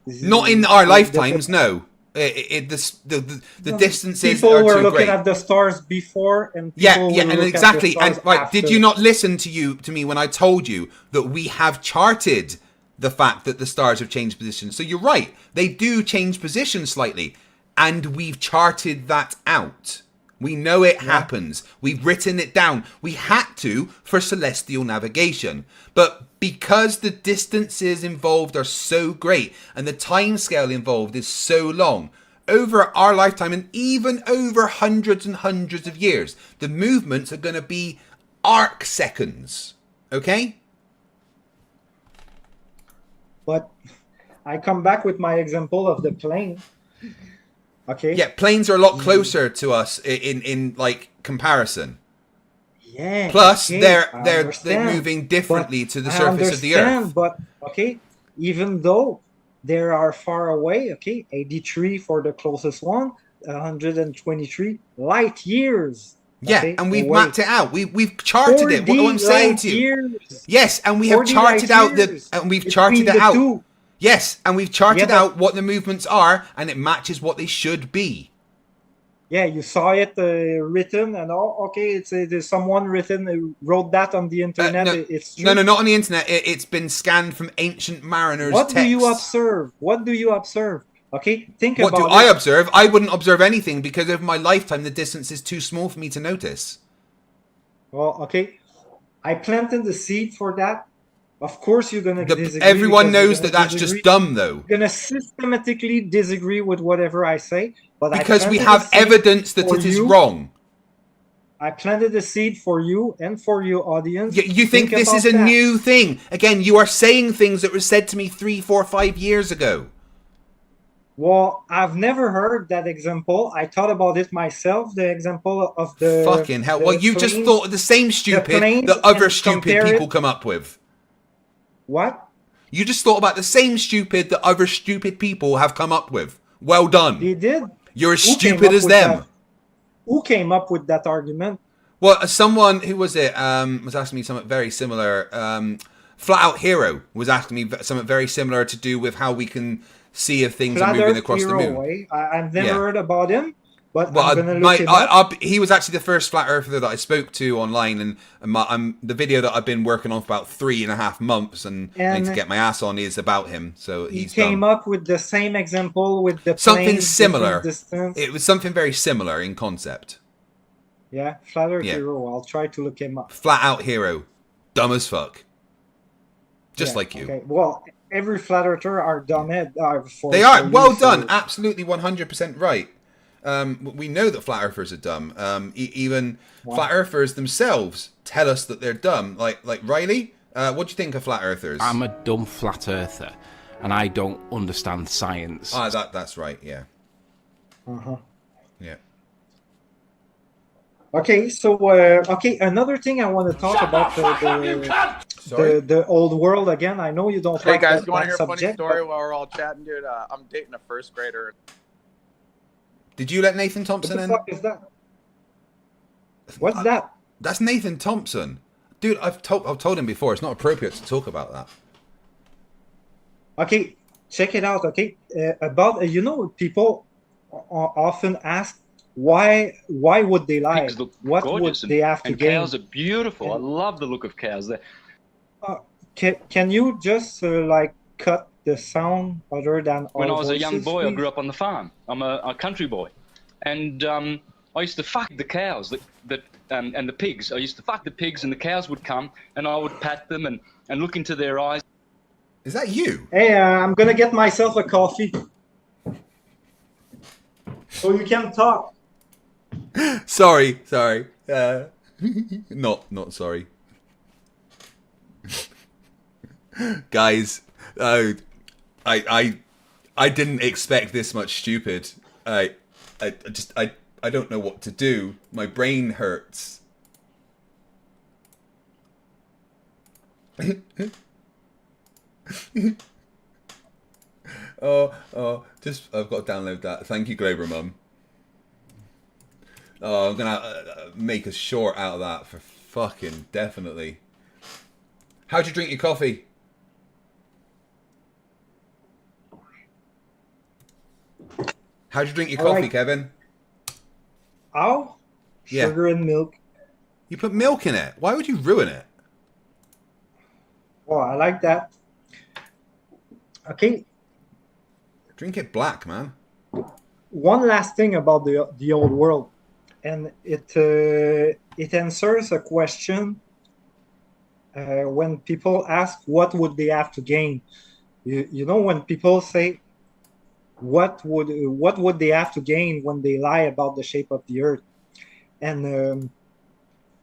not in our lifetimes, no. The distances people are were too looking great. at the stars before, and Yeah, people and look exactly. at the stars And right, after. did you not listen to me when I told you that we have charted the fact that the stars have changed position? So you're right, they do change position slightly, and we've charted that out. We know it happens. We've written it down. We had to for celestial navigation. But because the distances involved are so great and the time scale involved is so long, over our lifetime and even over hundreds and hundreds of years, the movements are going to be arc seconds. Okay? But I come back with my example of the plane. Okay. Yeah, planes are a lot closer to us in like comparison. Yeah. Plus, okay, they're moving differently to the surface of the Earth. But okay, even though they are far away, okay, 83 for the closest one, 123 light years. Yeah, okay, and we've away. mapped it out. We've charted it. What I'm saying to you. Years. Yes, and we have charted out we've charted it out. Two. Yes, and we've charted out what the movements are, and it matches what they should be. Yeah, you saw it written, and okay, there's someone wrote that on the internet. It's true. No, not on the internet. It's been scanned from ancient mariners' What texts. do you observe? What do you observe? Okay, think about it. What do I observe? I wouldn't observe anything because over my lifetime, the distance is too small for me to notice. Well, okay, I planted the seed for that. Of course, you're gonna disagree. Everyone knows that that's just dumb, though. You're gonna systematically disagree with whatever I say, but because we have evidence that it is wrong. I planted the seed for you and for your audience. You think this is a new thing? Again, you are saying things that were said to me 3, 4, 5 years ago. Well, I've never heard that example. I thought about it myself. The example of the fucking hell. Well, you just thought of the same stupid that other stupid people come up with. What? You just thought about the same stupid that other stupid people have come up with. Well done. They did. You're as stupid as them. Who came up with that argument? Well, someone, who was it, was asking me something very similar. Flat Out Hero was asking me something very similar to do with how we can see if things are moving across the moon. I've never heard about him. But I'm gonna look him up. He was actually the first flat earther that I spoke to online, and the video that I've been working on for about 3.5 months, and I need to get my ass on, is about him. So he came up with the same example with the something similar. It was something very similar in concept. Yeah, Flat Earth Hero. I'll try to look him up. Flat Out Hero, dumb as fuck, just like you. Okay. Well, every flat earther are dumbhead. They are well done. Absolutely, 100% right. We know that flat earthers are dumb. Even flat earthers themselves tell us that they're dumb. Like Riley, what do you think of flat earthers? I'm a dumb flat earther, and I don't understand science. That's right. Yeah. Yeah. Okay, so another thing I want to talk about the old world again. I know you don't. Hey guys, you want to hear a funny story while we're all chatting, dude? I'm dating a first grader. Did you let Nathan Thompson in? What the fuck is that? What's that? That's Nathan Thompson. Dude, I've told him before, it's not appropriate to talk about that. Okay, check it out, okay? About, people often ask, why would they lie? What would they have to gain? Cows are beautiful. I love the look of cows there. Can you just, cut the sound other than when I was voices, a young boy, please? I grew up on the farm. I'm a country boy, and I used to fuck the cows and the pigs. I used to fuck the pigs, and the cows would come, and I would pat them and look into their eyes. Is that you? Hey, I'm gonna get myself a coffee, so you can talk. Sorry. Not sorry. Guys, I didn't expect this much stupid. I don't know what to do. My brain hurts. Just I've got to download that. Thank you, Glober Mum. Oh, I'm gonna make a short out of that for fucking definitely. How'd you drink your coffee? How'd you drink your coffee, Kevin? How? Yeah. Sugar and milk. You put milk in it. Why would you ruin it? Oh, I like that. Okay. Drink it black, man. One last thing about the old world, and it answers a question when people ask what would they have to gain. You know, when people say what would they have to gain when they lie about the shape of the earth, and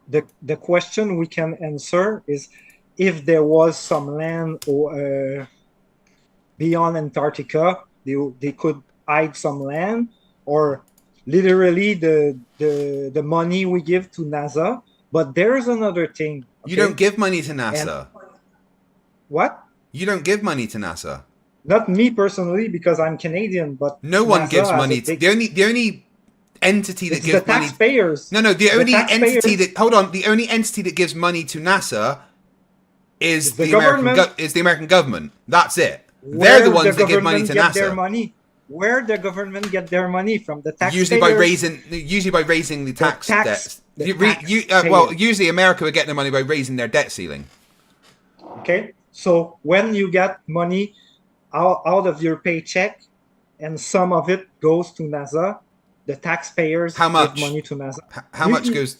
the question we can answer is if there was some land or beyond Antarctica, they could hide some land, or literally the money we give to NASA. But there's another thing. Okay? You don't give money to NASA. What? You don't give money to NASA. Not me personally, because I'm Canadian, but no one NASA gives money. The only entity that gives the money. Taxpayers. No, the only entity that the only entity that gives money to NASA is the American government. That's it. They're the ones that give money to NASA. Where the government get their money from? The taxpayers. Usually by raising the tax debts. Usually America would get their money by raising their debt ceiling. Okay, so when you get money out of your paycheck, and some of it goes to NASA, the taxpayers give money to NASA. How much goes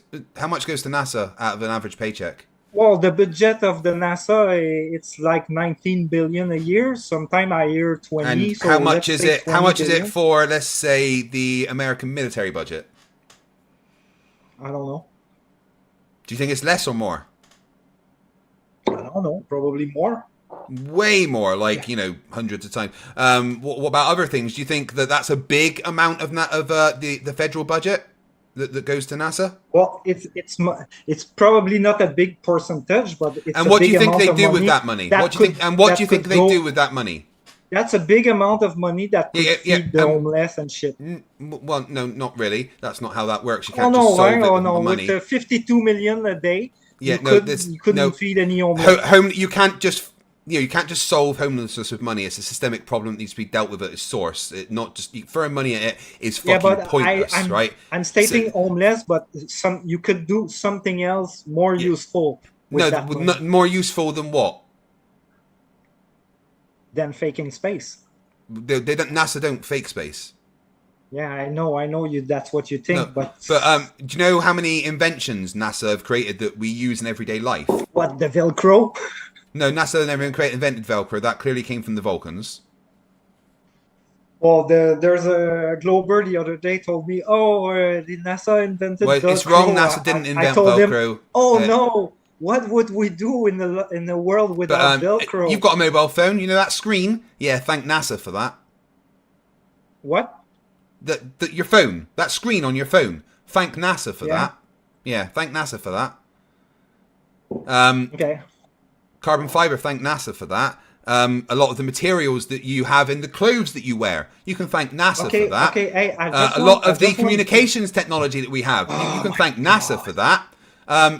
to NASA out of an average paycheck? Well, the budget of the NASA, it's like 19 billion a year. Sometime I hear 20. And so how much is it? How much is it billion? for, let's say, the American military budget? I don't know. Do you think it's less or more? I don't know. Probably more. Way more, hundreds of times. What about other things? Do you think that that's a big amount of the federal budget that goes to NASA? Well, it's probably not a big percentage, but it's and what a do big you think amount they of do money with that money? that What do you think? And what do you think they do with that money? That's a big amount of money that could feed the homeless and shit. Well, no, not really. That's not how that works. You Oh can't no, just solve it with no! money. With 52 million a day, Yeah, you couldn't feed any homeless. You can't just solve homelessness with money. It's a systemic problem that needs to be dealt with at its source. Not just throwing money at it is fucking pointless, right? I'm stating homeless, but you could do something else more useful. More useful than what? Than faking space. They don't. NASA don't fake space. Yeah, I know you. That's what you think, but do you know how many inventions NASA have created that we use in everyday life? What, the Velcro? No, NASA never invented Velcro. That clearly came from the Vulcans. Well, there's a Glober the other day told me, the NASA invented Velcro. It's wrong. NASA didn't invent Velcro. Him, no. What would we do in the world without Velcro? You've got a mobile phone. You know that screen? Yeah, thank NASA for that. What? Your phone. That screen on your phone. Thank NASA for that. Yeah, thank NASA for that. Okay. Carbon fiber, thank NASA for that. A lot of the materials that you have in the clothes that you wear, you can thank NASA for that. Okay, hey, a lot of the communications technology that we have, you can thank NASA for that.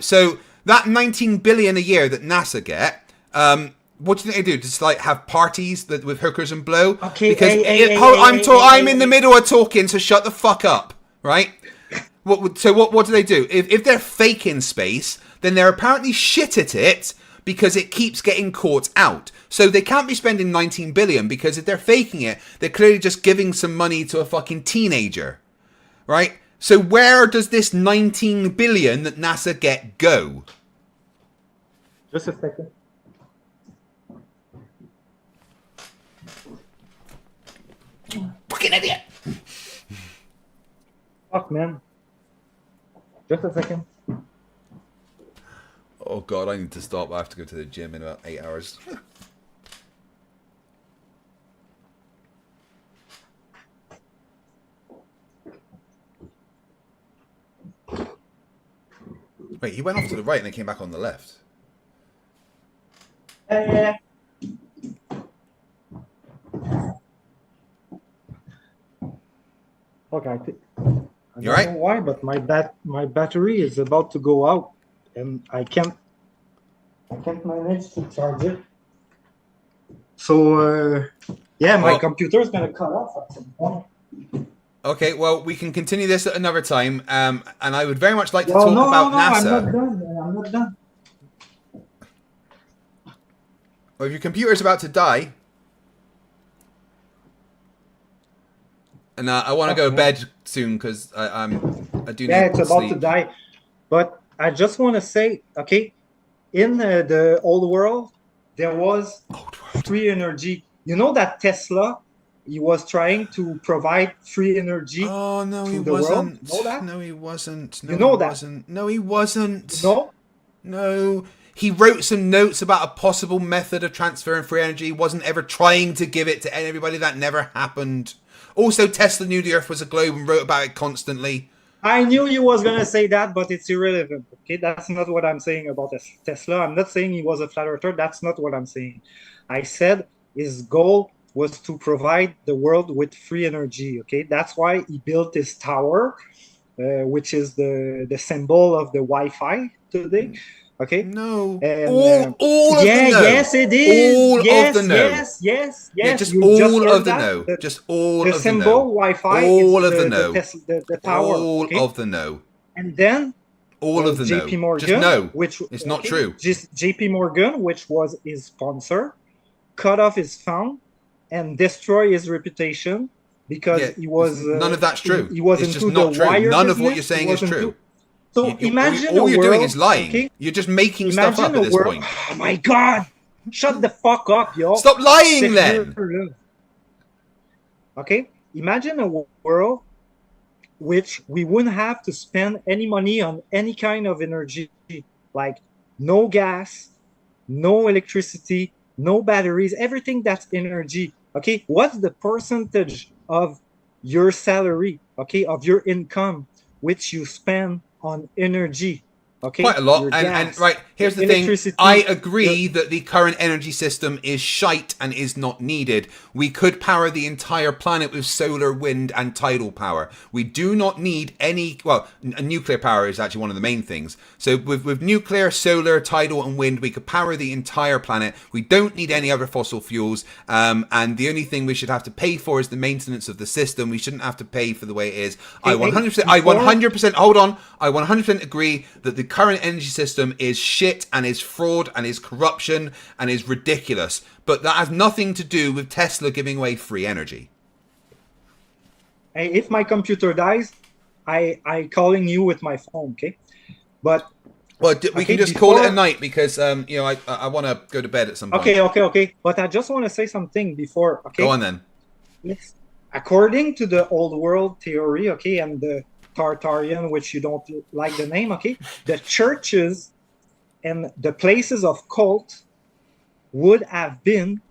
So that 19 billion a year that NASA get, what do you think they do? Just have parties with hookers and blow? Okay, because I'm in the middle of talking, so shut the fuck up, right? What do they do? If they're faking space, then they're apparently shit at it because it keeps getting caught out. So they can't be spending 19 billion because if they're faking it, they're clearly just giving some money to a fucking teenager, right? So where does this 19 billion that NASA get go? Just a second. You fucking idiot. Fuck, man. Just a second. Oh god, I need to stop. I have to go to the gym in about 8 hours. Wait, he went off to the right and then came back on the left. Yeah. Okay, I You right? don't know why, but my battery is about to go out, and I can't manage to charge it. So yeah, my computer is gonna cut off at some point. Okay, well, we can continue this at another time, and I would very much like to talk about NASA. I'm not done. I'm not done. Well, if your computer's about to die, and I want to go to bed soon because I do need it's about sleep. to die. But I just want to say, okay, in the old world, there was free energy. You know that Tesla, he was trying to provide free energy. Oh no, to he the wasn't. World. Know that? No, he wasn't. No, you know he that? Wasn't. No, he wasn't. No. No. He wrote some notes about a possible method of transferring free energy. He wasn't ever trying to give it to everybody. That never happened. Also, Tesla knew the Earth was a globe and wrote about it constantly. I knew you was going to say that, but it's irrelevant. Okay, that's not what I'm saying about Tesla. I'm not saying he was a flat earther. That's not what I'm saying. I said his goal was to provide the world with free energy. Okay, that's why he built his tower, which is the symbol of the Wi-Fi today. Okay. No. And, all of the no. Yes, it is. All yes, of the no. Yes. Yeah, just you all just of the that? no. Just all the of the symbol no. Wi-Fi. All of the no. The tower. All okay? of the no. And then all of the JP no. Morgan, just no. which it's not true. Just JP Morgan, which was his sponsor, cut off his fund and destroy his reputation because he was none of that's true. He was it's into just not the true. wire None business. of what you're saying is true. So imagine all you're world, doing is lying. Okay? You're just making stuff up at this point. Oh my god! Shut the fuck up, yo! Stop lying then. Okay, imagine a world which we wouldn't have to spend any money on any kind of energy, like no gas, no electricity, no batteries, everything that's energy. Okay, what's the percentage of your salary, okay, of your income, which you spend on energy? Okay, quite a lot. And right, here's the thing. I agree that the current energy system is shite and is not needed. We could power the entire planet with solar, wind, and tidal power. We do not need any, well, nuclear power is actually one of the main things. So with nuclear, solar, tidal, and wind, we could power the entire planet. We don't need any other fossil fuels. And the only thing we should have to pay for is the maintenance of the system. We shouldn't have to pay for the way it is. I 100%, hold on. I 100% agree that the current energy system is shit and is fraud and is corruption and is ridiculous, but that has nothing to do with Tesla giving away free energy. Hey, if my computer dies, I calling you with my phone, okay? But well, we can just call it a night because you know I want to go to bed at some point. Okay. But I just want to say something before. Okay. Go on then. Yes. According to the old world theory, okay, and the Tartarian, which you don't like the name, okay, the churches and the places of cult would have been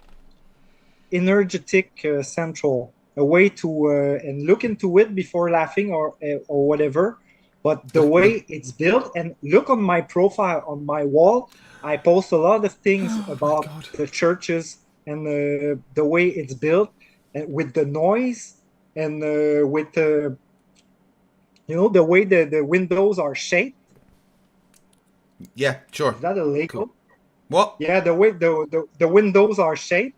energetic central, a way to and look into it before laughing or whatever. But the way it's built, and look on my profile on my wall, I post a lot of things about the churches and the way it's built, and with the noise and with the you know, the way the windows are shaped. Yeah, sure. Is that illegal? Cool. What? Yeah, the way the windows are shaped.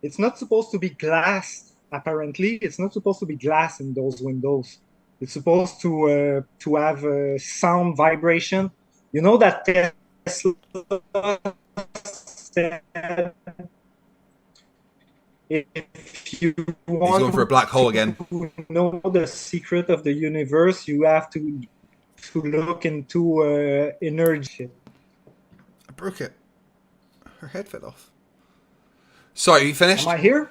It's not supposed to be glass, apparently. It's not supposed to be glass in those windows. It's supposed to have sound vibration. You know that Tesla said, if you want He's going for a black hole again. To know the secret of the universe, you have to look into energy. I broke it. Her head fell off. Sorry, you finished? Am I here?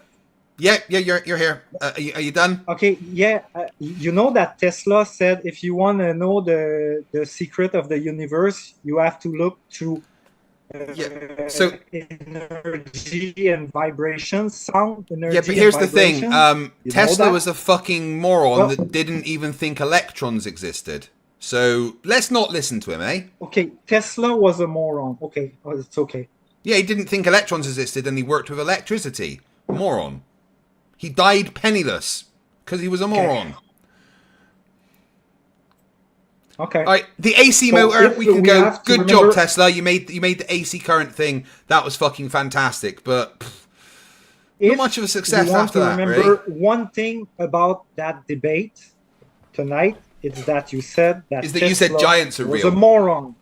Yeah, you're here. Are you done? Okay, yeah. You know that Tesla said if you want to know the secret of the universe, you have to look through Yeah. So energy and vibration, sound, energy yeah, but and here's the thing. vibration. You know Tesla that? was a fucking moron Well- that didn't even think electrons existed. So let's not listen to him, eh? Okay, Tesla was a moron. Okay, oh, it's okay. Yeah, he didn't think electrons existed and he worked with electricity. Moron. He died penniless because he was a moron. Okay. All right, the AC So motor, if we can we go. have to Good remember- job, Tesla. You made the AC current thing. That was fucking fantastic. But If much of a success you want after to that, remember really. one thing about that debate tonight, it's that you said that Is that you said Tesla giants are was real. a moron.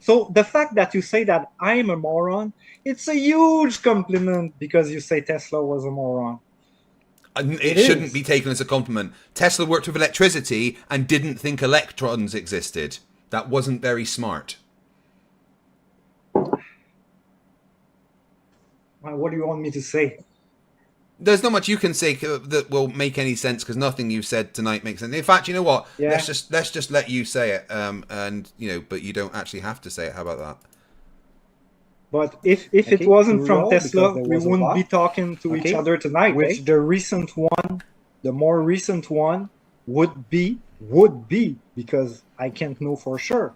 So the fact that you say that I'm a moron, it's a huge compliment because you say Tesla was a moron. It It shouldn't is. be taken as a compliment. Tesla worked with electricity and didn't think electrons existed. That wasn't very smart. What do you want me to say? There's not much you can say that will make any sense because nothing you've said tonight makes sense. In fact, you know what? Yeah. Let's just let you say it. And you know, but you don't actually have to say it. How about that? But if it Okay, wasn't we from roll Tesla, because there we was a wouldn't lot. be talking to each Okay, other tonight. Which the recent one, the more recent one, would be because I can't know for sure,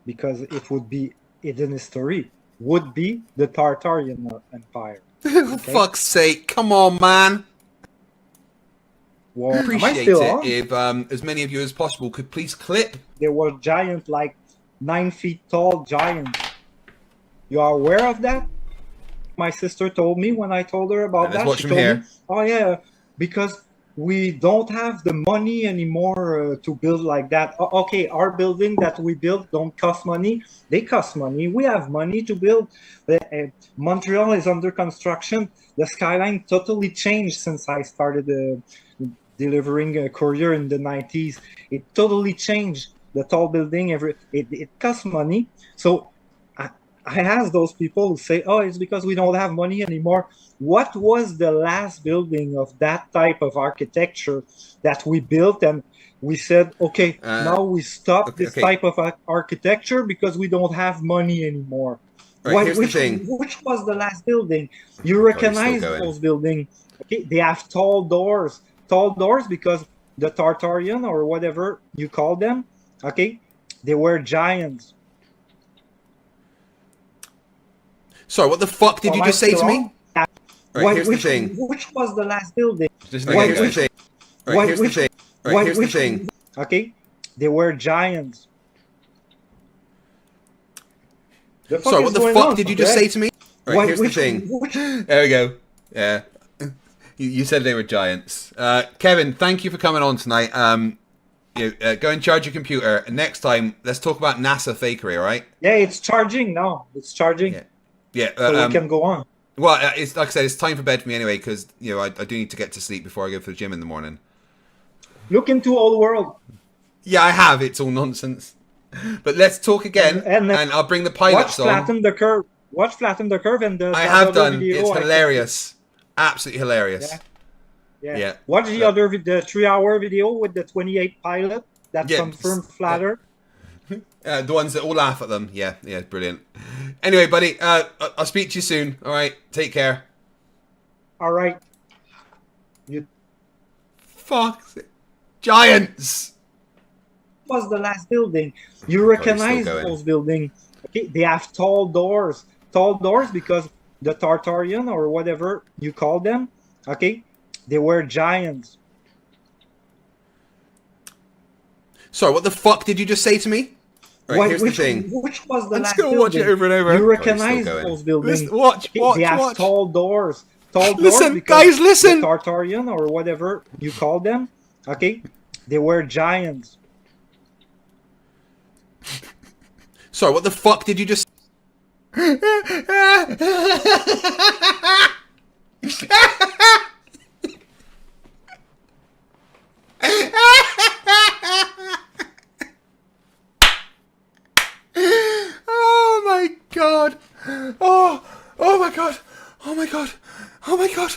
because it would be hidden history. Would be the Tartarian Empire. For fuck's sake! Come on, man. Well, am I Appreciate still it on? if as many of you as possible could please clip. There were giant, like 9 feet tall giants. You are aware of that? My sister told me when I told her about Let's that. watch She from told here. me, "Oh yeah, because we don't have the money anymore to build like that." Okay, our building that we built don't cost money. They cost money. We have money to build. Montreal is under construction. The skyline totally changed since I started delivering a courier in the 90s. It totally changed. The tall building, it costs money. So I asked those people who say, "Oh, it's because we don't have money anymore." What was the last building of that type of architecture that we built and we said, "Okay, now we stop this type of architecture because we don't have money anymore"? Right, here's the thing. Which was the last building? You recognize those buildings? Okay, they have tall doors because the Tartarian or whatever you call them. Okay, they were giants. Sorry, what the fuck did you just say to me? Right, here's the thing. Which was the last building? Here's the thing. Right, here's the thing. Right, here's the thing. Okay, they were giants. Sorry, what the fuck did you just say to me? Right, here's the thing. There we go. Yeah. You said they were giants. Qevin, thank you for coming on tonight. Go and charge your computer. And next time, let's talk about NASA fakery, all right? Yeah, it's charging now. It's charging. Yeah. So we can go on. Well, it's like I said, it's time for bed for me anyway, because I do need to get to sleep before I go for the gym in the morning. Look into Old World. Yeah, I have. It's all nonsense. But let's talk again, and I'll bring the pilots on. Flatten the curve. Watch Flatten the Curve and I have done. Video, it's hilarious. Absolutely hilarious. Yeah. Watch the other the 3-hour video with the 28 pilot that confirmed flatter. The ones that all laugh at them. Yeah, brilliant. Anyway, buddy, I'll speak to you soon. All right, take care. All right. Fuck. Giants. Was the last building. You recognize those buildings. Okay, they have tall doors because the Tartarian or whatever you call them, okay, they were giants. Sorry, what the fuck did you just say to me? Right, here's the thing. Which was the last building? building? Watch it over and over. You recognize those buildings. Listen, watch. They have tall doors. Listen, because guys, listen. The Tartarian or whatever you call them, okay, they were giants. Sorry, what the fuck did you just... Oh my god. Oh my god. Oh my god. Oh my god.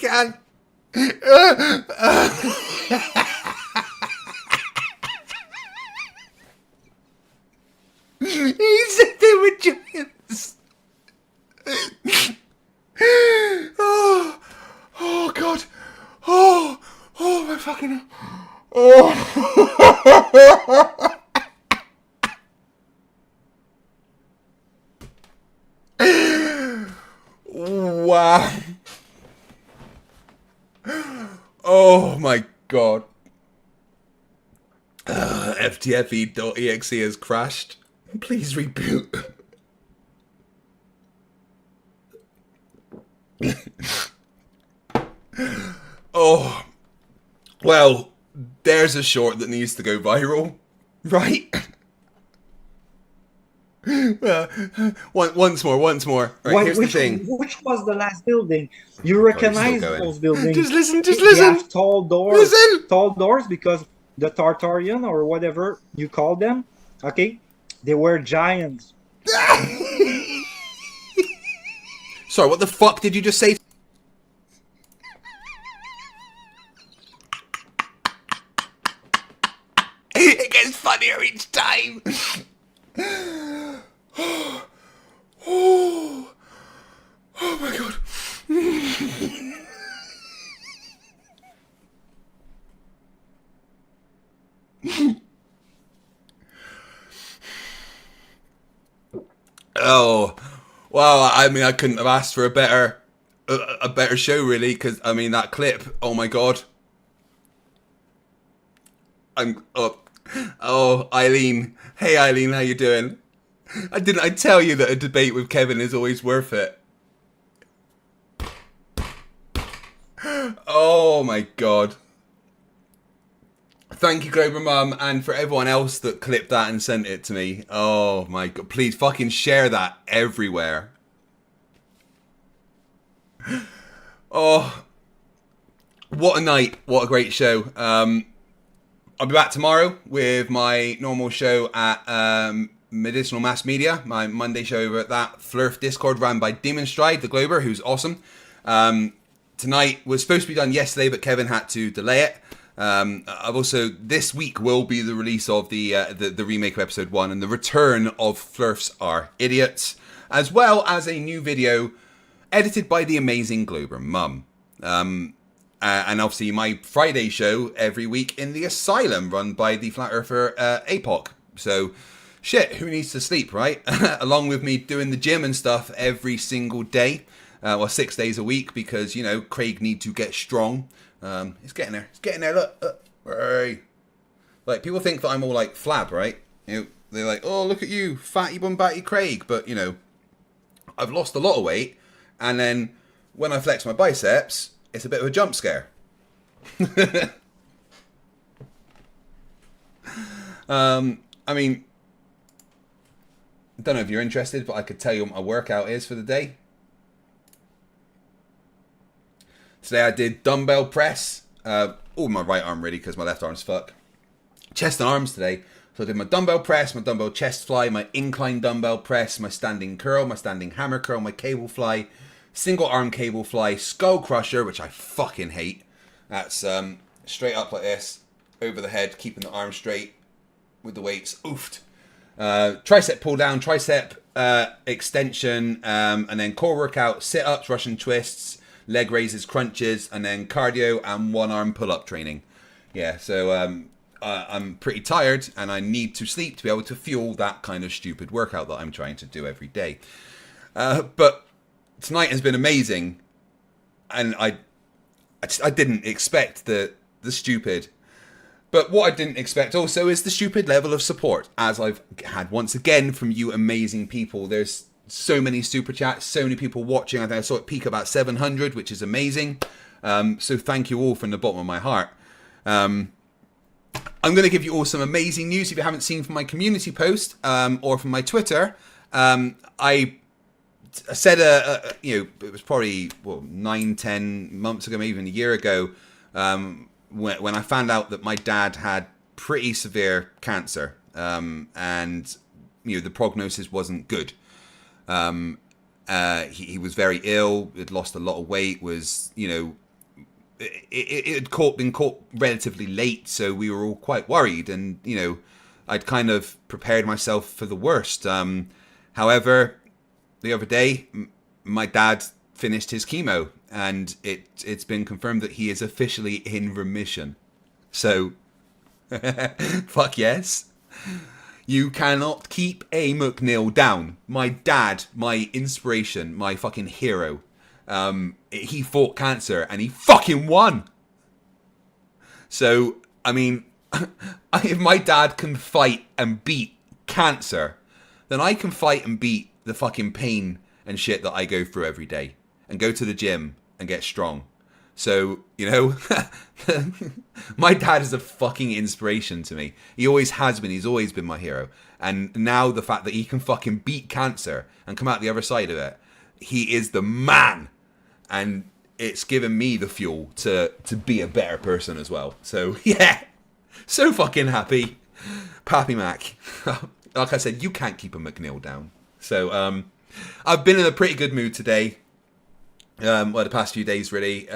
can. He said they were giants. Oh God. Oh my fucking. Oh. Wow. Oh my God. FTFE.exe has crashed. Please reboot. Oh. Well, there's a short that needs to go viral. Right? Once more. Right, here's the thing. Which was the last building? You recognize those buildings? Just listen. They have tall doors. Listen. Tall doors because the Tartarian or whatever you call them, okay, they were giants. Sorry, what the fuck did you just say? It gets funnier each time. Oh my God. Oh, well, I mean, I couldn't have asked for a better show, really, because, I mean, that clip, oh my God. I'm up. Oh, Eileen. Hey, Eileen, how you doing? Didn't I tell you that a debate with Qevin is always worth it? Oh my God. Thank you, Glober Mum, and for everyone else that clipped that and sent it to me. Oh my God. Please fucking share that everywhere. Oh. What a night. What a great show. I'll be back tomorrow with my normal show at Medicinal Mass Media, my Monday show over at that Flerf Discord run by Demon Stride, the Glober, who's awesome. Tonight was supposed to be done yesterday, but Qevin had to delay it. I've also, this week will be the release of the remake of episode 1 and the return of Flerfs Are Idiots, as well as a new video edited by the amazing Glober Mum. And obviously my Friday show every week in the Asylum run by the Flat Earther APOC. So, shit, who needs to sleep, right? Along with me doing the gym and stuff every single day. 6 days a week because, you know, Craig need to get strong. It's getting there, look. Hey. Like, people think that I'm all like flab, right? You know, they're like, oh, look at you, fatty bumbatty Craig. But, you know, I've lost a lot of weight. And then when I flex my biceps, it's a bit of a jump scare. I mean, I don't know if you're interested, but I could tell you what my workout is for the day. Today I did dumbbell press. My right arm really, because my left arm's fuck. Chest and arms today. So I did my dumbbell press, my dumbbell chest fly, my incline dumbbell press, my standing curl, my standing hammer curl, my cable fly, single arm cable fly, skull crusher, which I fucking hate. That's straight up like this, over the head, keeping the arm straight with the weights. Oofed. Tricep pull down, tricep extension, and then core workout, sit-ups, Russian twists, leg raises, crunches, and then cardio and one arm pull-up training. Yeah, so I'm pretty tired and I need to sleep to be able to fuel that kind of stupid workout that I'm trying to do every day. But tonight has been amazing, and I didn't expect the stupid. But what I didn't expect also is the stupid level of support, as I've had once again from you amazing people. There's so many super chats, so many people watching. I think I saw it peak about 700, which is amazing. So thank you all from the bottom of my heart. I'm going to give you all some amazing news if you haven't seen from my community post or from my Twitter. I said, it was probably 9-10 months ago, maybe even a year ago, when I found out that my dad had pretty severe cancer, and the prognosis wasn't good. He was very ill, had lost a lot of weight, was it had been caught relatively late, so we were all quite worried, and I'd kind of prepared myself for the worst. However, the other day, my dad finished his chemo, and it's been confirmed that he is officially in remission. So, fuck yes. You cannot keep a McNeil down. My dad, my inspiration, my fucking hero. He fought cancer and he fucking won. So, I mean, if my dad can fight and beat cancer, then I can fight and beat the fucking pain and shit that I go through every day, and go to the gym and get strong. So, my dad is a fucking inspiration to me. He always has been. He's always been my hero. And now the fact that he can fucking beat cancer and come out the other side of it, he is the man. And it's given me the fuel to be a better person as well. So, yeah. So fucking happy. Pappy Mac. Like I said, you can't keep a McNeil down. So, I've been in a pretty good mood today. The past few days, really.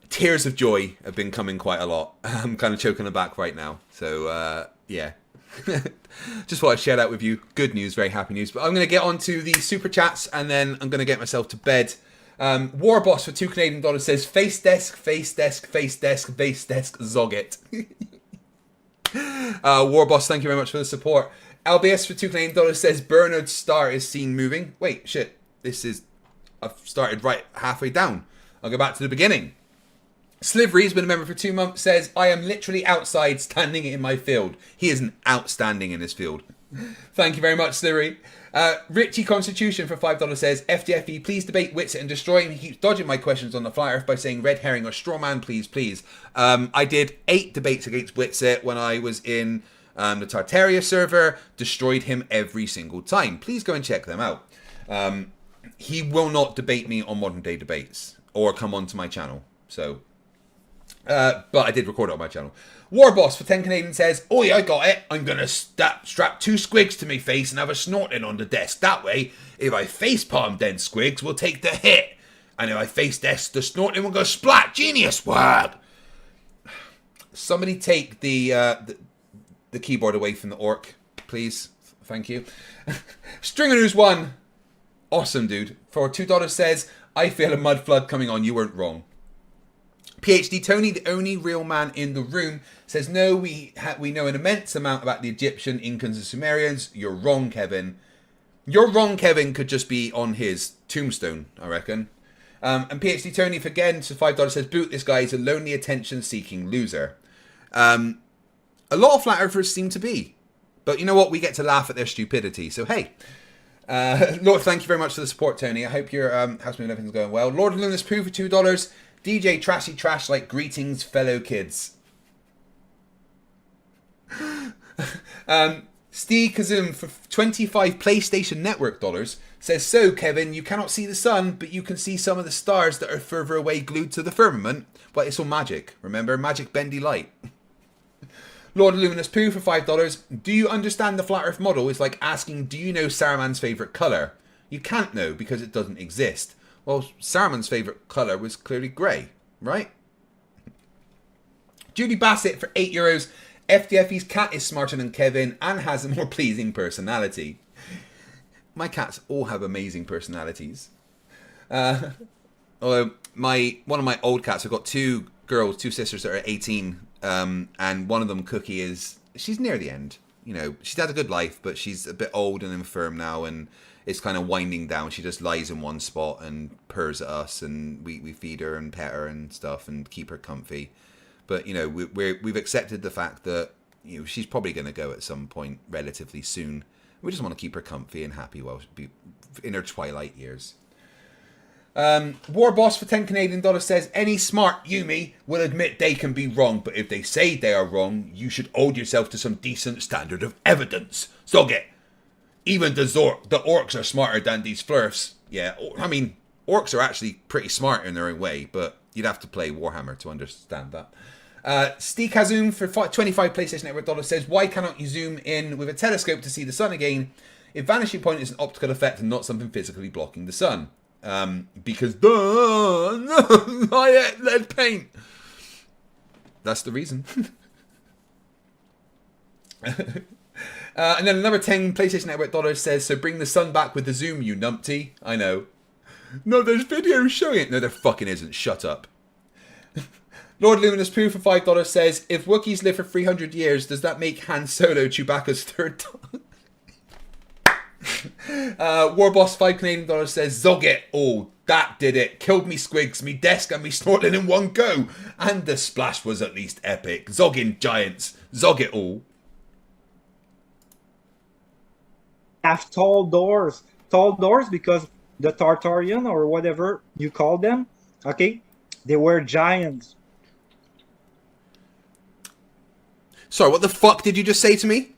Tears of joy have been coming quite a lot. I'm kind of choking them back right now. So, yeah. Just thought I'd share that with you. Good news, very happy news. But I'm going to get on to the super chats, and then I'm going to get myself to bed. Warboss for $2 Canadian says, face desk, face desk, face desk, face desk, zog it. Warboss, thank you very much for the support. LBS for $2 Canadian says, Bernard's star is seen moving. Wait, shit. I've started right halfway down. I'll go back to the beginning. Slivery's been a member for 2 months, says, I am literally outside standing in my field. He is outstanding in his field. Thank you very much, Slivery. Richie Constitution for $5 says, FTFE, please debate Witsit and destroy him. He keeps dodging my questions on the Flat Earth by saying red herring or straw man, please, please. I did 8 debates against Witsit when I was in the Tartaria server, destroyed him every single time. Please go and check them out. He will not debate me on modern day debates or come onto my channel. So, but I did record it on my channel. Warboss for 10 Canadian says, oh yeah, I got it. I'm going to strap 2 squigs to my face and have a snorting on the desk. That way, if I face palm, then squigs will take the hit. And if I face desk, the snorting will go splat. Genius work. Somebody take the keyboard away from the orc, please. Thank you. Stringer News 1. Awesome, dude. For $2 says, I feel a mud flood coming on. You weren't wrong. PhD Tony, the only real man in the room, says, no, we know an immense amount about the Egyptian, Incans and Sumerians. You're wrong, Qevin. You're wrong, Qevin could just be on his tombstone, I reckon. And PhD Tony, for again, to $5 says, boot, this guy is a lonely, attention-seeking loser. A lot of flat earthers seem to be. But you know what? We get to laugh at their stupidity. So, hey. Lord, thank you very much for the support, Tony. I hope your house and everything's going well. Lord of Lunas Pooh for $2. DJ Trashy Trash like greetings, fellow kids. Steve Kazum for 25 PlayStation Network dollars says, so, Qevin, you cannot see the sun, but you can see some of the stars that are further away glued to the firmament. But it's all magic. Remember? Magic bendy light. Lord of Luminous Pooh for $5. Do you understand the Flat Earth model? It's like asking, do you know Saruman's favourite colour? You can't know because it doesn't exist. Well, Saruman's favourite colour was clearly grey, right? Judy Bassett for €8. FTFE's cat is smarter than Qevin and has a more pleasing personality. My cats all have amazing personalities. Although one of my old cats, I've got 2 sisters that are 18. And one of them, Cookie, she's near the end. You know, she's had a good life, but she's a bit old and infirm now, and it's kind of winding down. She just lies in one spot and purrs at us, and we feed her and pet her and stuff and keep her comfy. But, you know, we've accepted the fact that, you know, she's probably going to go at some point relatively soon. We just want to keep her comfy and happy while she's in her twilight years. Warboss for 10 Canadian dollars says, any smart Yumi will admit they can be wrong, but if they say they are wrong, you should hold yourself to some decent standard of evidence. Zog even the orcs are smarter than these Flerfs. Yeah, I mean, orcs are actually pretty smart in their own way, but you'd have to play Warhammer to understand that. Steve Kazum for 25 PlayStation Network dollars says, why cannot you zoom in with a telescope to see the sun again if vanishing point is an optical effect and not something physically blocking the sun? Because I ate lead paint. That's the reason. And then another 10 PlayStation Network dollars says, so bring the sun back with the zoom, you numpty. I know. No, there's videos showing it. No, there fucking isn't. Shut up. Lord Luminous Pooh for $5 says, if Wookiees live for 300 years, does that make Han Solo Chewbacca's third dog? Warboss 5 Canadian dollars says, Zog it. Oh, that did it. Killed me squigs, me desk and me snortling in one go. And the splash was at least epic. Zogging giants. Zog it all. Have tall doors because the Tartarian or whatever you call them, okay, they were giants. Sorry, what the fuck did you just say to me?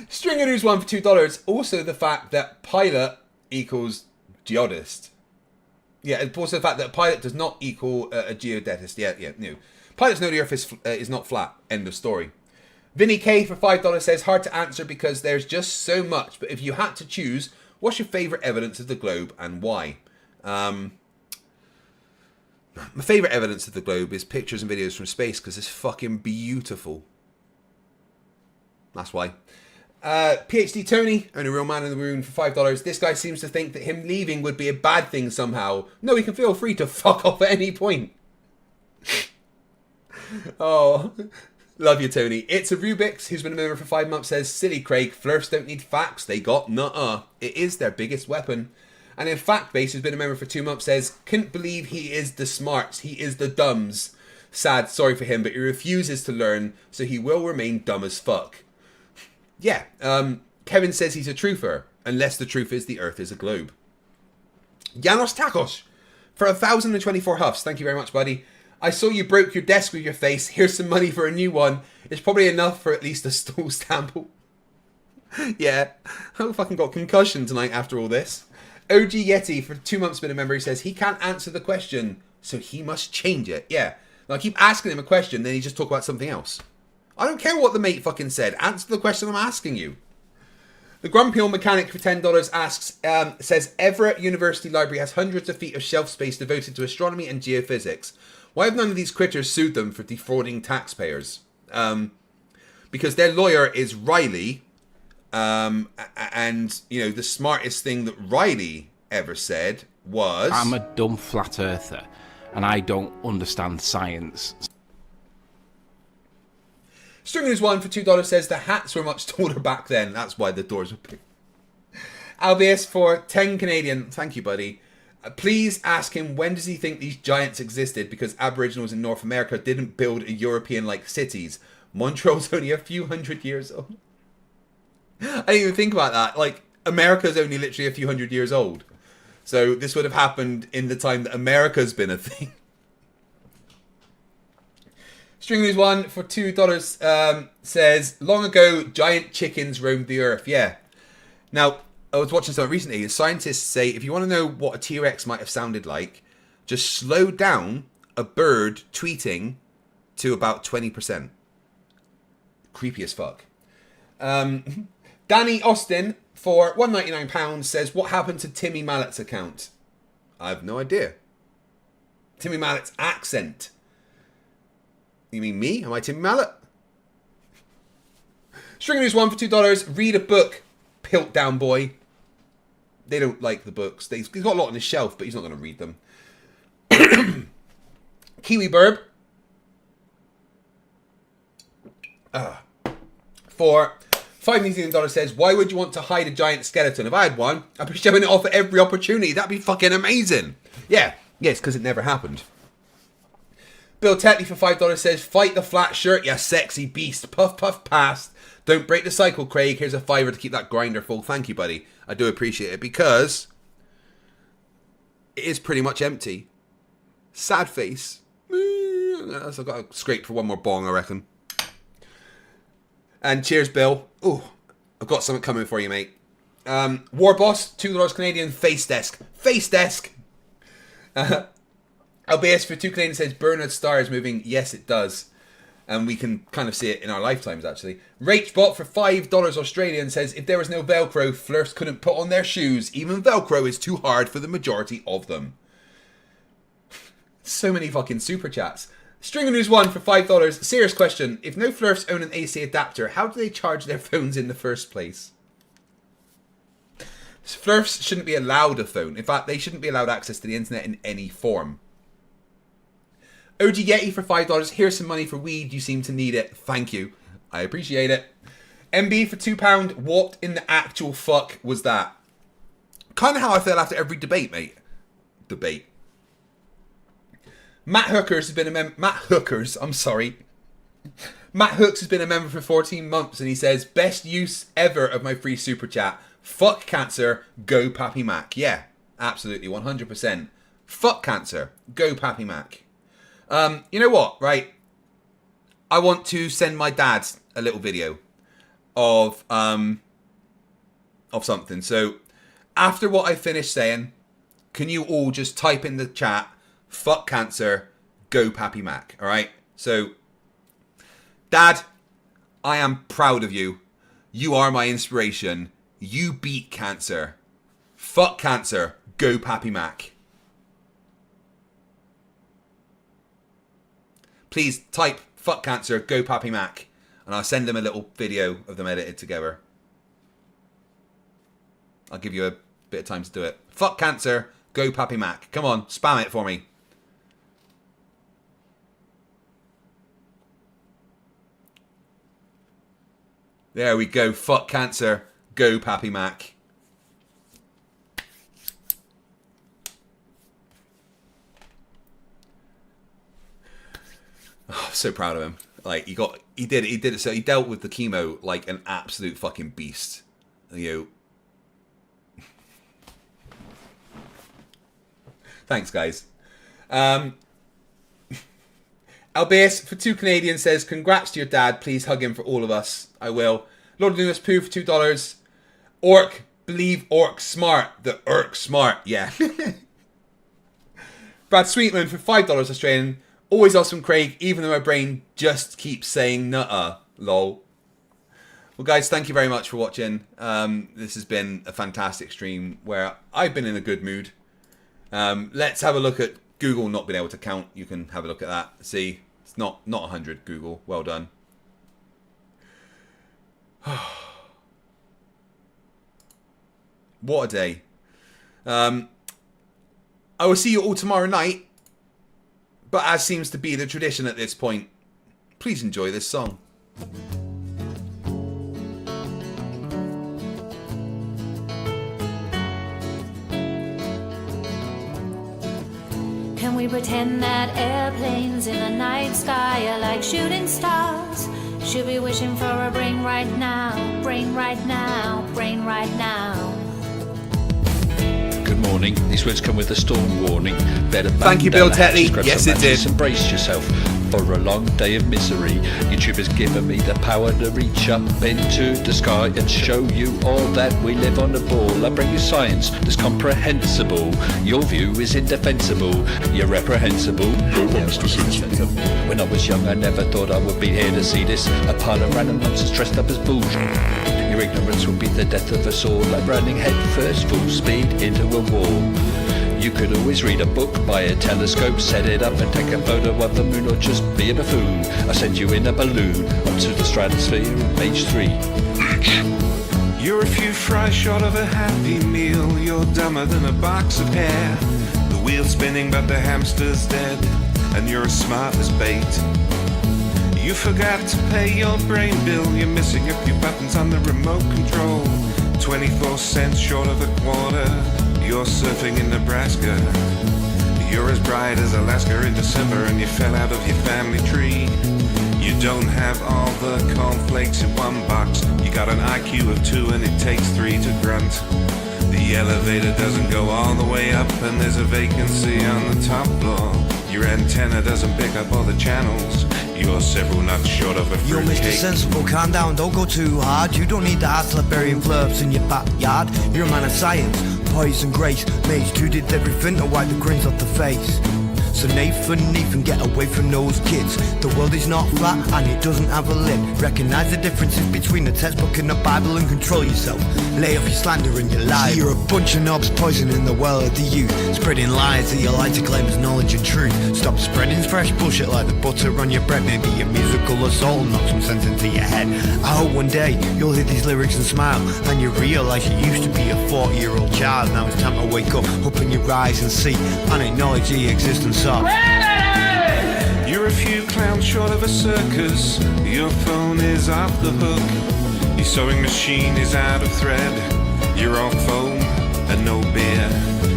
Stringer News 1 for $2. Also the fact that pilot equals geodist. Yeah, and also the fact that a pilot does not equal a geodetist. Yeah, no. Pilots know the Earth is not flat. End of story. Vinny K for $5 says, hard to answer because there's just so much. But if you had to choose, what's your favourite evidence of the globe and why? My favourite evidence of the globe is pictures and videos from space because it's fucking beautiful. That's why. PhD Tony, only real man in the room for $5. This guy seems to think that him leaving would be a bad thing somehow. No, he can feel free to fuck off at any point. Oh, love you, Tony. It's a Rubik's who's been a member for 5 months says, silly Craig, Flerfs don't need facts. They got nuh-uh. It is their biggest weapon. And in Factbase, who's been a member for 2 months says, couldn't believe he is the smarts. He is the dumbs. Sad, sorry for him, but he refuses to learn, so he will remain dumb as fuck. Yeah, Qevin says he's a truther, unless the truth is the Earth is a globe. Janos Takos, for 1,024 huffs. Thank you very much, buddy. I saw you broke your desk with your face. Here's some money for a new one. It's probably enough for at least a stool stample. Yeah, I fucking got concussion tonight after all this. OG Yeti, for 2 months been a member, he says he can't answer the question, so he must change it. Yeah, I keep asking him a question, then he just talk about something else. I don't care what the mate fucking said. Answer the question I'm asking you. The Grumpy Old Mechanic for $10 asks, says, Everett University Library has hundreds of feet of shelf space devoted to astronomy and geophysics. Why have none of these critters sued them for defrauding taxpayers? Because their lawyer is Riley. And, you know, the smartest thing that Riley ever said was... I'm a dumb flat earther, and I don't understand science. Stringers one for $2 says the hats were much taller back then. That's why the doors were big. Albius for 10 Canadian. Thank you, buddy. Please ask him when does he think these giants existed because Aboriginals in North America didn't build a European-like cities. Montreal's only a few hundred years old. I didn't even think about that. Like, America's only literally a few hundred years old. So this would have happened in the time that America's been a thing. String News 1 for $2 says, long ago, giant chickens roamed the earth. Yeah. Now, I was watching something recently. Scientists say if you want to know what a T-Rex might have sounded like, just slow down a bird tweeting to about 20%. Creepy as fuck. Danny Austin for £199 says, what happened to Timmy Mallett's account? I have no idea. Timmy Mallett's accent. You mean me? Am I Timmy Mallett? String News 1 for $2. Read a book, Piltdown boy. They don't like the books. He's got a lot on his shelf, but he's not going to read them. Kiwi Burb. For $5 New Zealand dollars says, why would you want to hide a giant skeleton? If I had one, I'd be showing it off at every opportunity. That'd be fucking amazing. Yeah. Yes, because it never happened. Bill Tetley for $5 says, fight the flat shirt, you sexy beast. Puff, puff, past. Don't break the cycle, Craig. Here's a $5 to keep that grinder full. Thank you, buddy. I do appreciate it because it is pretty much empty. Sad face. So I've got to scrape for one more bong, I reckon. And cheers, Bill. Oh, I've got something coming for you, mate. War Boss, $2 Canadian. Face desk. Face desk. LBS for 2 Canadian says, Bernard Star is moving. Yes, it does. And we can kind of see it in our lifetimes, actually. Rachbot for $5 Australian says, if there was no Velcro, Flerfs couldn't put on their shoes. Even Velcro is too hard for the majority of them. So many fucking super chats. Stringer News 1 for $5. Serious question. If no Flerfs own an AC adapter, how do they charge their phones in the first place? Flerfs shouldn't be allowed a phone. In fact, they shouldn't be allowed access to the internet in any form. OG Yeti for $5. Here's some money for weed. You seem to need it. Thank you. I appreciate it. MB for £2. What in the actual fuck was that? Kind of how I feel after every debate, mate. Debate. Matt Hookers has been a member. Matt Hooks has been a member for 14 months, and he says, best use ever of my free super chat. Fuck cancer. Go Pappy Mac. Yeah, absolutely, 100%. Fuck cancer. Go Pappy Mac. You know what, right? I want to send my dad a little video of something. So after what I finished saying, can you all just type in the chat, fuck cancer, go Pappy Mac, all right? So, Dad, I am proud of you. You are my inspiration. You beat cancer. Fuck cancer, go Pappy Mac. Please type fuck cancer, go Pappy Mac, and I'll send them a little video of them edited together. I'll give you a bit of time to do it. Fuck cancer, go Pappy Mac. Come on, spam it for me. There we go. Fuck cancer, go Pappy Mac. Oh, I'm so proud of him. Like he did it. So he dealt with the chemo like an absolute fucking beast. You know. Thanks, guys. Albius for $2 says, congrats to your dad. Please hug him for all of us. I will. Lord Loomis Pooh for $2. Orc, believe Orc smart. The Orc smart. Yeah. Brad Sweetman for $5 Australian. Always awesome, Craig, even though my brain just keeps saying nuh-uh. Lol. Well, guys, thank you very much for watching. This has been a fantastic stream where I've been in a good mood. Let's have a look at Google not being able to count. You can have a look at that. See, it's not 100, Google. Well done. What a day. I will see you all tomorrow night. But as seems to be the tradition at this point, please enjoy this song. Can we pretend that airplanes in the night sky are like shooting stars? Should be wishing for a brain right now, brain right now, brain right now. Good morning. These words come with a storm warning. Better Thank you, Bill Tetley. Yes, it did. And brace yourself for a long day of misery. YouTube has given me the power to reach up into the sky and show you all that we live on a ball. I bring you science that's comprehensible. Your view is indefensible. You're reprehensible. When I was young, I never thought I would be here to see this. A pile of random nonsense dressed up as bullshit. Your ignorance will be the death of us all, like running head first full speed into a wall. You could always read a book by a telescope, set it up and take a photo of the moon, or just be a buffoon. I send you in a balloon up to the stratosphere on page 3. You're a few fries short of a happy meal. You're dumber than a box of hair. The wheel's spinning but the hamster's dead, and you're as smart as bait. You forgot to pay your brain bill. You're missing a few buttons on the remote control. 24 cents short of a quarter. You're surfing in Nebraska. You're as bright as Alaska in December, and you fell out of your family tree. You don't have all the cornflakes in one box. You got an IQ of 2 and it takes 3 to grunt. The elevator doesn't go all the way up, and there's a vacancy on the top floor. Your antenna doesn't pick up all the channels. You're several nuts short of a fruitcake. You're Mr. Sensible, calm down, don't go too hard. You don't need the hustler burying Flerfs in your backyard. You're a man of science, poise and grace. Mage 2 did everything to wipe the grins off the face. So Nathan, get away from those kids. The world is not flat and it doesn't have a lid. Recognise the differences between the textbook and the Bible and control yourself. Lay off your slander and your lies. You're a bunch of knobs poisoning the well of the youth, spreading lies that you like to claim as knowledge and truth. Stop spreading fresh bullshit like the butter on your bread. Maybe your musical assault knock some sense into your head. I hope one day you'll hear these lyrics and smile, and you realise you used to be a 40-year-old child. Now it's time to wake up, open your eyes and see, and acknowledge the existence of. You're a few clowns short of a circus. Your phone is off the hook. Your sewing machine is out of thread. You're all foam and no beer.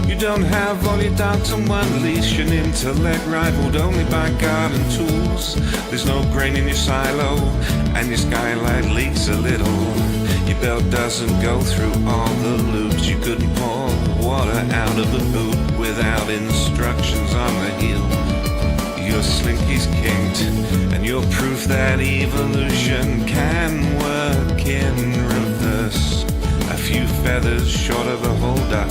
You don't have all your dogs on one leash. An intellect rivaled only by garden tools. There's no grain in your silo, and your skylight leaks a little. Your belt doesn't go through all the loops. You couldn't pour water out of the boot without instructions on the heel. Your slinky's kinked, and you're proof that evolution can work in reverse. A few feathers short of a whole duck,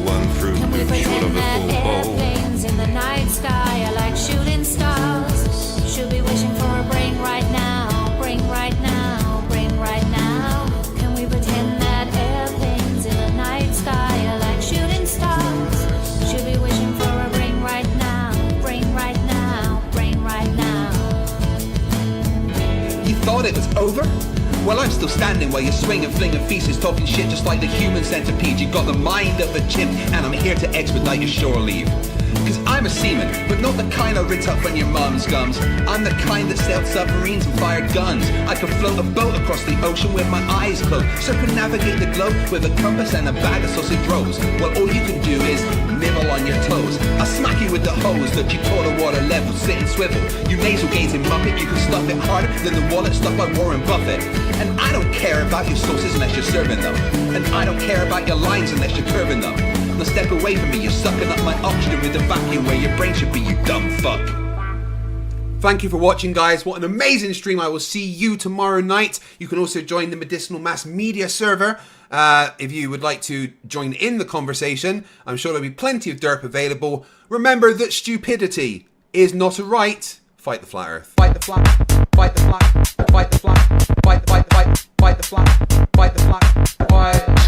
one fruit Can we loop short of pretend a that full bowl. airplanes in the night sky are like shooting stars? Should be wishing for a brain right now, brain right now, brain right now. Can we pretend that airplanes in the night sky are like shooting stars? Should be wishing for a brain right now, brain right now, brain right now. You thought it was over? Well, I'm still standing while you're swinging, flinging feces, talking shit just like the human centipede. You got the mind of a chimp, and I'm here to expedite your shore leave. Cause I'm a seaman, but not the kind I rinse up on your mum's gums. I'm the kind that sailed submarines and fired guns. I could float a boat across the ocean with my eyes closed, circumnavigate the globe with a compass and a bag of sausage rolls. Well, all you can do is nibble on your toes. I'll smack you with the hose that you taught a water level, sit and swivel. You nasal gazing muppet, you can stuff it harder than the wallet stuffed by Warren Buffett. And I don't care about your sauces unless you're serving them. And I don't care about your lines unless you're curving them. Now step away from me, you're sucking up my oxygen with the vacuum where your brain should be, you dumb fuck. Thank you for watching, guys. What an amazing stream. I will see you tomorrow night. You can also join the Medicinal Mass Media server if you would like to join in the conversation. I'm sure there'll be plenty of derp available. Remember that stupidity is not a right. Fight the flat earth. Fight the flat. Fight the flat. Fight the flat. Fight the flat. Fight the flat. Fight the flat. Fight.